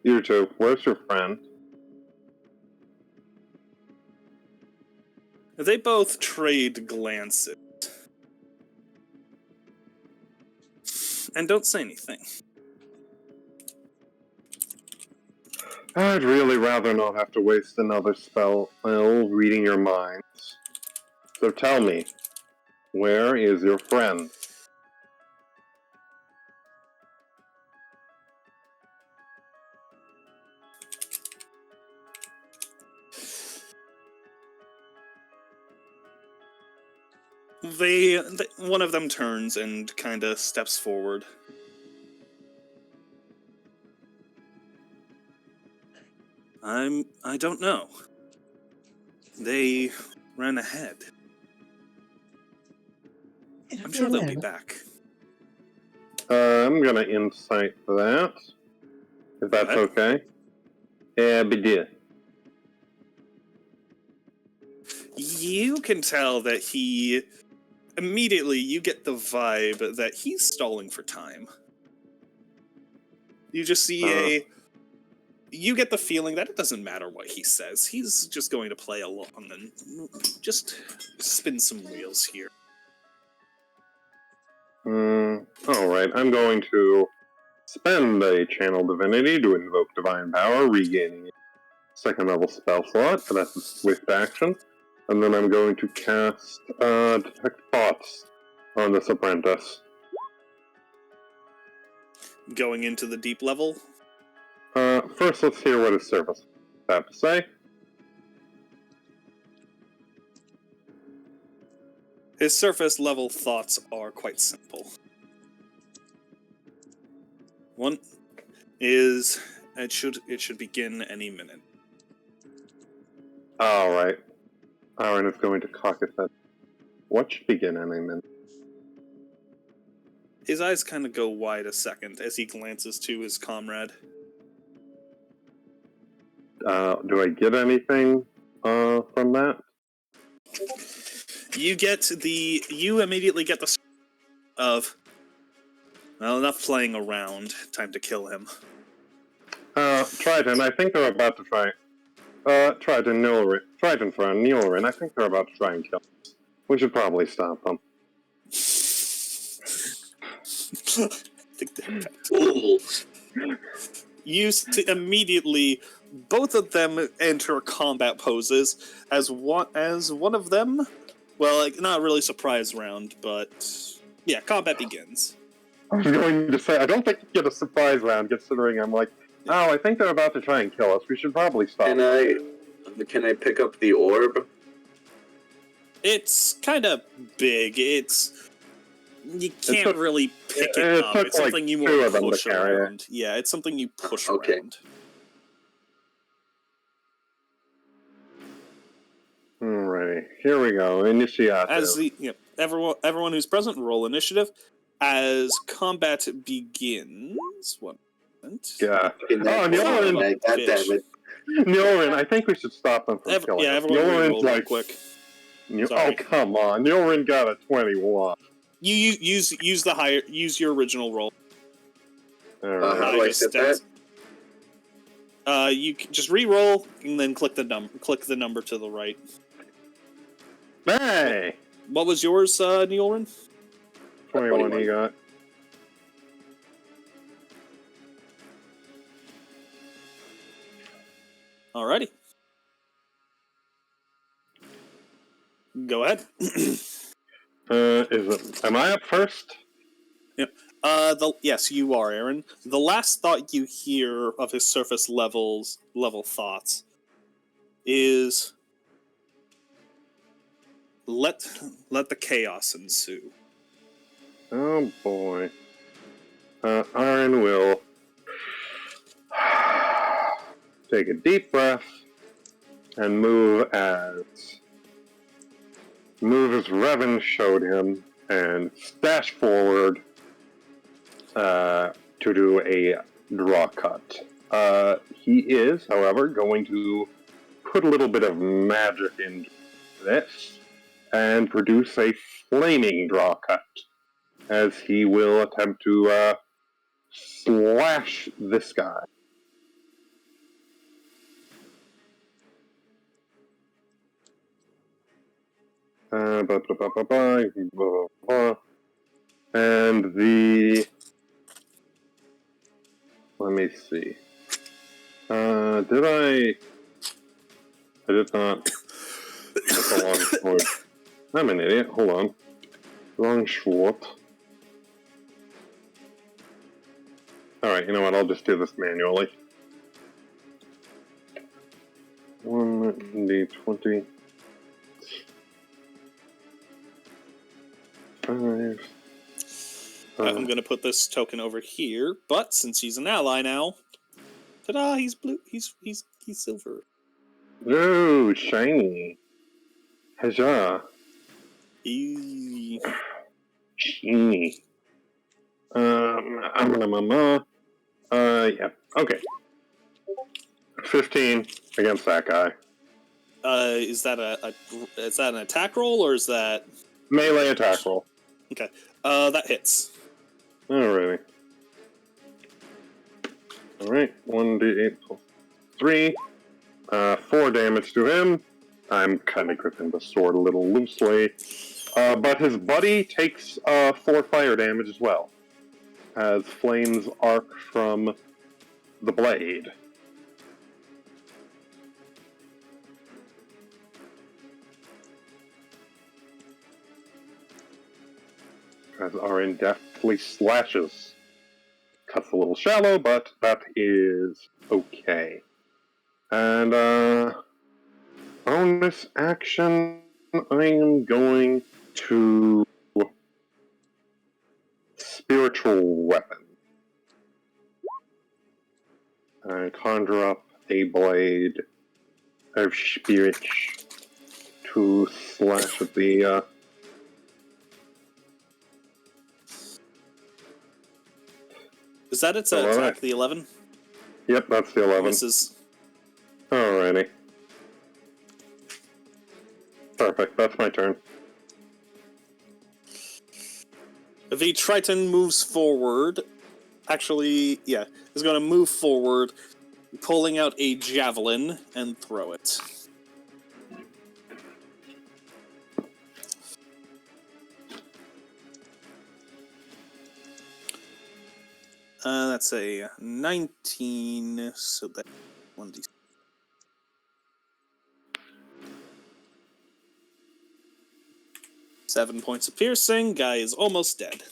You two, where's your friend? They both trade glances. And don't say anything. I'd really rather not have to waste another spell reading your minds. So tell me, where is your friend? One of them turns and kind of steps forward. I don't know. They ran ahead. I'm sure they'll be back. I'm gonna insight that, if that's okay. Bidir. You can tell that he... Immediately, you get the vibe that he's stalling for time. You just see You get the feeling that it doesn't matter what he says. He's just going to play along and just spin some wheels here. Alright, I'm going to spend a Channel Divinity to invoke Divine Power, regaining a second level spell slot, but that's a swift action. And then I'm going to cast Detect Thoughts on this apprentice. Going into the deep level? First, let's hear what his service have to say. His surface level thoughts are quite simple. One is it should begin any minute. Alright. Ahran is going to cock his head. What should begin any minute? His eyes kind of go wide a second as he glances to his comrade. Do I get anything from that? You immediately get the of, well, enough playing around. Time to kill him. Triton, I think they're about to try. Triton friend, Nyullrin, I think they're about to try and kill us. We should probably stop them. Fools! You immediately, both of them enter combat poses as one of them. Well, like, not really surprise round, but yeah, combat begins. I was going to say, I don't think you get a surprise round, considering I'm like, oh, I think they're about to try and kill us. We should probably stop. Can I pick up the orb? It's kind of big. You can't really pick it up. It's something you more push around. Yeah, it's something you push around. Alrighty, here we go. Initiative. As everyone who's present, roll initiative. As combat begins, 1 moment. Yeah. Oh, Nyullrin! Nyullrin, I think we should stop them from killing. Yeah, everyone roll real quick. Oh, come on! Nyullrin got a 21. You use your original roll. Alright. How do I set that? You can just re-roll and then click the number to the right. Hey! What was yours, Nyullrin? 21 he got. Alrighty. Go ahead. Am I up first? Yep. Yes, you are, Aaron. The last thought you hear of his surface level thoughts is let the chaos ensue. Oh boy. Ahran will take a deep breath and move as Reven showed him and dash forward to do a draw cut. He is, however, going to put a little bit of magic into this and produce a flaming draw cut, as he will attempt to slash this guy. And let me see. I did not. That's a long sword. I'm an idiot. Hold on. Long sword. Alright, you know what? I'll just do this manually. 1d20. 5. I'm going to put this token over here, but since he's an ally now, ta-da! He's blue. He's silver. Ooh, shiny. Huzzah. Eee. Shiny. Yeah, okay. 15 against that guy. Is that an attack roll or is that Melee attack roll. okay? That hits. Alrighty. Alright, 1d8 plus 3. 4 damage to him. I'm kind of gripping the sword a little loosely. But his buddy takes 4 fire damage as well, as flames arc from the blade. As Arin deftly slashes. Cuts a little shallow, but that is okay. And, bonus action, I am going to spiritual weapon. I conjure up a blade of spirit to slash at the, Is that its Alright. attack? The 11 Yep, that's the 11. misses. Alrighty. Perfect, that's my turn. The Triton moves forward. Actually, yeah, is going to move forward, pulling out a javelin and throw it. That's a 19, so that 1d. Seven points of piercing. Guy is almost dead.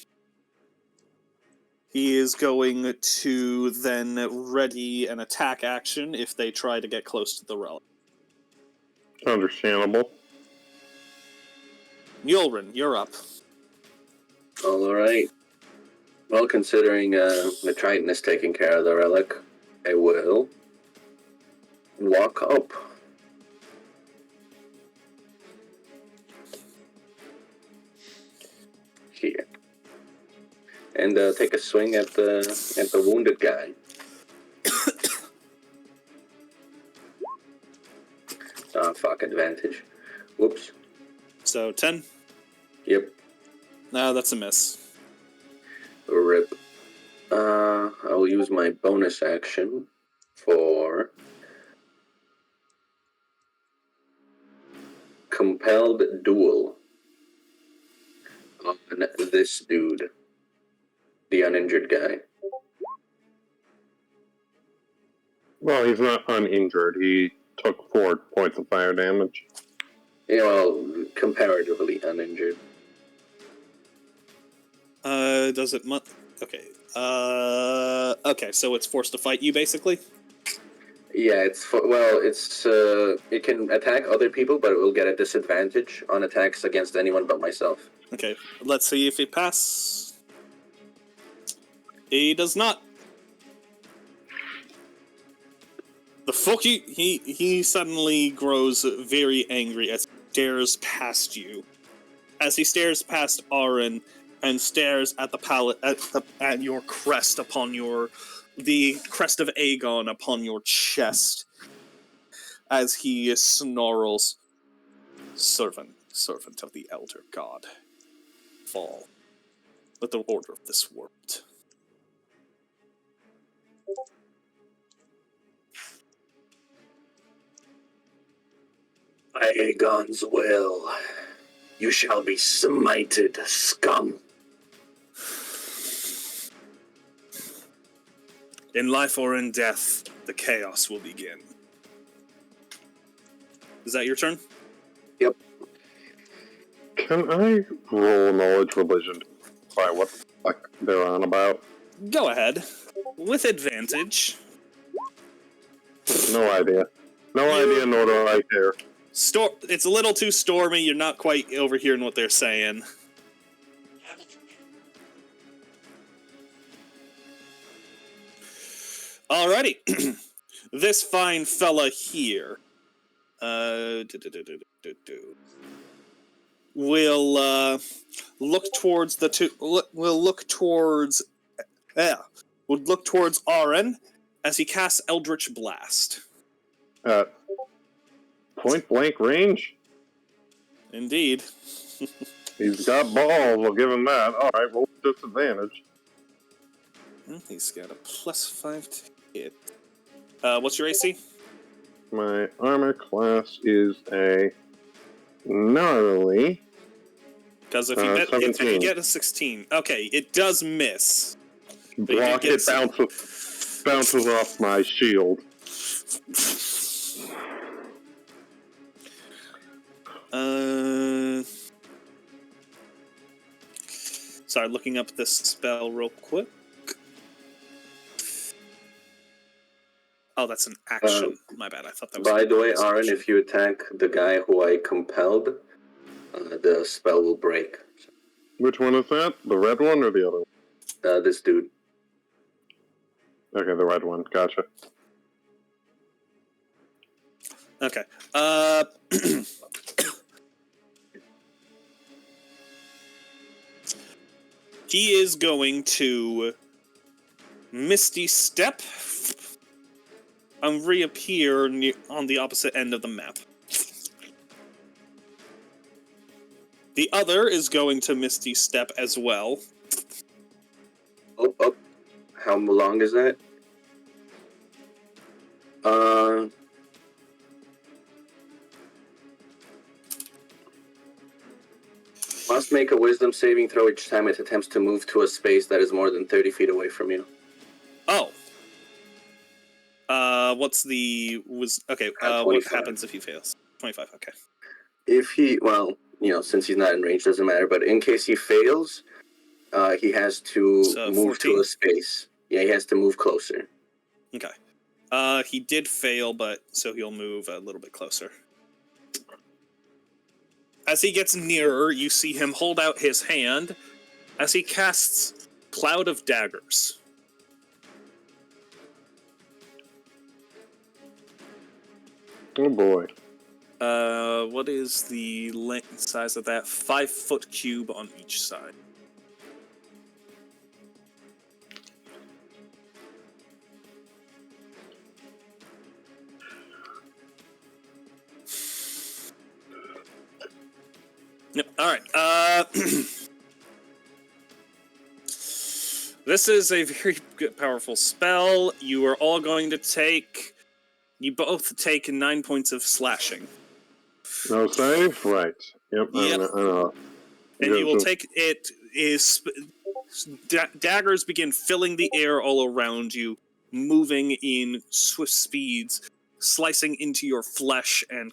He is going to then ready an attack action if they try to get close to the relic. Understandable. Nyullrin, you're up. Alright. Well, considering the Triton is taking care of the relic, I will walk up. Here. And take a swing at the wounded guy. Fuck, advantage. Whoops. So 10. Yep. No, that's a miss. Rip. I'll use my bonus action for compelled duel on this dude, the uninjured guy. Well, he's not uninjured. He took 4 points of fire damage. You know, comparatively uninjured. Does it okay. Okay, so it's forced to fight you, basically? Yeah, it can attack other people, but it will get a disadvantage on attacks against anyone but myself. Okay, let's see if he passes. He does not. The fuck you? He suddenly grows very angry as he stares past you. As he stares past Arin and stares at the at your crest upon the crest of Aegon upon your chest. As he snarls, servant of the Elder God, fall. Let the order of this world. Aegon's will. You shall be smited, scum. In life or in death, the chaos will begin. Is that your turn? Yep. Can I roll knowledge religion to find what the fuck they're on about? Go ahead. With advantage. No idea. No idea, nor do I care. It's a little too stormy. You're not quite overhearing what they're saying. Alrighty. This fine fella here will look towards the two. Will look towards Arin as he casts Eldritch Blast. At point blank range? Indeed. He's got balls, I'll give him that. Alright, roll disadvantage. He's got a +5 to hit. What's your AC? My armor class is a gnarly. Because if you 17. get a 16, okay, it does miss. Block it, bounces off my shield. Sorry, looking up this spell real quick. Oh, that's an action. My bad. I thought that was. By the way, Aaron, if you attack the guy who I compelled, the spell will break. Which one is that? The red one or the other one? This dude. Okay, the red one. Gotcha. Okay. He is going to Misty Step and reappear on the opposite end of the map. The other is going to Misty Step as well. Oh. How long is that? Must make a wisdom saving throw each time it attempts to move to a space that is more than 30 feet away from you. Oh. What's the... Okay, what happens if he fails? 25, okay. If he... Well, since he's not in range, doesn't matter. But in case he fails, he has to move 14. to a space. Yeah, he has to move closer. Okay. He did fail, but so he'll move a little bit closer. As he gets nearer, you see him hold out his hand as he casts Cloud of Daggers. Oh boy. What is the length size of that? 5-foot cube on each side. Yep. All right. This is a very good, powerful spell. You are all going to take... You both take 9 points of slashing. No save? Right. Yep. Yep. And you will take it is... Daggers begin filling the air all around you, moving in swift speeds, slicing into your flesh and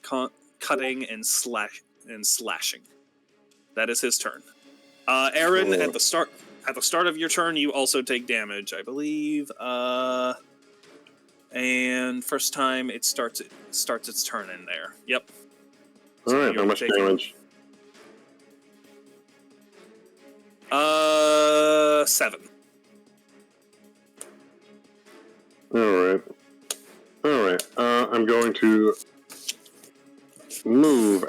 cutting and slashing. That is his turn. Aaron, at the start of your turn, you also take damage, I believe. And first time it starts its turn in there. Yep. All right. How much damage? 7. All right. I'm going to move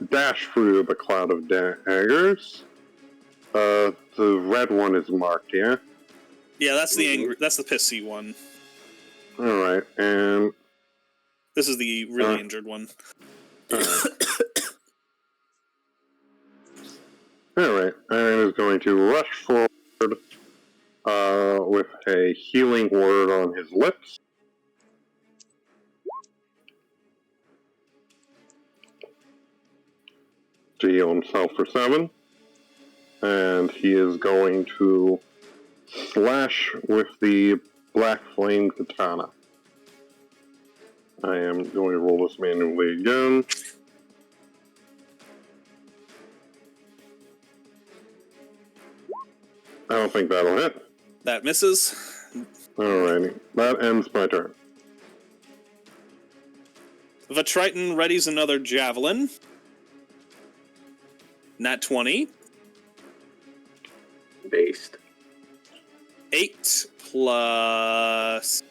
dash through the cloud of daggers. The red one is marked, yeah? Yeah, that's that's the pissy one. Alright, and... This is the really injured one. Alright, Aaron is going to rush forward with a healing word on his lips. To heal himself for 7. And he is going to slash with the Black Flame Katana. I am going to roll this manually again. I don't think that'll hit. That misses. Alrighty. That ends my turn. The Triton readies another javelin. Nat 20. Based. 8 plus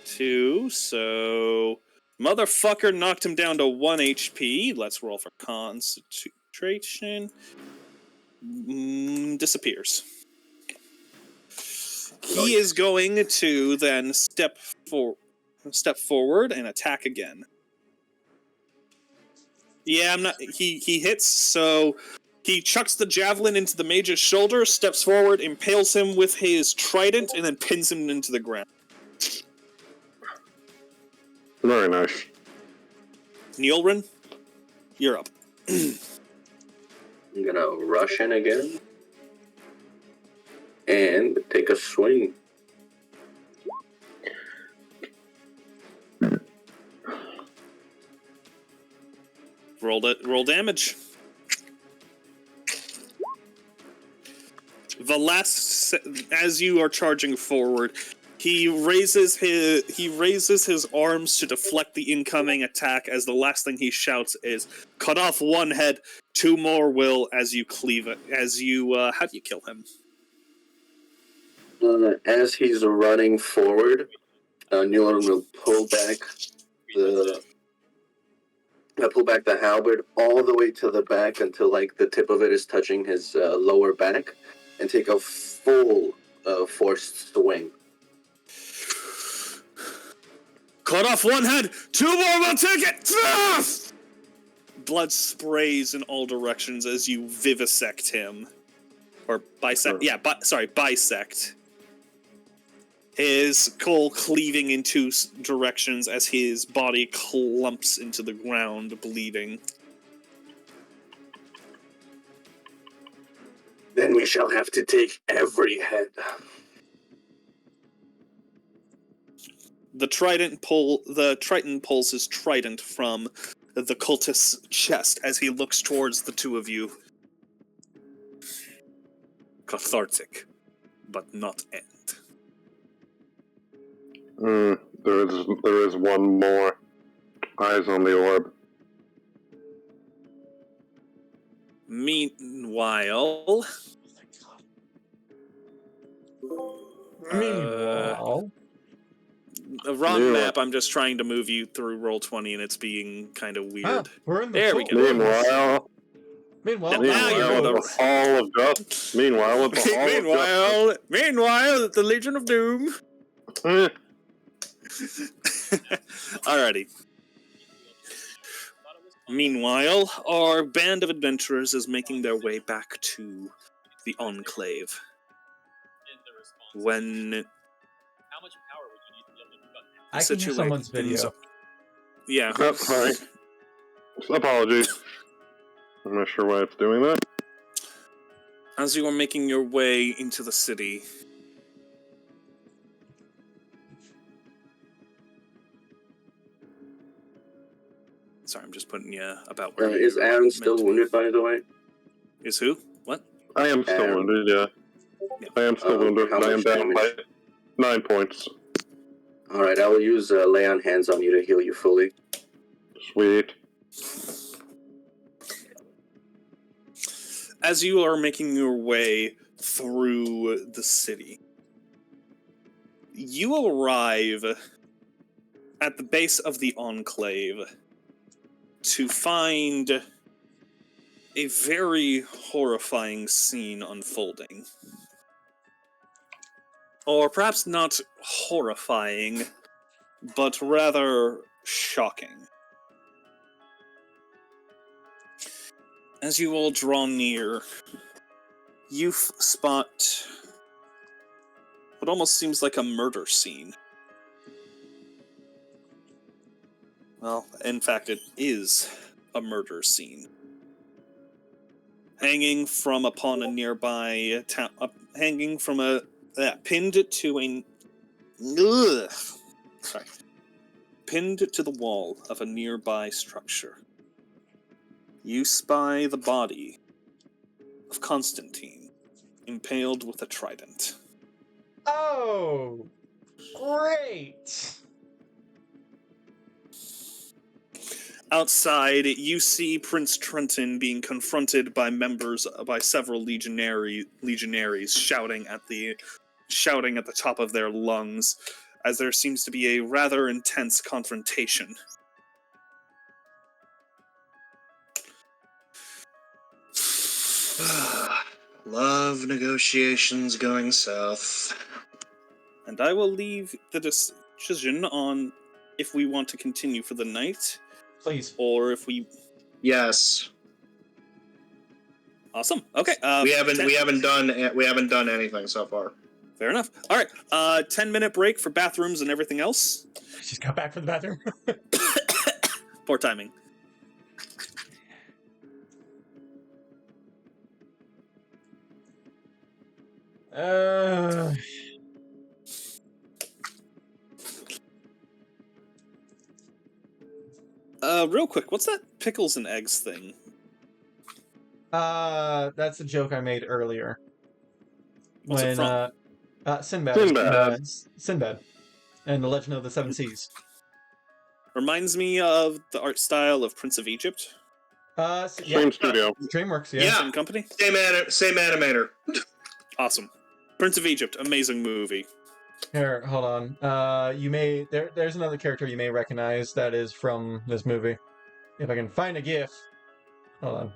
2, so... Motherfucker knocked him down to 1 HP. Let's roll for concentration. Disappears. He is going to then step forward. step forward and attack again. Yeah, I'm not. He hits, so he chucks the javelin into the mage's shoulder, steps forward, impales him with his trident, and then pins him into the ground. Very nice. Nyullrin, you're up. I'm gonna rush in again and take a swing. Roll damage. As you are charging forward, he raises his arms to deflect the incoming attack. As the last thing he shouts is, "Cut off one head, 2 more will." As you cleave it, how do you kill him? As he's running forward, Nyullrin will pull back the halberd all the way to the back until like the tip of it is touching his lower back, and take a full forced swing. Cut off one head, 2 more will take it. Ah! Blood sprays in all directions as you vivisect him, or bisect. Yeah, bisect. His skull cleaving in 2 directions as his body clumps into the ground, bleeding. Then we shall have to take every head. The Triton pulls his trident from the cultist's chest as he looks towards the 2 of you. Cathartic, but not end. There is one more. Eyes on the orb. Meanwhile, the wrong map. I'm just trying to move you through Roll20, and it's being kind of weird. Ah, we're in the There we go. Meanwhile, Now you're in the with the Hall of Dust. Meanwhile, with the Hall of Dust. Meanwhile, at the Legion of Doom. Alrighty. Meanwhile, our band of adventurers is making their way back to the Enclave. When I can hear someone's video. Yeah. Oh, sorry. Apologies. I'm not sure why it's doing that. As you are making your way into the city, sorry, I'm just putting you about where Is Ahran still wounded, by the way? Is who? What? I am still wounded, yeah. I am still wounded, but I am down by 9 points. Alright, I will use lay on hands on you to heal you fully. Sweet. As you are making your way through the city, you arrive at the base of the Enclave to find a very horrifying scene unfolding. Or perhaps not horrifying, but rather shocking. As you all draw near, you spot what almost seems like a murder scene. Well, in fact, it is a murder scene. Hanging from upon a nearby town, hanging from a pinned to a pinned to the wall of a nearby structure. You spy the body of Constantine, impaled with a trident. Oh, great! Outside, you see Prince Triton being confronted by several legionaries shouting at the top of their lungs, as there seems to be a rather intense confrontation. Love negotiations going south. And I will leave the decision on if we want to continue for the night, Please. or if we. Yes. Awesome. Okay. We haven't done anything so far. Fair enough. All right. 10-minute break for bathrooms and everything else. She's got back from the bathroom. Poor timing. Real quick, what's that pickles and eggs thing? That's a joke I made earlier. What's it from? Sinbad. Sinbad. Sinbad. And the Legend of the Seven Seas. Reminds me of the art style of Prince of Egypt. Same studio. DreamWorks, yeah. Yeah. Same company. Same animator. Awesome. Prince of Egypt, amazing movie. Here, hold on. There's another character you may recognize that is from this movie. If I can find a GIF. Hold on.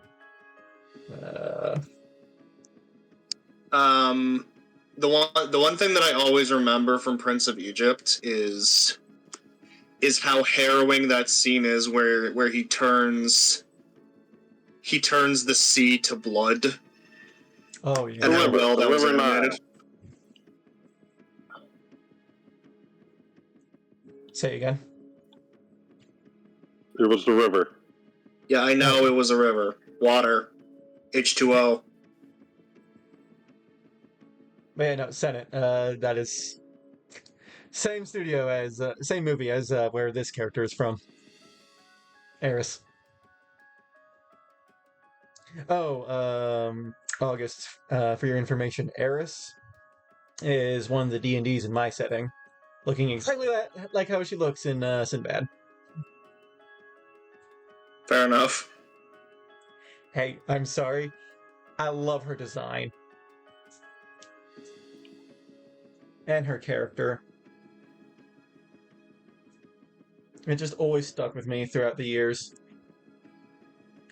The one thing that I always remember from Prince of Egypt is how harrowing that scene is where he turns the sea to blood. Oh yeah. And how well that was animated. Say again. It was the river. Yeah, I know it was a river. Water. H2O. But yeah, no, Senate. That is same studio as same movie as where this character is from. Eris. August. For your information, Eris is one of the D&Ds in my setting, looking exactly like how she looks in Sinbad. Fair enough. Hey, I'm sorry. I love her design. And her character. It just always stuck with me throughout the years.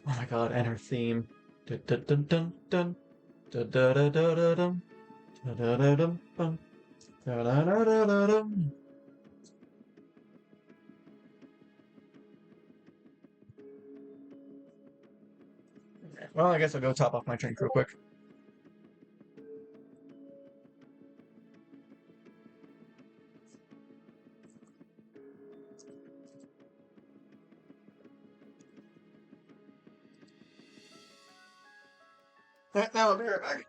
Oh my god, and her theme. Dun dun dun dun dun. Dun dun dun dun dun dun. Dun dun dun dun dun. Dun dun dun dun dun dun. Well, I guess I'll go top off my drink real quick. Now I'll be right back.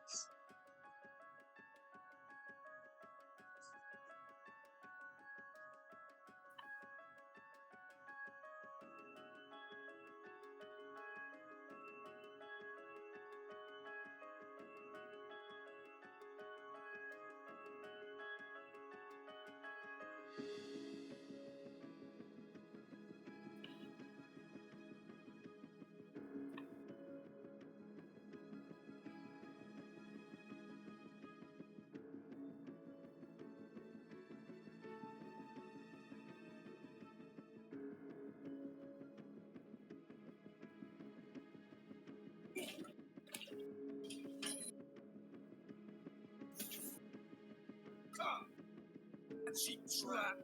Cheap trap.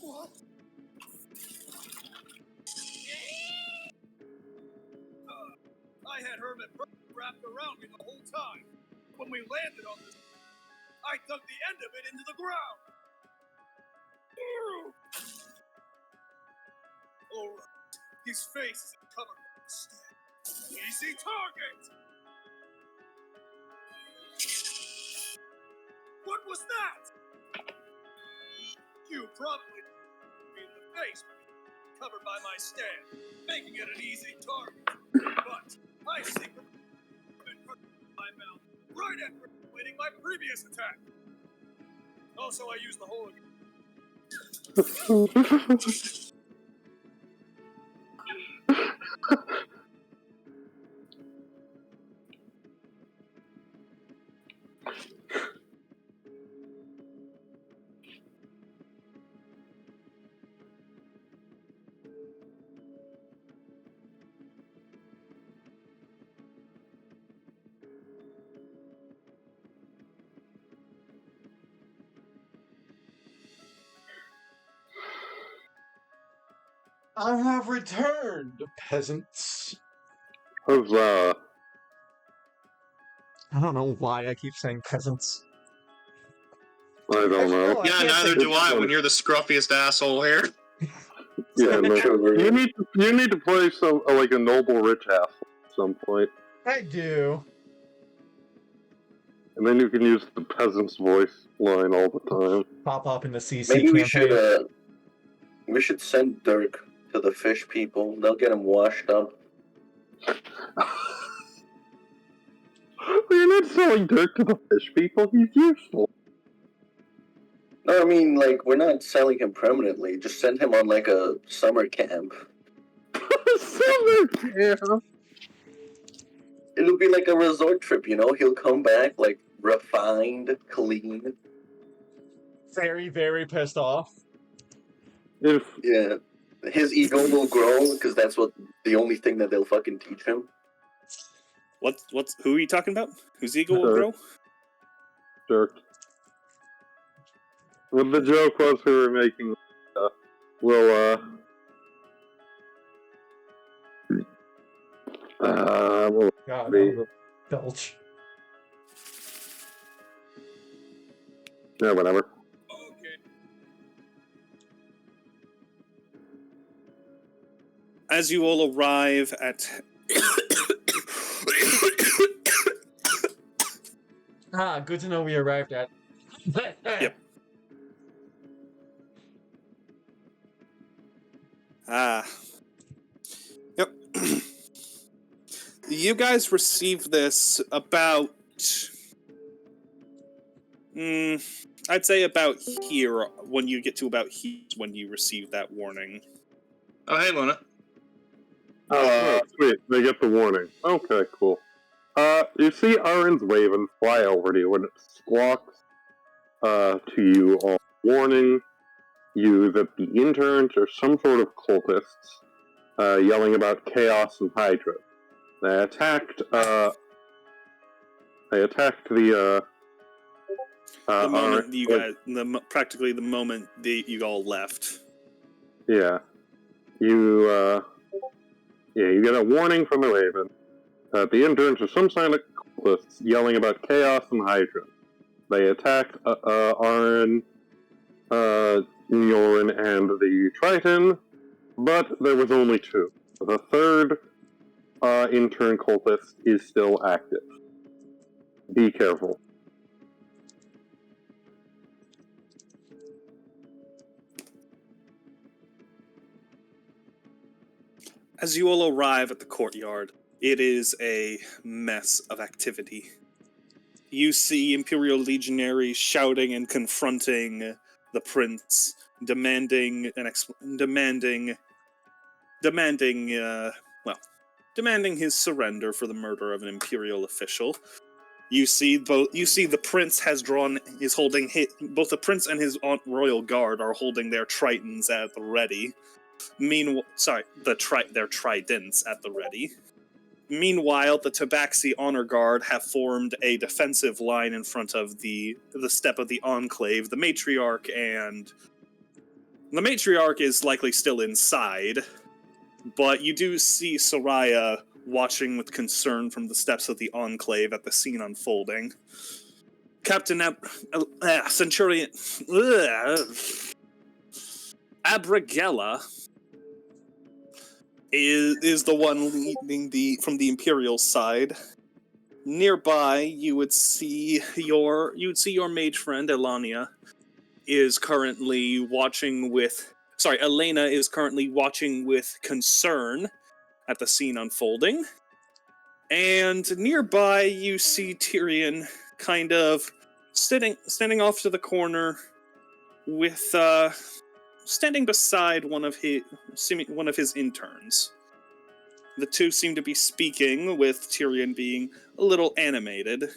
What? I had Hermit wrapped around me the whole time. When we landed on this, I dug the end of it into the ground. Alright. His face is covered with a stab. Easy target! What was that? You probably be in the face, covered by my stand, making it an easy target. But I secretly been hurt in my mouth right after completing my previous attack. Also, I used the hole again. I have returned, peasants. Huzzah. I don't know why I keep saying peasants. I don't Actually, know. no, I Yeah, can't neither say do I when you're the scruffiest asshole here. Yeah, no. Sugar. You need to play some like a noble rich asshole at some point, I do. and then you can use the peasant's voice line all the time. Pop up in the CC Maybe campaign. we should send Dirk to the fish people. They'll get him washed up. You're not selling Dirk to the fish people. He's useful. No, I mean, like, we're not selling him permanently. Just send him on, like, a summer camp. Summer camp. It'll be like a resort trip, you know? He'll come back, like, refined, clean. Very, very pissed off. If Yeah. His ego will grow, because that's the only thing that they'll fucking teach him. Who are you talking about? Whose ego will grow? Dirk. What the joke was we were making, we'll God, be- that was a belch. yeah, whatever. Okay. As you all arrive at... Ah, good to know we arrived at. Yep. Yep. You guys received this about... I'd say about here, when you get to about here, is when you receive that warning. Oh, hey, Luna. Sweet, they get the warning. Okay, cool. You see Ahran's Raven fly over to you and it squawks, to you all, warning you that the interns are some sort of cultists, yelling about chaos and Hydra. They attacked the, The moment Ahran- you guys, practically the moment you all left. Yeah. You get a warning from the Raven that the interns are some kind of cultists yelling about chaos and Hydra. They attacked Ahran, Nyullrin, and the Triton, but there was only two. The third intern cultist is still active. Be careful. As you all arrive at the courtyard, it is a mess of activity. You see Imperial legionaries shouting and confronting the prince, demanding his surrender for the murder of an Imperial official. You see the prince both the prince and his royal guard are holding their tritons at the ready. Their tridents at the ready. Meanwhile, the Tabaxi Honor Guard have formed a defensive line in front of the step of the Enclave. The Matriarch is likely still inside, but you do see Soraya watching with concern from the steps of the Enclave at the scene unfolding. Captain Centurion Abragella is the one leading from the Imperial side. Nearby, you would see your mage friend Elena is currently watching with. Sorry, Elena is currently watching with concern at the scene unfolding. And nearby, you see Tyrion kind of standing off to the corner with standing beside one of his interns. The two seem to be speaking, with Tyrion being a little animated.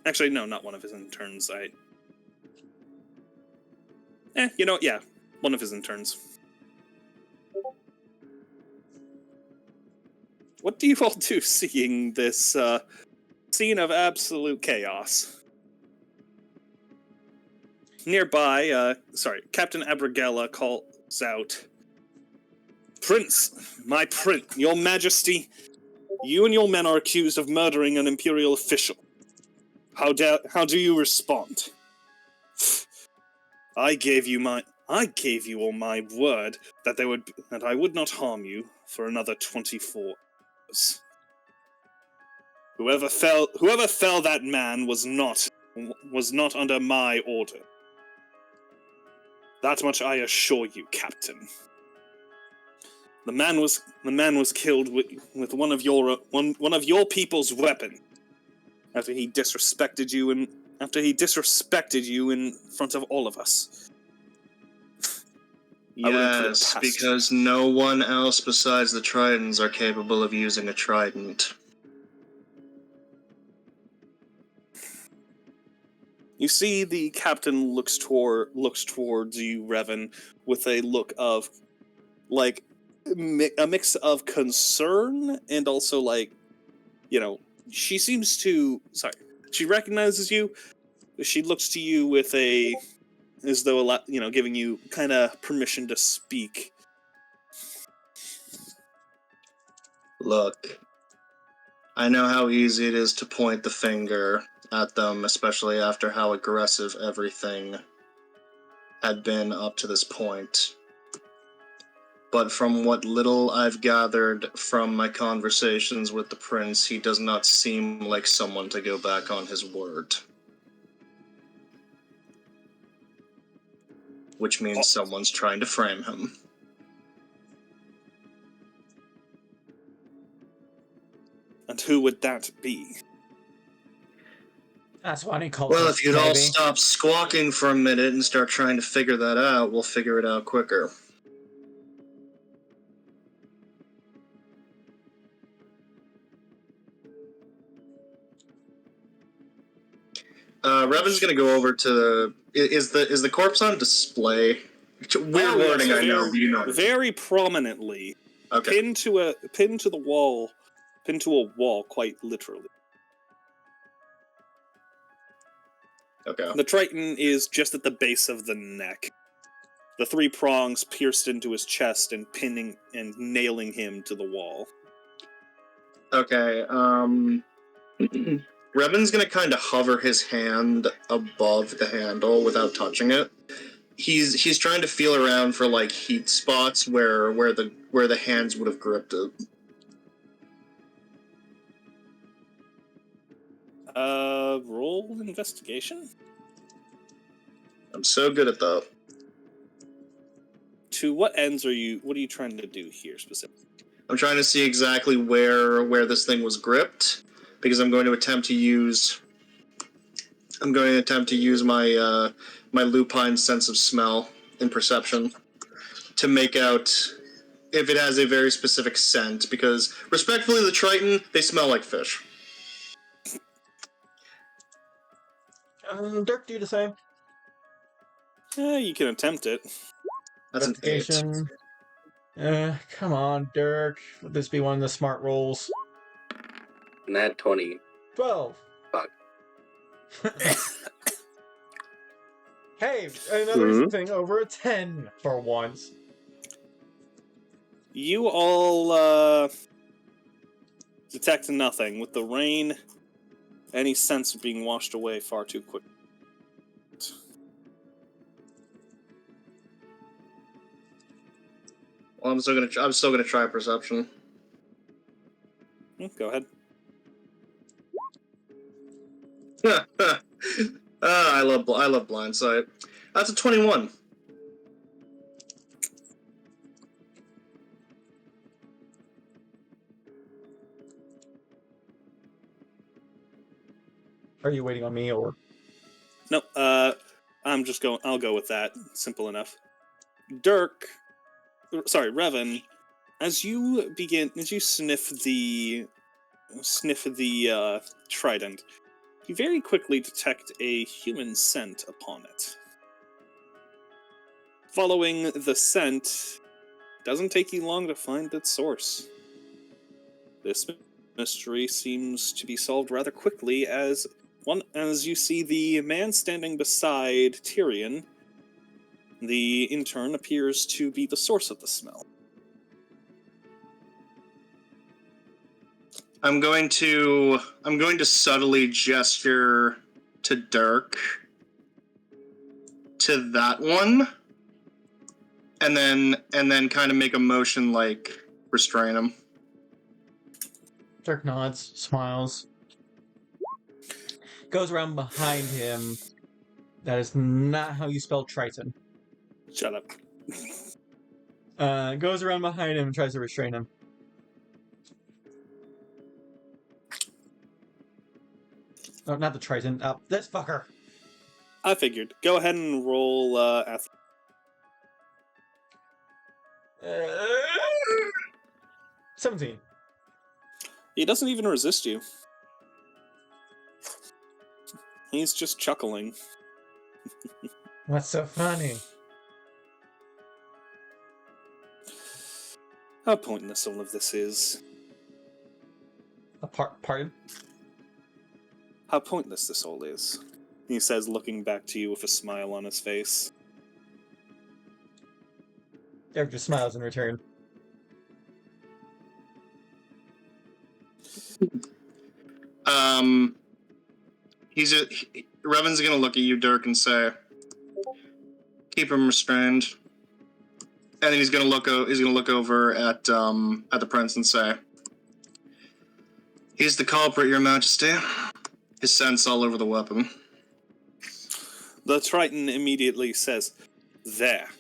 Actually, no, not one of his interns. Yeah, one of his interns. What do you all do seeing this scene of absolute chaos? nearby, Captain Abragella calls out, "Prince, my prince, your majesty, you and your men are accused of murdering an imperial official. How do you respond?" I gave you all my word that I would not harm you for another 24 hours. Whoever fell that man was not under my order. That much I assure you, Captain. The man was killed with one of your people's weapon after he disrespected you in front of all of us. Yes, because no one else besides the Tritons are capable of using a trident. You see, the captain looks towards you, Reven, with a look of like a mix of concern and also like, she seems to. Sorry, she recognizes you. She looks to you with as though giving you kind of permission to speak. Look, I know how easy it is to point the finger at them, especially after how aggressive everything had been up to this point. But from what little I've gathered from my conversations with the prince, he does not seem like someone to go back on his word. Which means someone's trying to frame him. And who would that be? That's what he calls Well, us, if you'd all maybe. stop squawking for a minute and start trying to figure that out, we'll figure it out quicker. Reven's gonna go over to is the corpse on display? Weird wording, I know, but you know. Very prominently, Okay. pinned to a wall, quite literally. Okay. The Triton is just at the base of the neck. The 3 prongs pierced into his chest and pinning and nailing him to the wall. Okay. Reven's gonna kind of hover his hand above the handle without touching it. He's trying to feel around for like heat spots where the hands would have gripped it. Roll investigation. I'm so good at that. To what ends are you? What are you trying to do here specifically? I'm trying to see exactly where this thing was gripped, because I'm going to attempt to use my my lupine sense of smell and perception to make out if it has a very specific scent, because respectfully, the Triton, they smell like fish. Dirk, do the same. You can attempt it. That's an 8. Investigation. Come on, Dirk. Would this be one of the smart rolls? Nat 20. 12. Fuck. Hey, another thing over a 10 for once. You all detect nothing. With the rain, any sense of being washed away far too quick. Well, I'm still gonna try perception. Go ahead. I love blind sight. That's a 21. Are you waiting on me or? No, I'll go with that. Simple enough. Reven, as you sniff the trident, you very quickly detect a human scent upon it. Following the scent, doesn't take you long to find its source. This mystery seems to be solved rather quickly, as As you see the man standing beside Tyrion, the intern appears to be the source of the smell. I'm going to subtly gesture to Dirk to that one, and then kind of make a motion like restrain him. Dirk nods, smiles, goes around behind him. That is not how you spell Triton. Shut up. Goes around behind him and tries to restrain him. Oh, not the Triton. This fucker. I figured. Go ahead and roll athletics. 17. He doesn't even resist you. He's just chuckling. What's so funny? How pointless all of this is. Pardon? How pointless this all is. He says, looking back to you with a smile on his face. Derek just smiles in return. Reven's gonna look at you, Dirk, and say, "Keep him restrained." And then he's gonna look over at the prince and say, "He's the culprit, Your Majesty. His scent's all over the weapon." The Triton immediately says, "There.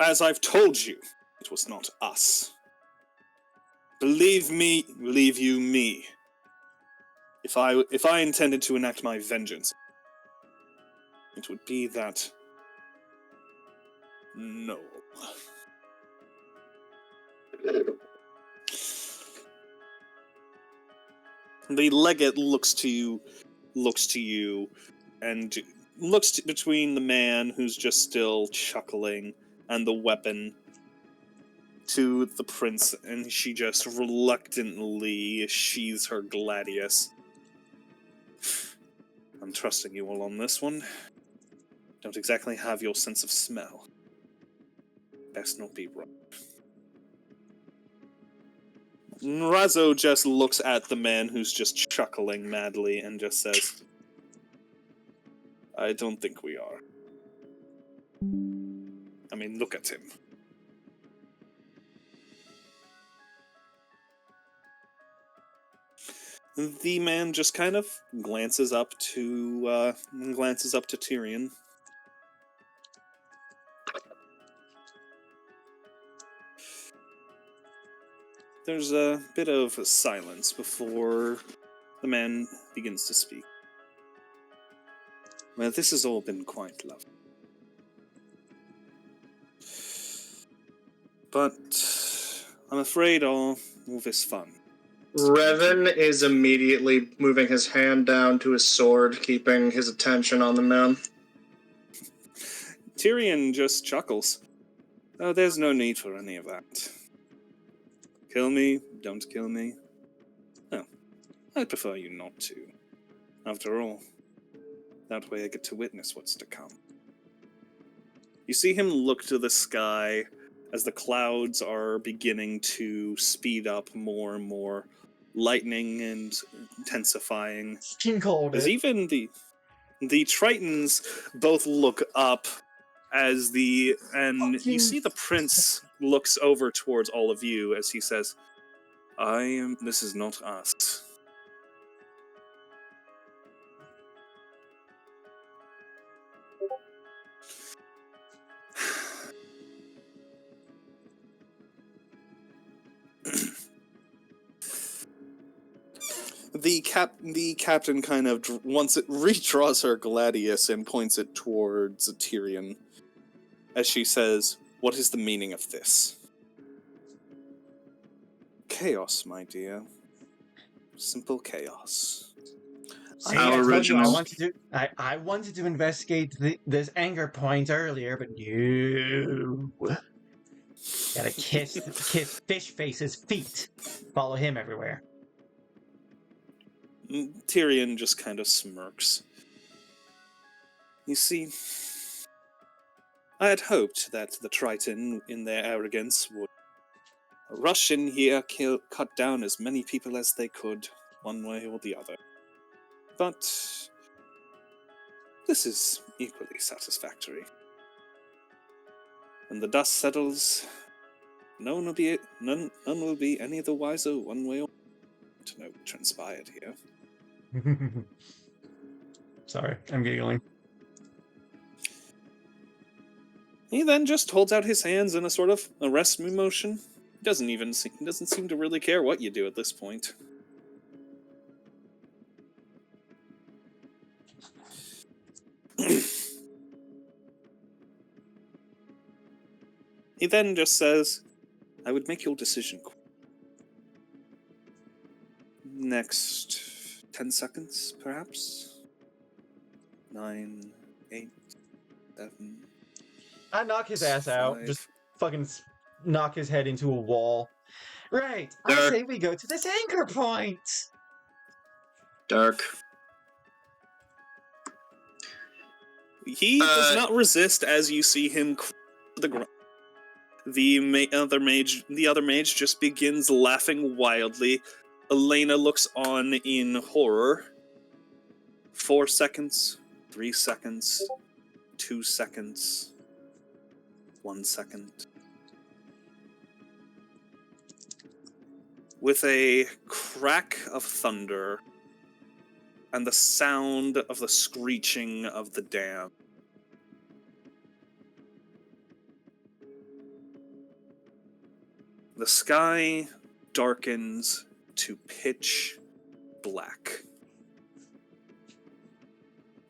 As I've told you, it was not us. Believe me, believe you me. If I intended to enact my vengeance, it would be that no." The legate looks to you, and looks between the man who's just still chuckling and the weapon to the prince, and she just reluctantly sheathes her gladius. "I'm trusting you all on this one. Don't exactly have your sense of smell. Best not be wrong." Razzo just looks at the man who's just chuckling madly and just says, "I don't think we are. I mean, look at him." The man just kind of glances up to Tyrion. There's a bit of silence before the man begins to speak. "Well, this has all been quite lovely. But I'm afraid all this fun." Reven is immediately moving his hand down to his sword, keeping his attention on the man. Tyrion just chuckles. "Oh, there's no need for any of that. Kill me, don't kill me. No, I'd prefer you not to. After all, that way I get to witness what's to come." You see him look to the sky as the clouds are beginning to speed up more and more, lightning and intensifying. King called As it. even the Tritons both look up you see the prince looks over towards all of you as he says, "This is not us." The captain kind of redraws her gladius and points it towards Tyrion, as she says, "What is the meaning of this?" "Chaos, my dear. Simple chaos." See, How I told you original. I wanted to investigate this anger point earlier, but no. Gotta kiss Fish Face's feet. Follow him everywhere. Tyrion just kind of smirks. You see, I had hoped that the Triton, in their arrogance, would rush in here, cut down as many people as they could, one way or the other. But this is equally satisfactory. When the dust settles, none will be any the wiser one way or to know what transpired here. Sorry, I'm giggling. He then just holds out his hands in a sort of arrest me motion. He doesn't seem to really care what you do at this point. He then just says, I would make your decision quick. Next 10 seconds, perhaps? 9, 8, 7... I knock his ass out. 5. Just fucking knock his head into a wall. Right. I Dirk. say we go to this anchor point. Dark. He does not resist as you see him to the ground. The other mage just begins laughing wildly. Elena looks on in horror. 4 seconds, 3 seconds, 2 seconds, 1 second. With a crack of thunder and the sound of the screeching of the dam, the sky darkens to pitch black,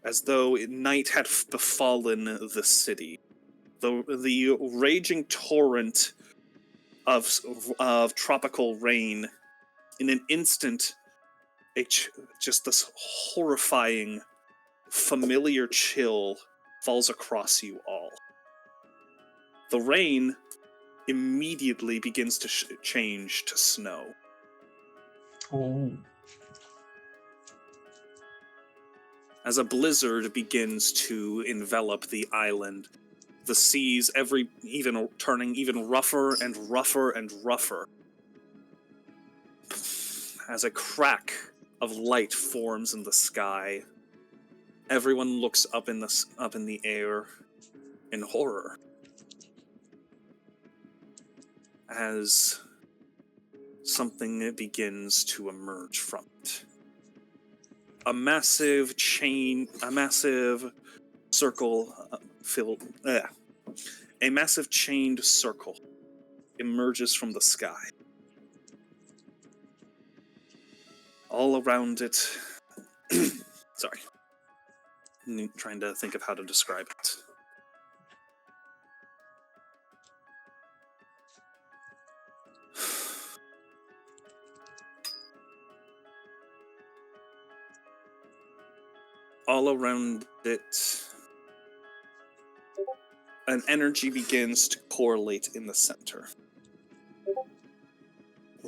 as though night had befallen the city. The raging torrent of tropical rain, in an instant, just this horrifying, familiar chill falls across you all. The rain immediately begins to change to snow. Oh. As a blizzard begins to envelop the island, the seas turning even rougher and rougher and rougher. As a crack of light forms in the sky, everyone looks up in the air in horror. As something begins to emerge from it. A massive chained circle emerges from the sky. All around it, sorry, I'm trying to think of how to describe it. All around it, an energy begins to correlate in the center.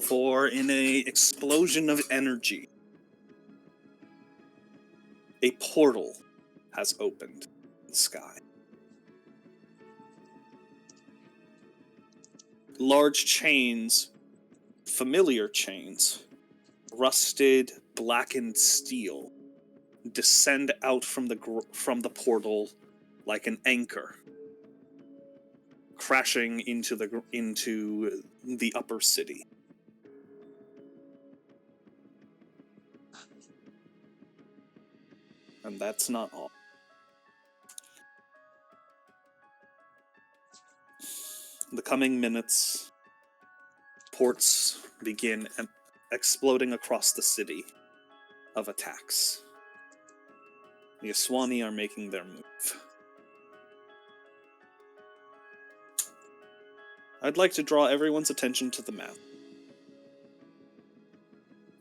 For in an explosion of energy, a portal has opened in the sky. Large chains, familiar chains, rusted, blackened steel, descend out from the portal like an anchor, crashing into the upper city. And that's not all. In the coming minutes, ports begin exploding across the city of attacks. The Aswani are making their move. I'd like to draw everyone's attention to the map.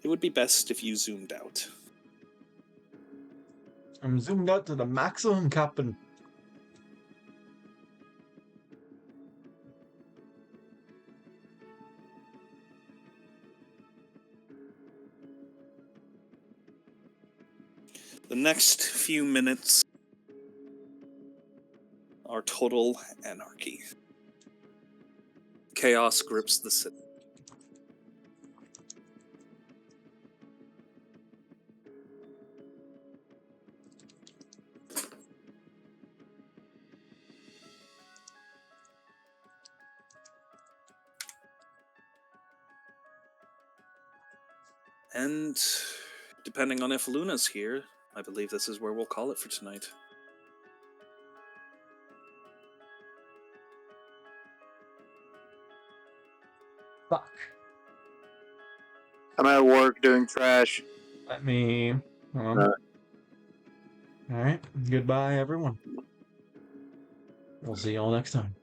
It would be best if you zoomed out. I'm zoomed out to the maximum, Captain. The next few minutes are total anarchy. Chaos grips the city. And depending on if Luna's here, I believe this is where we'll call it for tonight. Fuck. I'm at work doing trash. Let me. Hold on. Alright. Goodbye, everyone. We'll see you all next time.